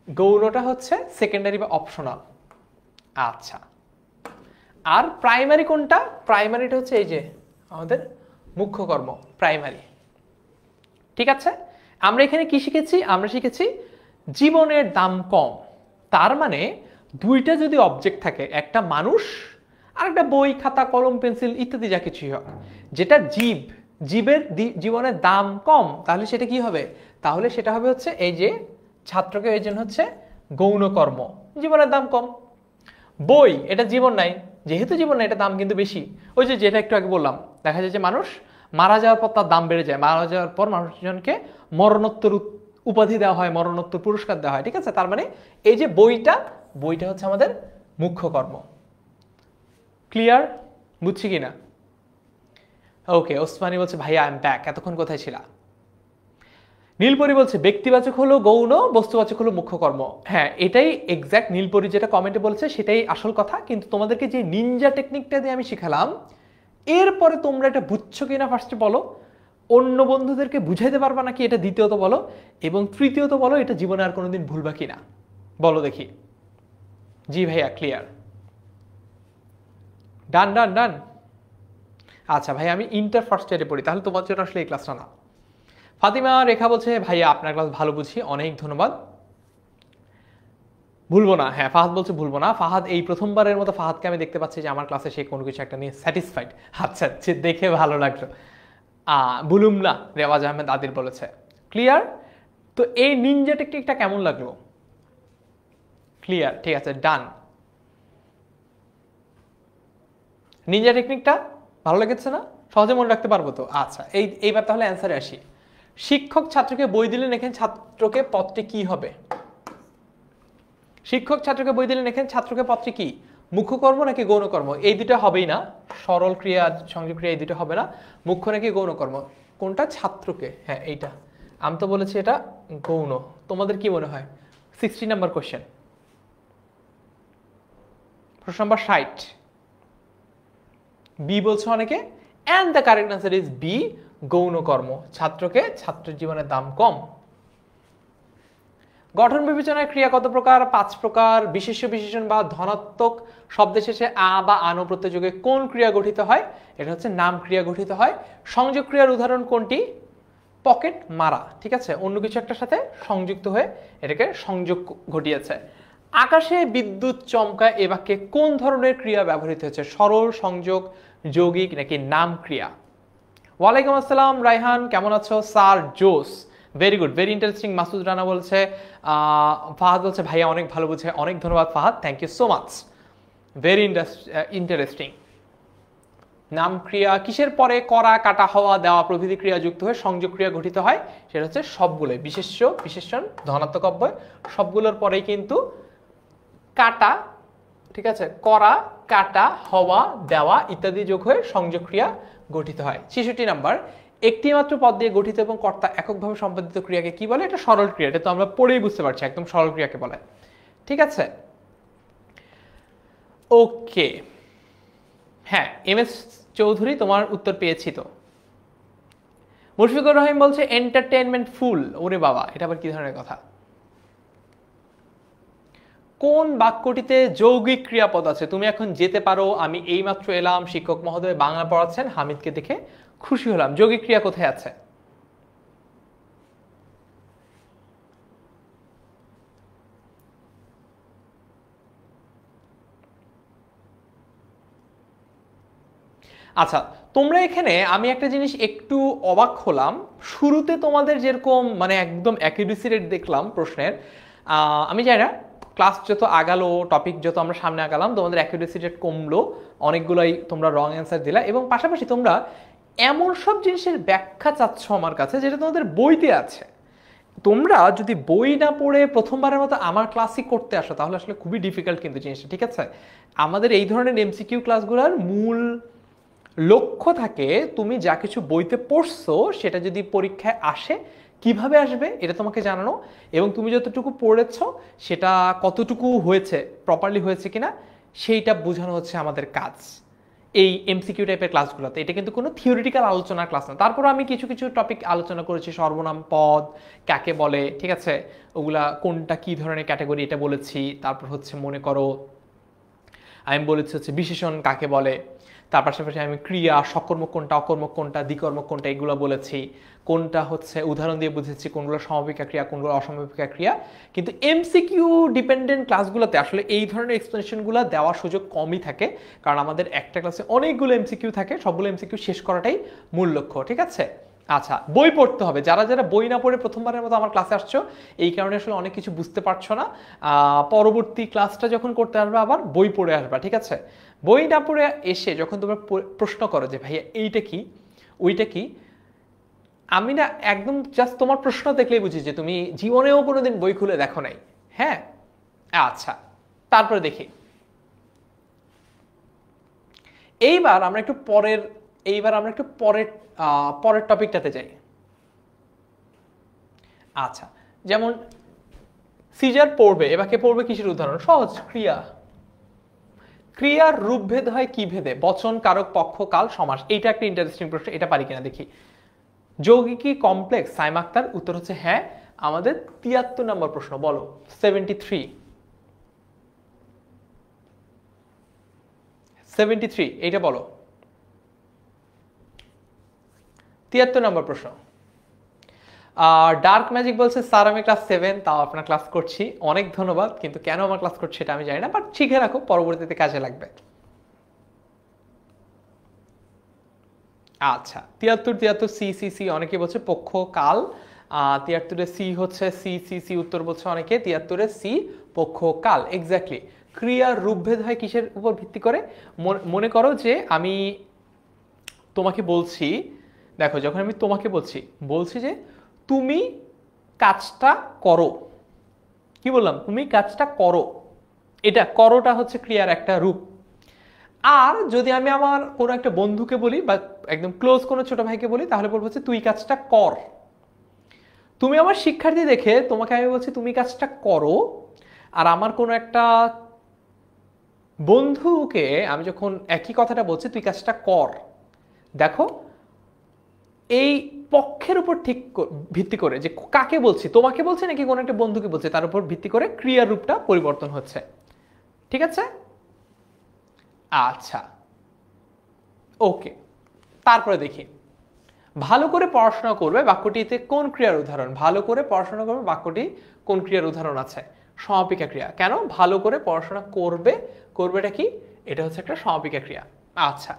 গৌণটা হচ্ছে সেকেন্ডারি বা অপশনাল। আচ্ছা, আর প্রাইমারি কোনটা? প্রাইমারিটা হচ্ছে এই যে আমাদের মুখ্য কর্ম, প্রাইমারি। ঠিক আছে, আমরা এখানে কি শিখেছি? আমরা শিখেছি জীবনের দাম কম। তার মানে দুইটা যদি অবজেক্ট থাকে, একটা মানুষ আর একটা বই, খাতা, কলম, পেন্সিল ইত্যাদি যা কিছুই হোক, যেটা জীবের জীবনের দাম কম, তাহলে সেটা কি হবে? তাহলে সেটা হবে হচ্ছে এই যে ছাত্রকে, এই জন্য হচ্ছে গৌণ কর্ম, জীবনের দাম কম। বই, এটা জীবন নাই, যেহেতু জীবন নাই এটা দাম কিন্তু বেশি। ওই যে যেটা একটু আগে বললাম, দেখা যায় যে মানুষ মারা যাওয়ার পর তার দাম বেড়ে যায়, মারা যাওয়ার পর মানুষজনকে মরণোত্তর উপাধি দেওয়া হয়, মরণোত্তর পুরস্কার দেওয়া হয়। ঠিক আছে, তার মানে এই যে বইটা হচ্ছে আমাদের মুখ্য কর্ম। ক্লিয়ার? বুঝছি কিনা? ওকে, ওসমানী বলছে ভাইয়া আই এম ব্যাক, এতক্ষণ কোথায় ছিলা? নীলপরি বলছে ব্যক্তিবাচক হলো গৌণ, বস্তুবাচক হলো মুখ্য কর্ম। হ্যাঁ, এটাই এক্স্যাক্ট নীলপরি যেটা কমেন্টে বলছে সেটাই আসল কথা। কিন্তু তোমাদেরকে যে নিনজা টেকনিকটা দিয়ে আমি শিখালাম, এরপরে তোমরা এটা বুঝছো কিনা ফার্স্টে বলো, অন্য বন্ধুদেরকে বুঝাইতে পারবা নাকি এটা দ্বিতীয়ত বলো, এবং তৃতীয়ত বলো এটা জীবনে আর কোনোদিন ভুলবা কিনা বলো দেখি। জি ভাইয়া ক্লিয়ার, ডান ডান ডান। আচ্ছা ভাই, আমি ইন্টার ফার্স্ট ইয়ারে পড়ি, তাহলে তোমার জন্য আসলে এই ক্লাসটা না। ফাতিমা রেখা বলছে ভাইয়া আপনার ক্লাস ভালো বুঝি, অনেক ধন্যবাদ, ভুলবো না। হ্যাঁ, ফাহাদ বলছে ভুলবো না। ফাহাদ এই প্রথমবারের মতো ফাহাদকে আমি দেখতে পাচ্ছি যে আমার ক্লাসে সে কোনো কিছু একটা নিয়ে স্যাটিসফাইড। আচ্ছা, দেখে ভালো লাগলো। ভুলুম না, রেওয়াজ আহমেদ আদিল বলেছে। ক্লিয়ার? তো এই নিনজা টেকনিকটা কেমন লাগলো? ক্লিয়ার, ঠিক আছে, ডান। নিনজা টেকনিকটা ভালো লেগেছে না? সহজে মনে রাখতে পারবো তো? আচ্ছা, এইবার তাহলে অ্যান্সারে আসি। শিক্ষক ছাত্রকে বই দিলেন, এখানে ছাত্রকে পদটি কি হবে? শিক্ষক ছাত্রকে বই দিলেন, এখানে ছাত্রকে পদটি কি? মুখ্য কর্ম নাকি গৌণ কর্ম? এই দুটো হবেই না, সরল ক্রিয়া সংযোগ ক্রিয়া এই দুটো হবে না। মুখ্য নাকি গৌণ কর্ম? কোনটা? ছাত্রকে। হ্যাঁ, এইটা আমি তো বলেছি এটা গৌণ। তোমাদের কি মনে হয়? 60 নাম্বার কোশ্চেন, প্রশ্ন নাম্বার 60। বি বলছে অনেকে, and the correct answer is B, গৌণ কর্ম। ছাত্রকে, ছাত্রের জীবনের দাম কম। গঠন বিবেচনায় ক্রিয়া কত প্রকার? 5 প্রকার। বিশেষ্য বিশেষণ বা ধনাত্মক শব্দের শেষে আ বা আনো প্রত্যয় যোগে কোন ক্রিয়া গঠিত হয়? এটা হচ্ছে নাম ক্রিয়া গঠিত হয়। সংযোগ ক্রিয়ার উদাহরণ কোনটি? পকেট মারা, ঠিক আছে, অন্য কিছু একটার সাথে সংযুক্ত হয়ে এটাকে সংযোগ ঘটিয়েছে। আকাশে বিদ্যুৎ চমকায় এ বাক্যে কোন ধরনের ক্রিয়া ব্যবহৃত হয়েছে? সরল, সংযোগ, যৌগিক নাকি নাম ক্রিয়া? ওয়ালাইকুম আসসালাম রায়হান, কেমন আছো? স্যার জোস, very good, very interesting. Masud Rana বলছে, ফাহাদ বলছে ভাইয়া অনেক ভালো বুঝে, অনেক ধন্যবাদ Fahad, thank you so much, very interesting. নাম ক্রিয়া কিসের পরে করা, কাটা, হওয়া, দেওয়া প্রভৃতি ক্রিয়া যুক্ত হয়ে সংযোগ ক্রিয়া গঠিত হয়? সেটা হচ্ছে সবগুলোই, বিশেষ্য, বিশেষণ, ধনাত্মক অব্যয়, সবগুলোর পরেই কিন্তু কাটা, ঠিক আছে, করা, কাটা, হওয়া, দেওয়া ইত্যাদি যোগ হয়ে সংযোগ ক্রিয়া গঠিত হয়। 66 নাম্বার, একটি মাত্র পদ দিয়ে গঠিত এবং কর্তা এককভাবে সম্পাদিত ক্রিয়াকে কি বলে? এটা সরল ক্রিয়া, এটা তো আমরা পড়েই বুঝতে পারছি, একদম সরল ক্রিয়াকে বলে, ঠিক আছে। ওকে, হ্যাঁ, এম এস চৌধুরী তোমার উত্তর পেয়েছি তো। মুশফিকুর রহিম বলছে এন্টারটেইনমেন্ট ফুল, ওরে বাবা, এটা আবার কি ধরনের কথা? কোন বাক্যটিতে যৌগিক ক্রিয়াপদ আছে? তুমি এখন যেতে পারো, আমি এইমাত্র এলাম, শিক্ষক মহোদয় বাংলা পড়াচ্ছেন, হামিদকে দেখে খুশি হলাম। যৌগিক ক্রিয়া কোথায় আছে? আচ্ছা, তোমরা এখানে আমি একটা জিনিস একটু অবাক হলাম, শুরুতে তোমাদের যেরকম মানে একদম অ্যাকিউরেসি রেট দেখলাম প্রশ্নের, আমি জানি না ক্লাস যত আগালো, টপিক যত আমরা সামনে আগালাম, তোমাদের অ্যাকিউরেসি রেট কমলো, অনেকগুলোই তোমরা রং অ্যান্সার দিলা, এবং পাশাপাশি তোমরা এমন সব জিনিসের ব্যাখ্যা চাচ্ছ আমার কাছে যেটা তোমাদের বইতে আছে। তোমরা যদি বই না পড়ে প্রথমবারের মতো আমার ক্লাসই করতে আসো তাহলে আসলে খুবই ডিফিকাল্ট কিন্তু জিনিসটা, ঠিক আছে। আমাদের এই ধরনের এমসিকিউ ক্লাসগুলোর মূল লক্ষ্য থাকে তুমি যা কিছু বইতে পড়ছো সেটা যদি পরীক্ষায় আসে কিভাবে আসবে এটা তোমাকে জানানো, এবং তুমি যতটুকু পড়েছ সেটা কতটুকু হয়েছে, প্রপারলি হয়েছে কিনা সেইটা বোঝানো হচ্ছে আমাদের কাজ এই এমসিকিউ টাইপের ক্লাসগুলোতে। এটা কিন্তু কোনো থিওরিটিক্যাল আলোচনার ক্লাস না। তারপর আমি কিছু কিছু টপিক আলোচনা করেছি, সর্বনাম পদ কাকে বলে, ঠিক আছে, ওগুলা কোনটা কি ধরনের ক্যাটাগরি এটা বলেছি। তারপর হচ্ছে মনে করো আমি বলেছি হচ্ছে বিশেষণ কাকে বলে, তার পাশাপাশি আমি ক্রিয়া, সকর্মক কোনটা, অকর্মক কোনটা, দ্বিকর্মক কোনটা এগুলো বলেছি, কোনটা হচ্ছে উদাহরণ দিয়ে বুঝেছি কোনগুলো সমাপিকা ক্রিয়া কোনগুলো অসমাপিকা ক্রিয়া। কিন্তু এমসিকিউ ডিপেন্ডেন্ট ক্লাসগুলোতে আসলে এই ধরনের এক্সপ্লেনেশনগুলো দেওয়ার সুযোগ কমই থাকে, কারণ আমাদের একটা ক্লাসে অনেকগুলো এমসিকিউ থাকে, সবগুলো এমসিকিউ শেষ করাটাই মূল লক্ষ্য, ঠিক আছে। আচ্ছা, বই পড়তে হবে, যারা যারা বই না পড়ে প্রথমবারের মতো আমার ক্লাসে আসছো এই কারণে আসলে অনেক কিছু বুঝতে পারছো না, পরবর্তী ক্লাসটা যখন করতে আসবে আবার বই পড়ে আসবা, ঠিক আছে। বই না পড়ে এসে যখন তোমরা প্রশ্ন করো যে ভাইয়া এইটা কি ওইটা কি, আমি না একদম জাস্ট তোমার প্রশ্ন দেখলেই বুঝি যে তুমি জীবনেও কোনোদিন বই খুলে দেখো নাই। হ্যাঁ, আচ্ছা, তারপরে দেখি এইবার আমরা একটু পরের টপিকটাতে যাই। আচ্ছা, যেমন সিজার পড়বে, এবারে পড়বে কিসের উদাহরণ? সহজ, ক্রিয়া। ক্রিয়ার রূপভেদ হয় কি ভেদে? বচন, কারক, পক্ষ, কাল, সমাস। এইটা একটা ইন্টারেস্টিং প্রশ্ন, এটা পারি কিনা দেখি। যৌগিকী কমপ্লেক্স? সাইম আক্তার, উত্তর হচ্ছে হ্যাঁ। আমাদের 73 নম্বর প্রশ্ন, বলো। 73 এইটা বলো। 73 নম্বর প্রশ্ন। ডার্ক ম্যাজিক বলছে স্যার আমি ক্লাস 7, তাও আপনার ক্লাস করছি, অনেক ধন্যবাদ, কিন্তু কেন আমার ক্লাস করছে এটা আমি জানি না, বাট শিখে রাখো, পরবর্তীতে কাজে লাগবে। আচ্ছা, 73 সি সি সি, অনেকে বলছে পক্ষ কাল। 73 সি হচ্ছে সি সি সি, উত্তর বলছে অনেকে 73 সি পক্ষ কাল, এক্স্যাক্টলি। ক্রিয়ার রূপভেদ হয় কিসের উপর ভিত্তি করে? মনে করো যে আমি তোমাকে বলছি, দেখো যখন আমি তোমাকে বলছি যে তুমি কাজটা করো, কি বললাম? তুমি কাজটা করো, এটা করোটা হচ্ছে ক্রিয়ার একটা রূপ। আর যদি আমি আমার কোনো একটা বন্ধুকে বলি বা একদম ক্লোজ কোনো ছোট ভাইকে বলি তাহলে বলবো হচ্ছে তুই কাজটা কর। তুমি আমার শিক্ষার্থী দেখে তোমাকে আমি বলছি তুমি কাজটা করো, আর আমার কোনো একটা বন্ধুকে আমি যখন একই কথাটা বলছি তুই কাজটা কর, দেখো এই পক্ষের উপর ঠিক ভিত্তি করে যে কাকে বলছি, তোমাকে বলছি নাকি কোনো একটা বন্ধুকে বলছি, তার উপর ভিত্তি করে ক্রিয়ার রূপটা পরিবর্তন হচ্ছে, ঠিক আছে। আচ্ছা, ওকে, তারপরে দেখি ভালো করে পড়াশোনা করবে বাক্যটিতে কোন ক্রিয়ার উদাহরণ? ভালো করে পড়াশোনা করবে বাক্যটি কোন ক্রিয়ার উদাহরণ আছে? সমাপিকা ক্রিয়া। কেন? ভালো করে পড়াশোনা করবে, করবেটা কি? এটা হচ্ছে একটা সমাপিকা ক্রিয়া। আচ্ছা,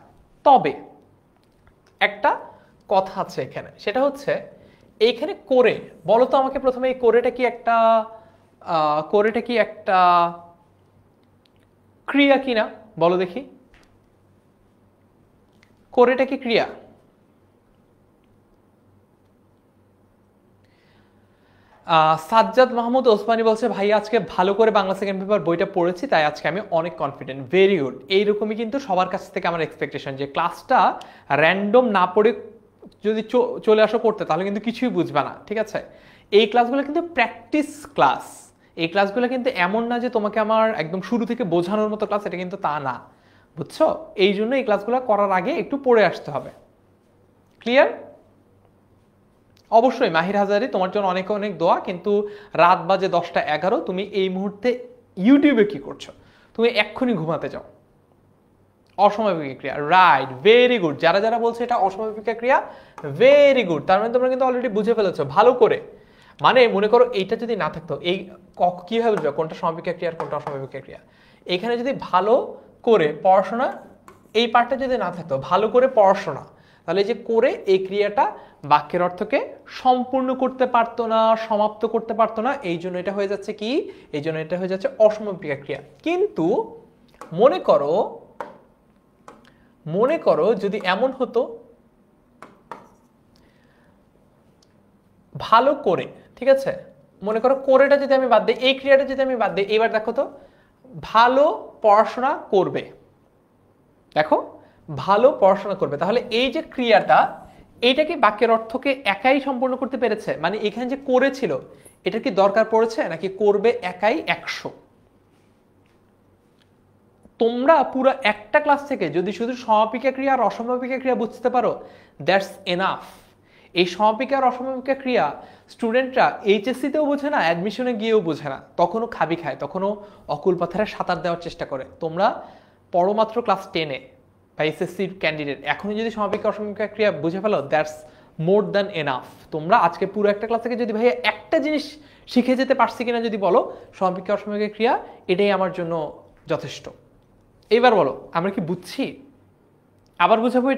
তবে একটা কথা আছে এখানে, সেটা হচ্ছে এইখানে করে, বলো তো আমাকে প্রথমে এই করেটা কি একটা ক্রিয়া কিনা বলো দেখি। করেটা কি ক্রিয়া? সাজ্জাদ মাহমুদ ওসমানী বলছে ভাই আজকে ভালো করে বাংলা সেকেন্ড পেপার বইটা পড়েছি, তাই আজকে আমি অনেক কনফিডেন্ট। Very good. এইরকমই কিন্তু সবার কাছ থেকে আমার এক্সপেকটেশন, যে ক্লাসটা র্যান্ডম না পড়ে যদি চলে আসো পড়তে, তাহলে কিন্তু কিছুই বুঝবে না, ঠিক আছে? এই ক্লাসগুলো কিন্তু প্র্যাকটিস ক্লাস। এই ক্লাসগুলো কিন্তু এমন না যে তোমাকে আমার একদম শুরু থেকে বোঝানোর মতো ক্লাস, এটা কিন্তু তা না, বুঝছো? এই জন্য এই ক্লাসগুলো করার আগে একটু পড়ে আসতে হবে। ক্লিয়ার? অবশ্যই মাহির হাজারি, তোমার জন্য অনেক অনেক দোয়া। কিন্তু রাত বাজে 10টা 11, তুমি এই মুহূর্তে ইউটিউবে কি করছো? তুমি এক্ষুনি ঘুমাতে যাও। অসমাপিকা ক্রিয়া, রাইট, ভেরি গুড। যারা যারা বলছে এটা অসমাপিকা ক্রিয়া, ভেরি গুড। তার মানে তোমরা কিন্তু অলরেডি বুঝে ফেলেছো ভালো করে। মানে মনে করো এইটা যদি না থাকতো, এই কিভাবে বুঝবে কোনটা সমাপিকা ক্রিয়া আর কোনটা অসমাপিকা ক্রিয়া? এখানে যদি ভালো করে পড়াশোনা, এই পার্টটা যদি না থাকতো, ভালো করে পড়াশোনা, তাহলে যে করে এই ক্রিয়াটা বাক্যের অর্থকে সম্পূর্ণ করতে পারতো না, সমাপ্ত করতে পারতো না। এই জন্য এটা হয়ে যাচ্ছে কি? এই জন্য এটা হয়ে যাচ্ছে অসমাপিকা ক্রিয়া। কিন্তু মনে করো যদি এমন হতো ভালো করে, ঠিক আছে, মনে করো করেটা যদি আমি বাদ দিই, এই ক্রিয়াটা যদি আমি বাদ দিই, এবার দেখো তো ভালো পড়াশোনা করবে, দেখো ভালো পড়াশোনা করবে, তাহলে এই যে ক্রিয়াটা, এইটা কি বাক্যের অর্থকে একাই সম্পূর্ণ করতে পেরেছে? মানে এখানে যে করেছিল, এটা কি দরকার পড়েছে, নাকি করবে একাই 100? তোমরা পুরো একটা ক্লাস থেকে যদি শুধু সমাপিকা ক্রিয়া আর অসমাপিকা ক্রিয়া বুঝতে পারো, দ্যাটস এনাফ। এই সমাপিকা আর অসমাপিকা ক্রিয়া স্টুডেন্টরা এইচএসসিতেও বোঝে না, অ্যাডমিশনে গিয়েও বোঝে না, তখনও খাবি খায়, তখনও অকুল পাথারে সাঁতার দেওয়ার চেষ্টা করে। তোমরা পরমাত্র ক্লাস 10-এ বা এসএসসির ক্যান্ডিডেট, এখনই যদি সমাপিকা অসমাপিকা ক্রিয়া বুঝে ফেলো, দ্যাটস মোর দ্যান এনাফ। তোমরা আজকে পুরো একটা ক্লাস থেকে যদি ভাইয়া একটা জিনিস শিখে যেতে পারছি কিনা যদি বলো, সমাপিকা অসমাপিকা ক্রিয়া, এটাই আমার জন্য যথেষ্ট। এইবার বলো আমরা কি বুঝছি? আবার বুঝাবো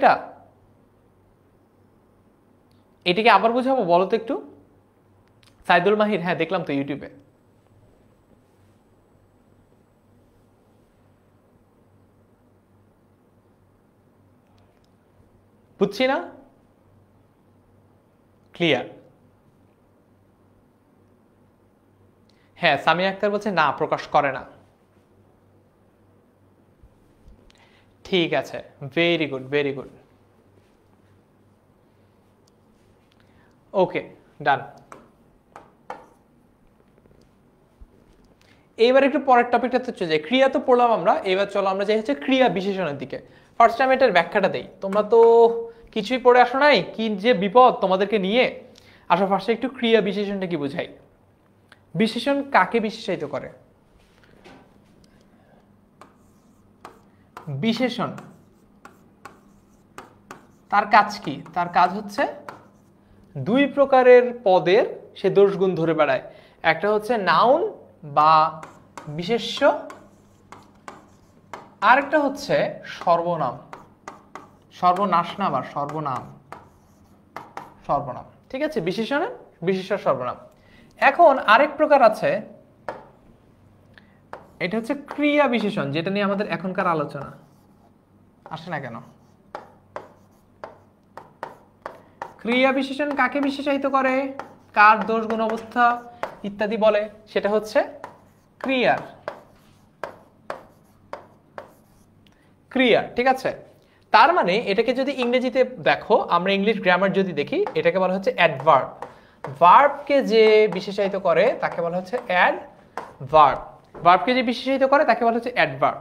এটাকে আবার বুঝাবো, বলো তো একটু। সাইদুল মাহির, হ্যাঁ দেখলাম তো ইউটিউবে। বুঝছি না? ক্লিয়ার? হ্যাঁ, সামিয়া আক্তার বলছে না, প্রকাশ করে না। ঠিক আছে, ভেরি গুড, ভেরি গুড। ওকে, ডান। এইবার একটু পরের টপিকটাতে চলে যাই। ক্রিয়া তো পড়লাম আমরা, এবার চলো আমরা যাই হচ্ছে ক্রিয়া বিশেষণের দিকে। ফার্স্ট টাইম এটার ব্যাখ্যাটা দেই। তোমরা তো কিছুই পড়ে আসো নাই, কি যে বিপদ তোমাদেরকে নিয়ে। আসো ফার্স্টে একটু ক্রিয়া বিশেষণটা কি বোঝাই। বিশেষণ কাকে বিশেষায়িত করে? বিশেষণ তার কাজ কি? তার কাজ হচ্ছে দুই প্রকারের পদের সে দোষগুণ ধরে বেড়ায়। একটা হচ্ছে নাউন বা বিশেষ্য, আরেকটা হচ্ছে সর্বনাম। সর্বনাশ না, আবার সর্বনাম, সর্বনাম, ঠিক আছে? বিশেষণের বিশেষ্য, সর্বনাম। এখন আরেক প্রকার আছে, এটা হচ্ছে ক্রিয়া বিশেষণ, যেটা নিয়ে আমাদের এখনকার আলোচনা। আসে না কেন? ক্রিয়া বিশেষণ কাকে বিশেষায়িত করে? কার দোষ গুণ অবস্থা ইত্যাদি বলে, সেটা হচ্ছে ক্রিয়ার। ক্রিয়া, ঠিক আছে? তার মানে এটাকে যদি ইংরেজিতে দেখো, আমরা ইংলিশ গ্রামার যদি দেখি, এটাকে বলা হচ্ছে অ্যাডভার্ব। ভার্বকে যে বিশেষায়িত করে তাকে বলা হচ্ছে অ্যাডভার্ব। ভার্বকে যে বিশেষায়িত করে তাকে বলা হচ্ছে অ্যাডভার্ব।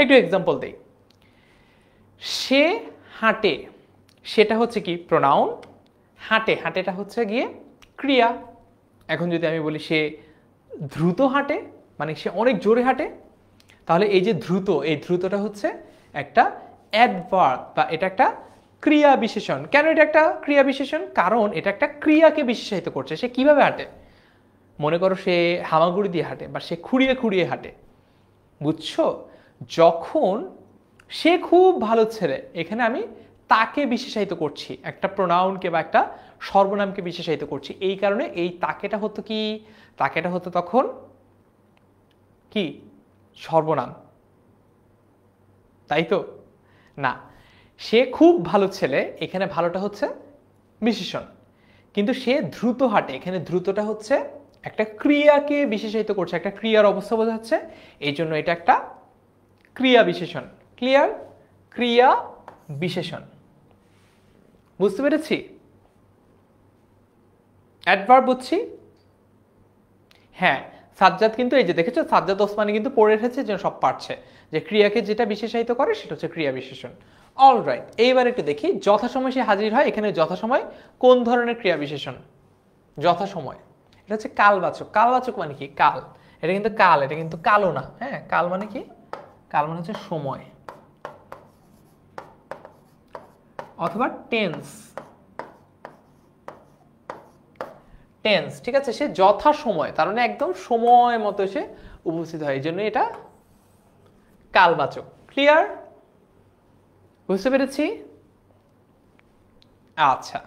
একটু এক্সাম্পল দেই। সে হাঁটে, সেটা হচ্ছে কি? প্রোনাউন। হাঁটে, হাঁটেটা হচ্ছে গিয়ে ক্রিয়া। এখন যদি আমি বলি সে দ্রুত হাঁটে, মানে সে অনেক জোরে হাঁটে, তাহলে এই যে দ্রুত, এই দ্রুতটা হচ্ছে একটা অ্যাডভার্ব বা এটা একটা ক্রিয়া বিশেষণ। কেন এটা একটা ক্রিয়া বিশেষণ? কারণ এটা একটা ক্রিয়াকে বিশেষায়িত করছে। সে কিভাবে হাঁটে? মনে করো সে হামাগুড়ি দিয়ে হাঁটে বা সে খুঁড়িয়ে খুঁড়িয়ে হাঁটে, বুঝছো? যখন সে খুব ভালো ছেলে, এখানে আমি তাকে বিশেষায়িত করছি, একটা প্রোনাউনকে বা একটা সর্বনামকে বিশেষায়িত করছি। এই কারণে এই তাকেটা হতো কি? তাকেটা হতো তখন কি? সর্বনাম, তাই তো? না, সে খুব ভালো ছেলে, এখানে ভালোটা হচ্ছে বিশেষণ। কিন্তু সে দ্রুত হাঁটে, এখানে দ্রুতটা হচ্ছে একটা ক্রিয়াকে বিশেষায়িত করছে, একটা ক্রিয়ার অবস্থা বোঝাচ্ছে, এই জন্য এটা একটা ক্রিয়া বিশেষণ। ক্লিয়ার? ক্রিয়া বিশেষণ। বুঝতে পেরেছি? অ্যাডভার্ব বুঝছি? হ্যাঁ, সাজ্জাদ কিন্তু এই যে দেখেছো, সাজ্জাদ ওসমানী কিন্তু পড়ে রেখেছে যে সব পারছে, যে ক্রিয়াকে যেটা বিশেষায়িত করে সেটা হচ্ছে ক্রিয়া বিশেষণ। অলরাইট, এইবার একটু দেখি যথাসময় সে হাজির হয়। এখানে যথাসময় কোন ধরনের ক্রিয়া বিশেষণ? যথাসময় এটা হচ্ছে কালবাচক। কালবাচক মানে কি? কাল। এটা কিন্তু কাল, এটা কিন্তু কালো না। হ্যাঁ, কাল মানে কি? কাল মানে হচ্ছে সময়, অথবা টেন্স। টেন্স, ঠিক আছে? সে যথা সময়, তার মানে একদম সময় মতো সে উপস্থিত হয়, এই জন্য এটা কালবাচক। ক্লিয়ার? বুঝতে পেরেছি? আচ্ছা,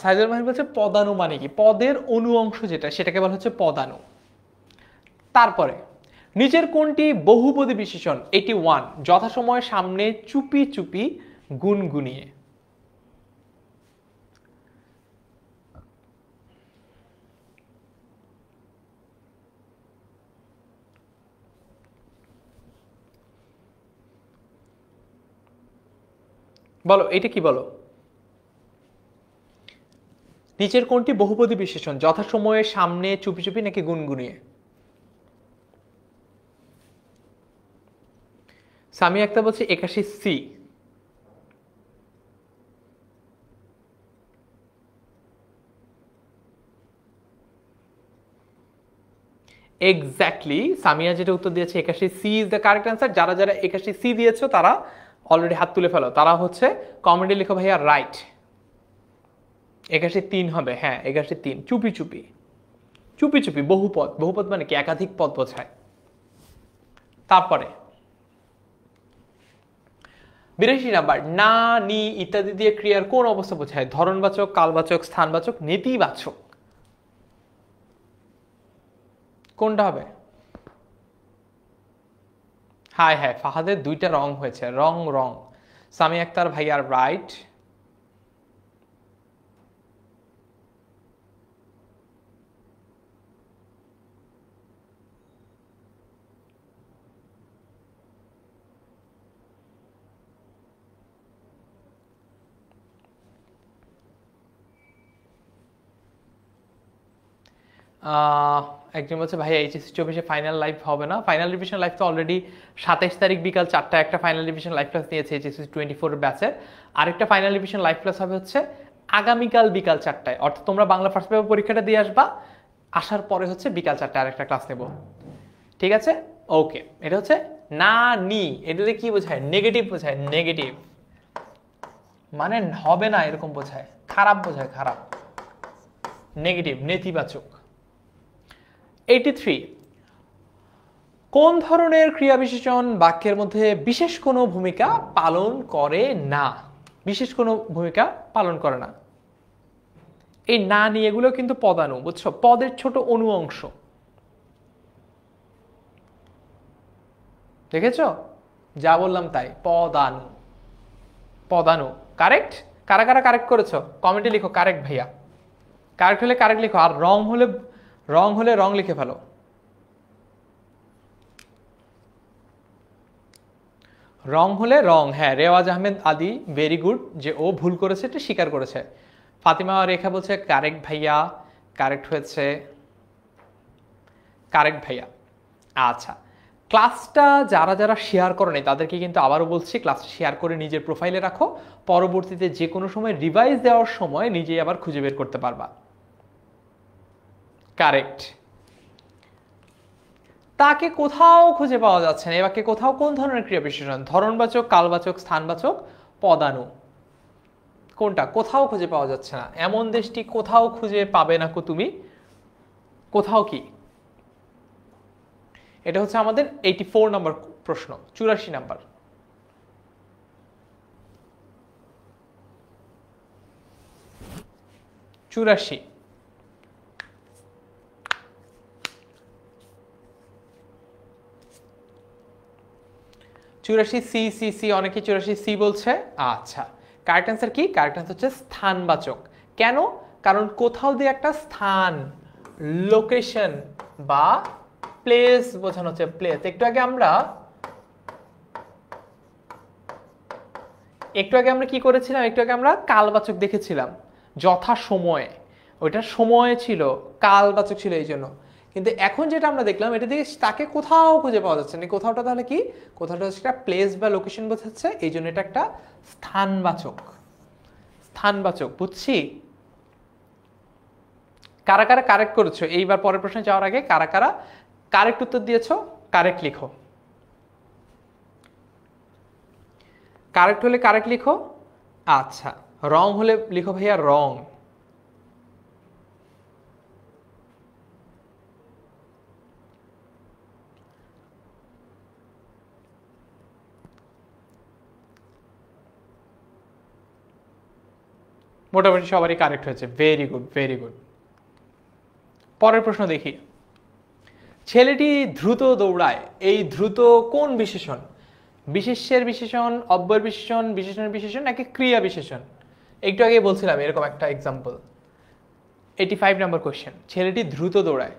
সাইদুল মাহির বলছে পদানু মানে কি? পদের অনু অংশ যেটা, সেটাকে বলা হচ্ছে পদানু। তারপরে নিচের কোনটি বহুপদী বিশেষণ? 81, যথাসময় সামনে চুপি চুপি গুনগুনিয়ে। বলো এটা কি? বলো নিচের কোনটি বহুপদী বিশেষণ? যথাসময়ে সামনে চুপি চুপি নাকি গুনগুনিয়ে? সামি আক্তার বলছে 81C। এক্স্যাক্টলি, সামিয়া যেটা উত্তর দিয়েছে 81C is the correct answer. যারা যারা 81C দিয়েছো তারা অলরেডি হাত তুলে ফেলো, তারা হচ্ছে কমেন্টে লিখো ভাইয়া রাইট। 81 হবে, হ্যাঁ 81। চুপি চুপি, চুপি চুপি বহুপদ। বহুপদ মানে কি? একাধিক পদ বোঝায়। তারপরে 82 নাম্বার, না নি ইত্যাদি দিয়ে ক্রিয়ার কোন অবস্থা বোঝায়? ধরনবাচক, কালবাচক, স্থানবাচক, নেতিবাচক। কোনটা হবে? হায় হ্যাঁ, ফাহাদের দুইটা রং হয়েছে, রং রং। সামি আক্তার ভাইয়ার রাইট। একজন বলছে ভাই এইচএসসি 24 ফাইনাল লাইভ হবে না। ফাইনাল রিভিশন লাইভ তো অলরেডি 27 তারিখ বিকাল 4টায় একটা ফাইনাল রিভিশন লাইভ ক্লাস নিয়েছে এইচএসসি 24 ব্যাচের। আরেকটা ফাইনাল রিভিশন লাইভ ক্লাস হবে হচ্ছে আগামীকাল বিকাল 4টায়, অর্থাৎ তোমরা বাংলা ফার্স্ট পেপার পরীক্ষাটা দিয়ে আসবা, আসার পরে হচ্ছে বিকাল 4টায় আরেকটা ক্লাস নেব, ঠিক আছে? ওকে, এটা হচ্ছে না নি, এটাতে কি বোঝায়? নেগেটিভ বোঝায়। নেগেটিভ মানে হবে না এরকম বোঝায়, খারাপ বোঝায়, খারাপ। নেগেটিভ, নেতিবাচক। 83, কোন ধরনের ক্রিয়া বিশেষণ বাক্যের মধ্যে বিশেষ কোনো ভূমিকা পালন করে না? বিশেষ কোনো ভূমিকা পালন করে না। এই না নিয়ে এগুলো কিন্তু পদানু, বুঝছো? পদের ছোট অনু অংশ, দেখেছো? যা বললাম তাই, পদানু। পদানু কারেক্ট। কারা কারা কারেক্ট করেছো কমেন্টে লিখো কারেক্ট ভাইয়া। কারেক্ট হলে কারেক্ট লিখো, আর রং হলে রং লিখে ফেলো। রং হলে রং, হ্যাঁ। রেওয়াজ আহমেদ আদি ভেরি গুড, যে ও ভুল করেছে এটা স্বীকার করেছে। ফাতিমা রেখা বলছে কারেক্ট ভাইয়া, কারেক্ট হয়েছে, কারেক্ট ভাইয়া। আচ্ছা, ক্লাসটা যারা যারা শেয়ার করো নাই তাদেরকে কিন্তু আবারও বলছি, ক্লাসটা শেয়ার করে নিজের প্রোফাইলে রাখো, পরবর্তীতে যে কোনো সময় রিভাইজ দেওয়ার সময় নিজেই আবার খুঁজে বের করতে পারবা। কারেক্ট। তাকে কোথাও খুঁজে পাওয়া যাচ্ছে না। এই বাক্যে কোথাও কোন ধরনের ক্রিয়া বিশেষণ? ধরনবাচক, কালবাচক, স্থানবাচক, পদানু। কোনটা? কোথাও খুঁজে পাওয়া যাচ্ছে না। এমন দেশটি কোথাও খুঁজে পাবে না কো তুমি। কোথাও কি? এটা হচ্ছে আমাদের 84 নম্বর প্রশ্ন। 84 নাম্বার। চুরাশি। চুরাশি সি সি সি, অনেকে চুরাশি সি বলছে। আচ্ছা, কারেক্ট অ্যান্সার কি? কারেক্ট অ্যান্সার হচ্ছে স্থানবাচক। কেন? কারণ কোথাও দিয়ে একটা স্থান, লোকেশন বা প্লেস বোঝানো হচ্ছে। প্লেস। একটু আগে আমরা কি করেছিলাম? একটু আগে আমরা কালবাচক দেখেছিলাম, যথা সময়ে। ওইটা সময় ছিল, কালবাচক ছিল এই জন্য। কিন্তু এখন যেটা আমরা দেখলাম, এটা দিয়ে তাকে কোথাও খুঁজে পাওয়া যাচ্ছে না। কোথাওটা তাহলে কি? কোথাওটা হচ্ছে একটা প্লেস বা লোকেশন বোঝাচ্ছে, এই জন্য এটা একটা স্থানবাচক। স্থানবাচক, বুঝছি? কারা কারা কারেক্ট করেছো? এইবার পরের প্রশ্নে যাওয়ার আগে কারা কারা কারেক্ট উত্তর দিয়েছো কারেক্ট লিখো। কারেক্ট হলে কারেক্ট লিখো। আচ্ছা, রং হলে লিখো ভাইয়া রং। মোটামুটি সবারই কারেক্ট হয়েছে। Very good, very good. পরের প্রশ্ন দেখি। ছেলেটি দ্রুত দৌড়ায়, এই দ্রুত কোন বিশেষণ? বিশেষ্যের বিশেষণ, অব্যয়ের বিশেষণ, বিশেষণের বিশেষণ, নাকি ক্রিয়া বিশেষণ? একটু আগে বলছিলাম এরকম একটা এক্সাম্পল। 85 number question. ছেলেটি দ্রুত দৌড়ায়।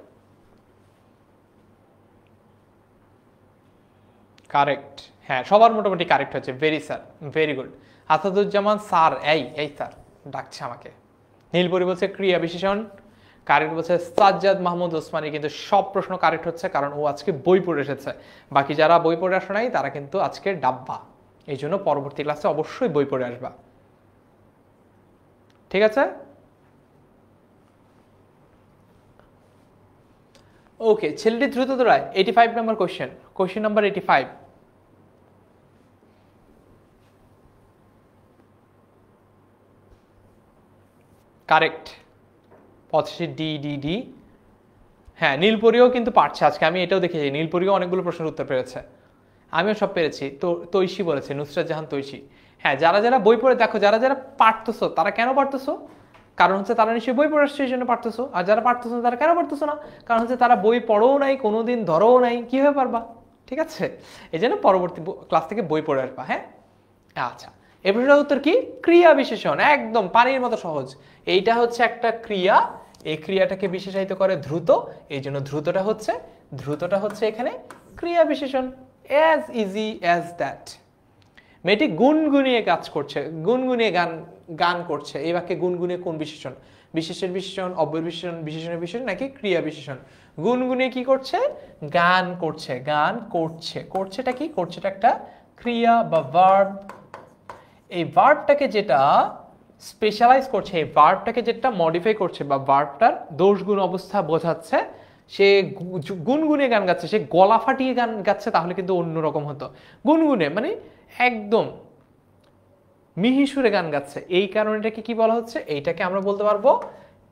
কারেক্ট। হ্যাঁ, সবার মোটামুটি কারেক্ট হচ্ছে। Very sir, very good. Asaduzzaman sir, এই এই স্যার ডাকছে আমাকে। নীলপরি বলছে ক্রিয়া বিশেষণ। কারেক্ট বলছে সাজ্জাদ মাহমুদ ওসমানী। কিন্তু সব প্রশ্ন কারেক্ট হচ্ছে, কারণ ও আজকে বই পড়ে এসেছে। বাকি যারা বই পড়ে আসো নাই তারা কিন্তু আজকে ডাব্বা। এই জন্য পরবর্তী ক্লাসে অবশ্যই বই পড়ে আসবা, ঠিক আছে? ওকে, ছেলেটি দ্রুত দৌড়ায়। 85 number question. Question number 85। Correct. 85 D D D. হ্যাঁ, নীলপরিও কিন্তু পারছে আজকে, আমি এটাও দেখেছি। নীলপরিও অনেকগুলো প্রশ্নের উত্তর পেরেছে, আমিও সব পেরেছি। তো তৈশী বলেছে, নুসরাত জাহান তৈশী। হ্যাঁ, যারা যারা বই পড়ে দেখো, যারা যারা পারতেছো তারা কেন পারতেছো? কারণ হচ্ছে তারা নিশ্চয়ই বই পড়ে আসছে, এই জন্য পারতেছো। আর যারা পারতেছো তারা কেন পারতেছো না? কারণ হচ্ছে তারা বই পড়েও নাই, কোনোদিন ধরও নাই, কিভাবে পারবা? ঠিক আছে, এই জন্য পরবর্তী ক্লাস থেকে বই পড়ে আসবা। হ্যাঁ, আচ্ছা। এই প্রশ্নের উত্তর কি? ক্রিয়া বিশেষণ। একদম পানির মতো সহজ। এইটা হচ্ছে একটা ক্রিয়া, এই ক্রিয়াটাকে বিশেষায়িত করে দ্রুত, এই জন্য দ্রুতটা হচ্ছে এখানে ক্রিয়া বিশেষণ। As easy as that. মেয়েটি গুনগুনিয়ে কাজ করছে, গুনগুনিয়ে গান করছে। এই বাক্যে গুনগুনিয়ে কোন বিশেষণ? বিশেষের বিশেষণ, অব্যয়ের বিশেষণ, বিশেষণের বিশেষণ, নাকি ক্রিয়া বিশেষণ? গুনগুনিয়ে কি করছে? গান করছে। গান করছে, করছেটা কি? করছেটা একটা ক্রিয়া বা ভার্ব। এই ভার্বটাকে যেটা স্পেশালাইজ করছে, এই ভার্বটাকে যেটা মডিফাই করছে বা ভার্বটার দোষ গুণ অবস্থা বোঝাচ্ছে, সে গুনগুনে গান গাচ্ছে, সে গলা ফাটিয়ে গান গাচ্ছে, তাহলে কিন্তু অন্যরকম হতো। গুনগুনে মানে একদম মিহি সুরে গান গাচ্ছে, এই কারণে এটাকে কি বলা হচ্ছে? এইটাকে আমরা বলতে পারবো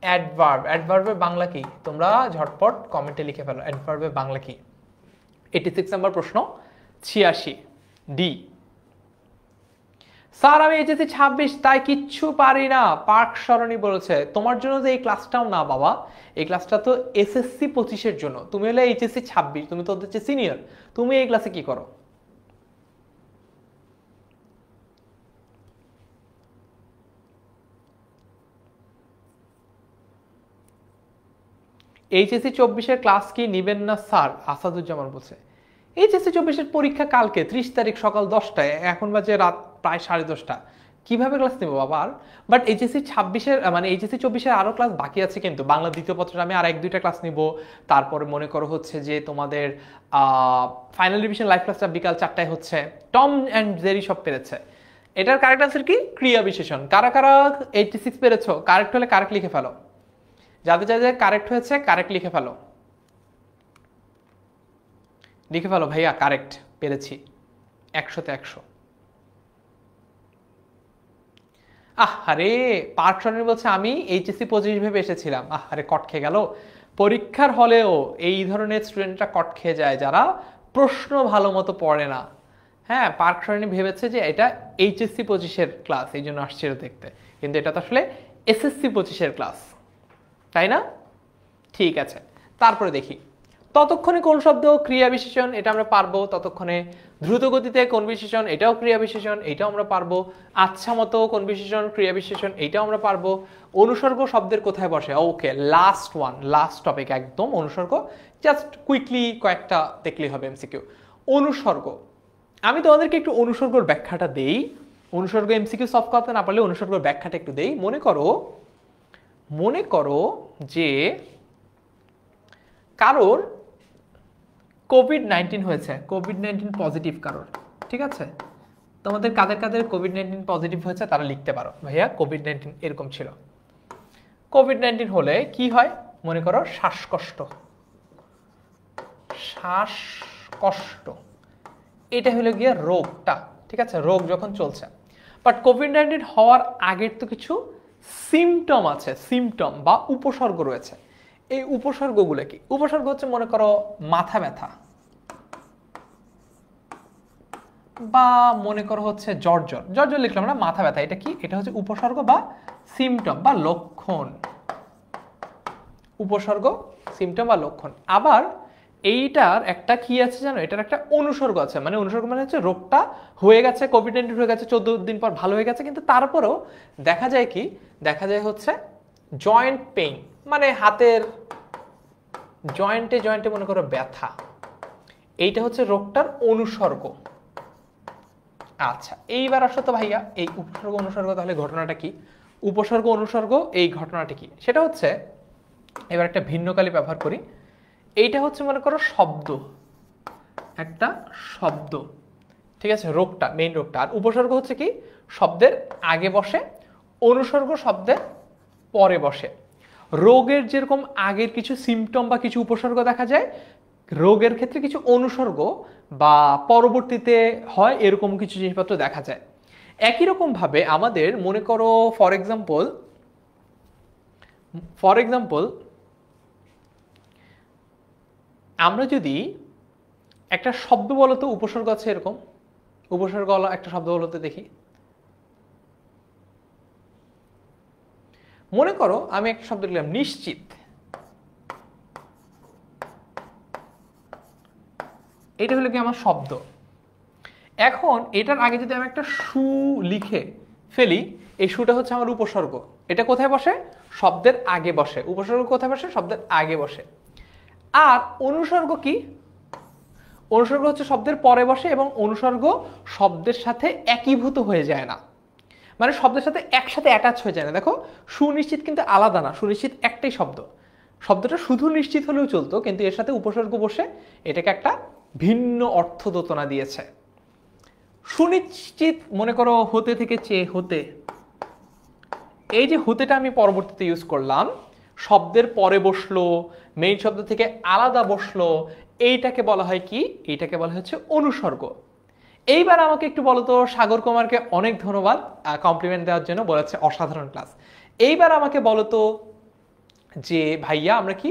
অ্যাডভার্ব। অ্যাডভার্বের বাংলা কি? তোমরা ঝটপট কমেন্টে লিখে ফেলো, অ্যাডভার্বের বাংলা কি? 86 নম্বর প্রশ্ন। 86 ডি। স্যার আমি এইচএসসি 26 তাই কিচ্ছু পারি না, পার্ক সরণি বলেছে। তোমার জন্য তো এই ক্লাসটাও না বাবা, এই ক্লাসটা তো এসএসসি 25-এর জন্য। তুমি হলে এইচএসসি 26, তুমি তো হচ্ছে সিনিয়র, তুমি এই ক্লাসে কি করো? এইচএসসি 24-এর ক্লাস কি নিবেন না স্যার? আসাদুজ্জামান বলছে এইচএসসি 24-এর পরীক্ষা কালকে 30 তারিখ সকাল 10টায়, এখন বাজে রাত প্রায় 10:30। কিভাবে ক্লাস নেবো বাবা? আর বাট এইচএসসি 26-এর মানে এইচএসসি 24-এর আরও ক্লাস বাকি আছে, কিন্তু বাংলা দ্বিতীয় পত্রের আমি আর 1-2টা ক্লাস নিব। তারপরে মনে করো হচ্ছে যে তোমাদের ফাইনাল রিভিশন লাইভ ক্লাসটা বিকাল 4টায় হচ্ছে। টম অ্যান্ড জেরি সব পেরেছে। এটার কারেক্ট আনসার কি? ক্রিয়া বিশেষণ। কারা কারা 86 পেরেছো? কারেক্ট হলে কারেক্ট লিখে ফেলো। যাদের যাদের কারেক্ট হয়েছে কারেক্ট লিখে ফেলো। লিখে ফেলো ভাইয়া, কারেক্ট, পেরেছি, 100-তে 100। আরে পার্ক সরণি বলছে আমি এইচএসসি 25 ভেবে এসেছিলাম। আরে কট খেয়ে গেল। পরীক্ষার হলেও এই ধরনের স্টুডেন্টরা কট খেয়ে যায় যারা প্রশ্ন ভালো মতো পড়ে না। হ্যাঁ, পার্ক সরণি ভেবেছে যে এটা এইচএসসি 25-এর ক্লাস, এই জন্য আসছিল দেখতে, কিন্তু এটা তো আসলে এসএসসি 25-এর ক্লাস, তাই না? ঠিক আছে, তারপরে দেখি ততক্ষণে কোন শব্দ ক্রিয়া বিশেষণ, এটা আমরা পারবো। ততক্ষণে দ্রুত গতিতে কোন বিশেষণ, এটাও ক্রিয়া বিশেষণ, এটাও আমরা পারবো। আচ্ছা মতো কোন বিশেষণ, ক্রিয়া বিশেষণ, এটাও আমরা পারবো। অনুসর্গ শব্দের কোথায় বসে, okay last one, last topic একদম, অনুসর্গ। জাস্ট কুইকলি কয়েকটা দেখলেই হবে এমসিকিউ। অনুসর্গ, আমি তোমাদেরকে একটু অনুসর্গর ব্যাখ্যাটা দেই। অনুসর্গ এমসিকিউ সলভ করতে না পারলে অনুসর্গের ব্যাখ্যাটা একটু দেই। মনে করো যে কারোর কোভিড-19 হয়েছে, কোভিড-19 পজিটিভ কারোর, ঠিক আছে? তোমাদের কাদের কাদের কোভিড-19 পজিটিভ হয়েছে তারা লিখতে পারো, ভাইয়া কোভিড-19 এরকম ছিল। কোভিড-19 হলে কি হয় মনে করো, শ্বাসকষ্ট, এটা হলো গিয়ে রোগটা, ঠিক আছে? রোগ যখন চলছে। বাট কোভিড-19 হওয়ার আগের তো কিছু সিমটম আছে, সিমটম বা উপসর্গ রয়েছে। এই উপসর্গগুলো কি? উপসর্গ হচ্ছে মনে করো মাথা ব্যথা, বা মনে করো হচ্ছে জ্বর লিখলাম না, মাথা ব্যথা, এটা কি? এটা হচ্ছে উপসর্গ বা সিমটম বা লক্ষণ। উপসর্গ, সিমটম বা লক্ষণ। আবার এইটার একটা কি আছে জানো, এটার একটা অনুসর্গ আছে। মানে অনুসর্গ মানে হচ্ছে রোগটা হয়ে গেছে, কোভিড-19 হয়ে গেছে, 14 দিন পর ভালো হয়ে গেছে, কিন্তু তারপরেও দেখা যায় কি, দেখা যায় হচ্ছে জয়েন্ট পেইন, মানে হাতের জয়েন্টে মনে করো ব্যথা, এইটা হচ্ছে রোগটার অনুসর্গ। আচ্ছা, এইবার আসো তো ভাইয়া এই উপসর্গ অনুসর্গ তাহলে ঘটনাটা কি? উপসর্গ অনুসর্গ এই ঘটনাটা কি সেটা হচ্ছে, এবার একটা ভিন্নকালী ব্যবহার করি। এইটা হচ্ছে মনে করো শব্দ, একটা শব্দ, ঠিক আছে? রোগটা, মেইন রোগটা। আর উপসর্গ হচ্ছে কি, শব্দের আগে বসে, অনুসর্গ শব্দের পরে বসে। রোগের যেরকম আগের কিছু সিমটম বা কিছু উপসর্গ দেখা যায়, রোগের ক্ষেত্রে কিছু অনুসর্গ বা পরবর্তীতে হয় এরকম কিছু জিনিসপত্র দেখা যায়। একই রকম ভাবে আমাদের মনে করো ফর এক্সাম্পল আমরা যদি একটা শব্দ বলতো, উপসর্গ আছে এরকম, উপসর্গ হলো একটা শব্দ বলতে দেখি। মনে করো আমি একটা শব্দ লিখলাম নিশ্চিত, এটা হলো কি আমার শব্দ। এখন এটার আগে যদি আমি একটা সু লিখে ফেলি, এই সুটা হচ্ছে আমার উপসর্গ। এটা কোথায় বসে? শব্দের আগে বসে। উপসর্গ কোথায় বসে? শব্দের আগে বসে। আর অনুসর্গ কি? অনুসর্গ হচ্ছে শব্দের পরে বসে এবং অনুসর্গ শব্দের সাথে একীভূত হয়ে যায় না, মানে শব্দের সাথে একসাথে অ্যাটাচ হয়ে যায় না। দেখো সুনিশ্চিত কিন্তু আলাদা না, সুনিশ্চিত একটাই শব্দ। শব্দটা শুধু নিশ্চিত হলেও চলতো, কিন্তু এর সাথে উপসর্গ বসে এটাকে একটা ভিন্ন অর্থ দোতনা দিয়েছে। সুনিশ্চিত মনে করো হতে থেকে চেয়ে হতে, এই যে হতেটা আমি পরবর্তীতে ইউজ করলাম, শব্দের পরে বসলো, মেইন শব্দ থেকে আলাদা বসলো, এইটাকে বলা হয় কি? এইটাকে বলা হচ্ছে অনুসর্গ। এইবার আমাকে একটু বলো তো, সাগর কুমারকে অনেক ধন্যবাদ কমপ্লিমেন্ট দেওয়ার জন্য, বলেছে অসাধারণ ক্লাস। এইবার আমাকে বলো তো যে ভাইয়া আমরা কি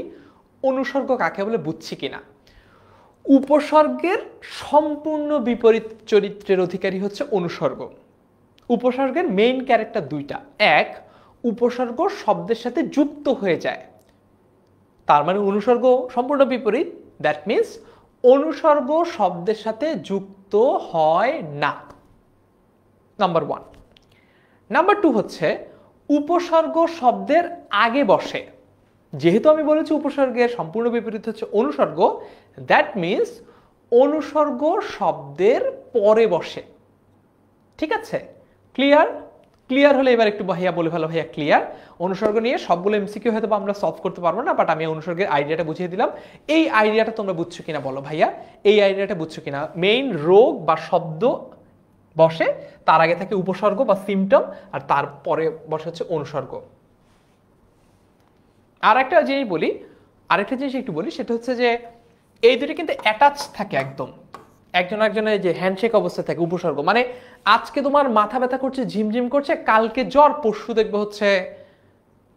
অনুসর্গ কাকে বলে বুঝছি কিনা? উপসর্গের সম্পূর্ণ বিপরীত চরিত্রের অধিকারী হচ্ছে অনুসর্গ। উপসর্গের মেইন ক্যারেক্টার দুইটা। এক, উপসর্গ শব্দের সাথে যুক্ত হয়ে যায়, তার মানে অনুসর্গ সম্পূর্ণ বিপরীত। দ্যাট মিনস অনুসর্গ শব্দের সাথে যুক্ত হয় না, নাম্বার ওয়ান। নাম্বার টু হচ্ছে উপসর্গ শব্দের আগে বসে। যেহেতু আমি বলেছি উপসর্গের সম্পূর্ণ বিপরীত হচ্ছে অনুসর্গ, দ্যাট মিনস অনুসর্গ শব্দের পরে বসে। ঠিক আছে, ক্লিয়ার? ক্লিয়ার হলে এবার একটু ভাইয়া বলে ফেলো, ভাইয়া ক্লিয়ার। অনুসর্গ নিয়ে সবগুলো এমসিকিউ হয়তো আমরা সলভ করতে পারবো না, বাট আমি অনুসর্গের আইডিয়াটা বুঝিয়ে দিলাম। এই আইডিয়াটা তোমরা বুঝছো কিনা বলো ভাইয়া, এই আইডিয়াটা বুঝছো কিনা? মেইন রোগ বা শব্দ বসে, তার আগে থাকে উপসর্গ বা সিমটম, আর তারপরে বসে হচ্ছে অনুসর্গ। আর একটা জিনিস বলি, আরেকটা জিনিস একটু বলি, সেটা হচ্ছে যে এই দুটো কিন্তু অ্যাটাচ থাকে একদম, একজন একজনের যে হ্যান্ডশেক অবস্থায় থাকে উপসর্গ। মানে আজকে তোমার মাথা ব্যথা করছে, ঝিমঝিম করছে, কালকে জ্বর, পরশু দেখবে হচ্ছে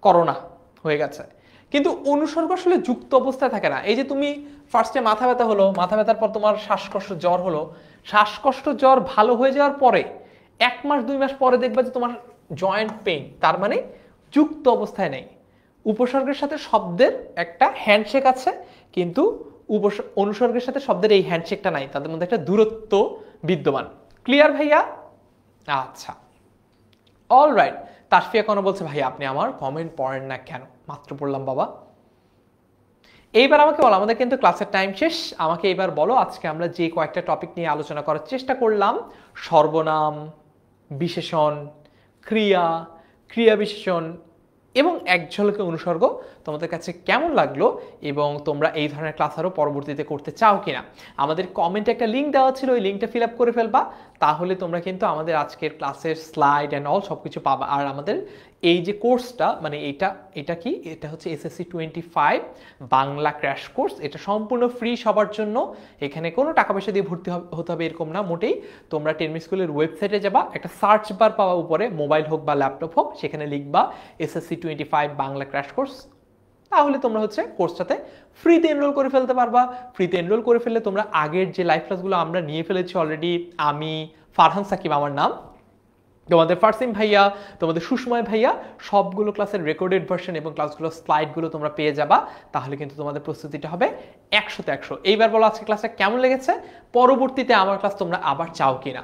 করোনা হয়ে গেছে। কিন্তু অনুসর্গ আসলে যুক্ত অবস্থায় থাকে না। এই যে তুমি ফার্স্টে মাথা ব্যথা হলো, মাথা ব্যথার পর তোমার শ্বাসকষ্ট জ্বর হলো, শ্বাসকষ্ট জ্বর ভালো হয়ে যাওয়ার পরে 1 মাস 2 মাস পরে দেখবা যে তোমার জয়েন্ট পেইন, তার মানে যুক্ত অবস্থায় নেই। উপসর্গের সাথে শব্দের একটা হ্যান্ডশেক আছে, কিন্তু অনুসর্গের সাথে শব্দের এই হ্যান্ডশেকটা নাই, তাদের মধ্যে একটা দূরত্ব বিদ্যমান। ক্লিয়ার ভাইয়া? আচ্ছা, অলরাইট। তাসফিয়া কোনো বলছে ভাই আপনি আমার কমেন্ট পড়েন না কেন? মাত্র পড়লাম বাবা। এইবার আমাকে বলো, আমাদের কিন্তু ক্লাসের টাইম শেষ। আমাকে এবার বলো, আজকে আমরা যে কয়েকটা টপিক নিয়ে আলোচনা করার চেষ্টা করলাম, সর্বনাম, বিশেষণ, ক্রিয়া, ক্রিয়া বিশেষণ এবং এক ঝলকে অনুসর্গ, তোমাদের কাছে কেমন লাগলো এবং তোমরা এই ধরনের ক্লাস আরও পরবর্তীতে করতে চাও কিনা? আমাদের কমেন্টে একটা লিঙ্ক দেওয়া ছিল, ওই লিঙ্কটা ফিল আপ করে ফেলবা, তাহলে তোমরা কিন্তু আমাদের আজকের ক্লাসের স্লাইড অ্যান্ড অল সব কিছু পাবা। আর আমাদের এই যে কোর্সটা, মানে এটা কি, এটা হচ্ছে SSC 25 বাংলা ক্র্যাশ কোর্স। এটা সম্পূর্ণ ফ্রি সবার জন্য, এখানে কোনো টাকা পয়সা দিয়ে ভর্তি হতে হবে এরকম না মোটেই। তোমরা টেনমি স্কুলের ওয়েবসাইটে যাবা, একটা সার্চ বার পাওয়া উপরে, মোবাইল হোক বা ল্যাপটপ হোক, সেখানে লিখবা SSC 25 বাংলা ক্র্যাশ কোর্স, তাহলে তোমরা হচ্ছে কোর্সটাতে ফ্রিতে এনরোল করে ফেলতে পারবা। ফ্রিতে এনরোল করে ফেললে তোমরা আগের যে লাইভ ক্লাসগুলো আমরা নিয়ে ফেলেছি অলরেডি, আমি ফারহান সাকিব আমার নাম, তোমাদের ফারসিম ভাইয়া, তোমাদের সুষময় ভাইয়া, সবগুলো ক্লাসের রেকর্ডেড ভার্সন এবং ক্লাসগুলো স্লাইডগুলো তোমরা পেয়ে যাবা। তাহলে কিন্তু তোমাদের প্রস্তুতিটা হবে 100তে 100। এইবার বলো আজকে ক্লাসটা কেমন লেগেছে, পরবর্তীতে আমার ক্লাস তোমরা আবার চাও কিনা?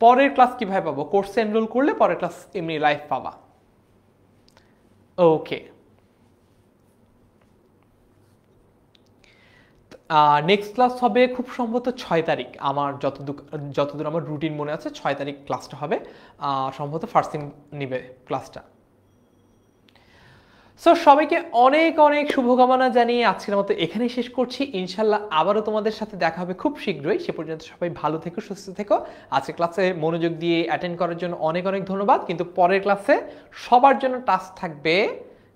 পরের ক্লাস কিভাবে পাবো? কোর্সে এনরোল করলে পরের ক্লাস এমনি লাইভ পাবা। ওকে, নেক্সট ক্লাস হবে খুব সম্ভবত 6 তারিখ, আমার যতদূর আমার রুটিন মনে আছে 6 তারিখ ক্লাসটা হবে, সম্ভবত ফার্স্ট নিবে ক্লাসটা। সো সবাইকে অনেক অনেক শুভকামনা জানিয়ে আজকের মতো এখানেই শেষ করছি। ইনশাল্লাহ আবারও তোমাদের সাথে দেখা হবে খুব শীঘ্রই। সে পর্যন্ত সবাই ভালো থেকো, সুস্থ থেকো। আজকে ক্লাসে মনোযোগ দিয়ে অ্যাটেন্ড করার জন্য অনেক অনেক ধন্যবাদ। কিন্তু পরের ক্লাসে সবার জন্য টাস্ক থাকবে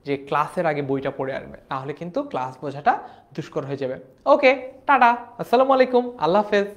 যে ক্লাসের আগে বইটা পড়ে আসবে, তাহলে কিন্তু ক্লাস বোঝাটা দুষ্কর হয়ে যাবে। ওকে, টাটা, আসসালামু আলাইকুম, আল্লাহ হাফেজ।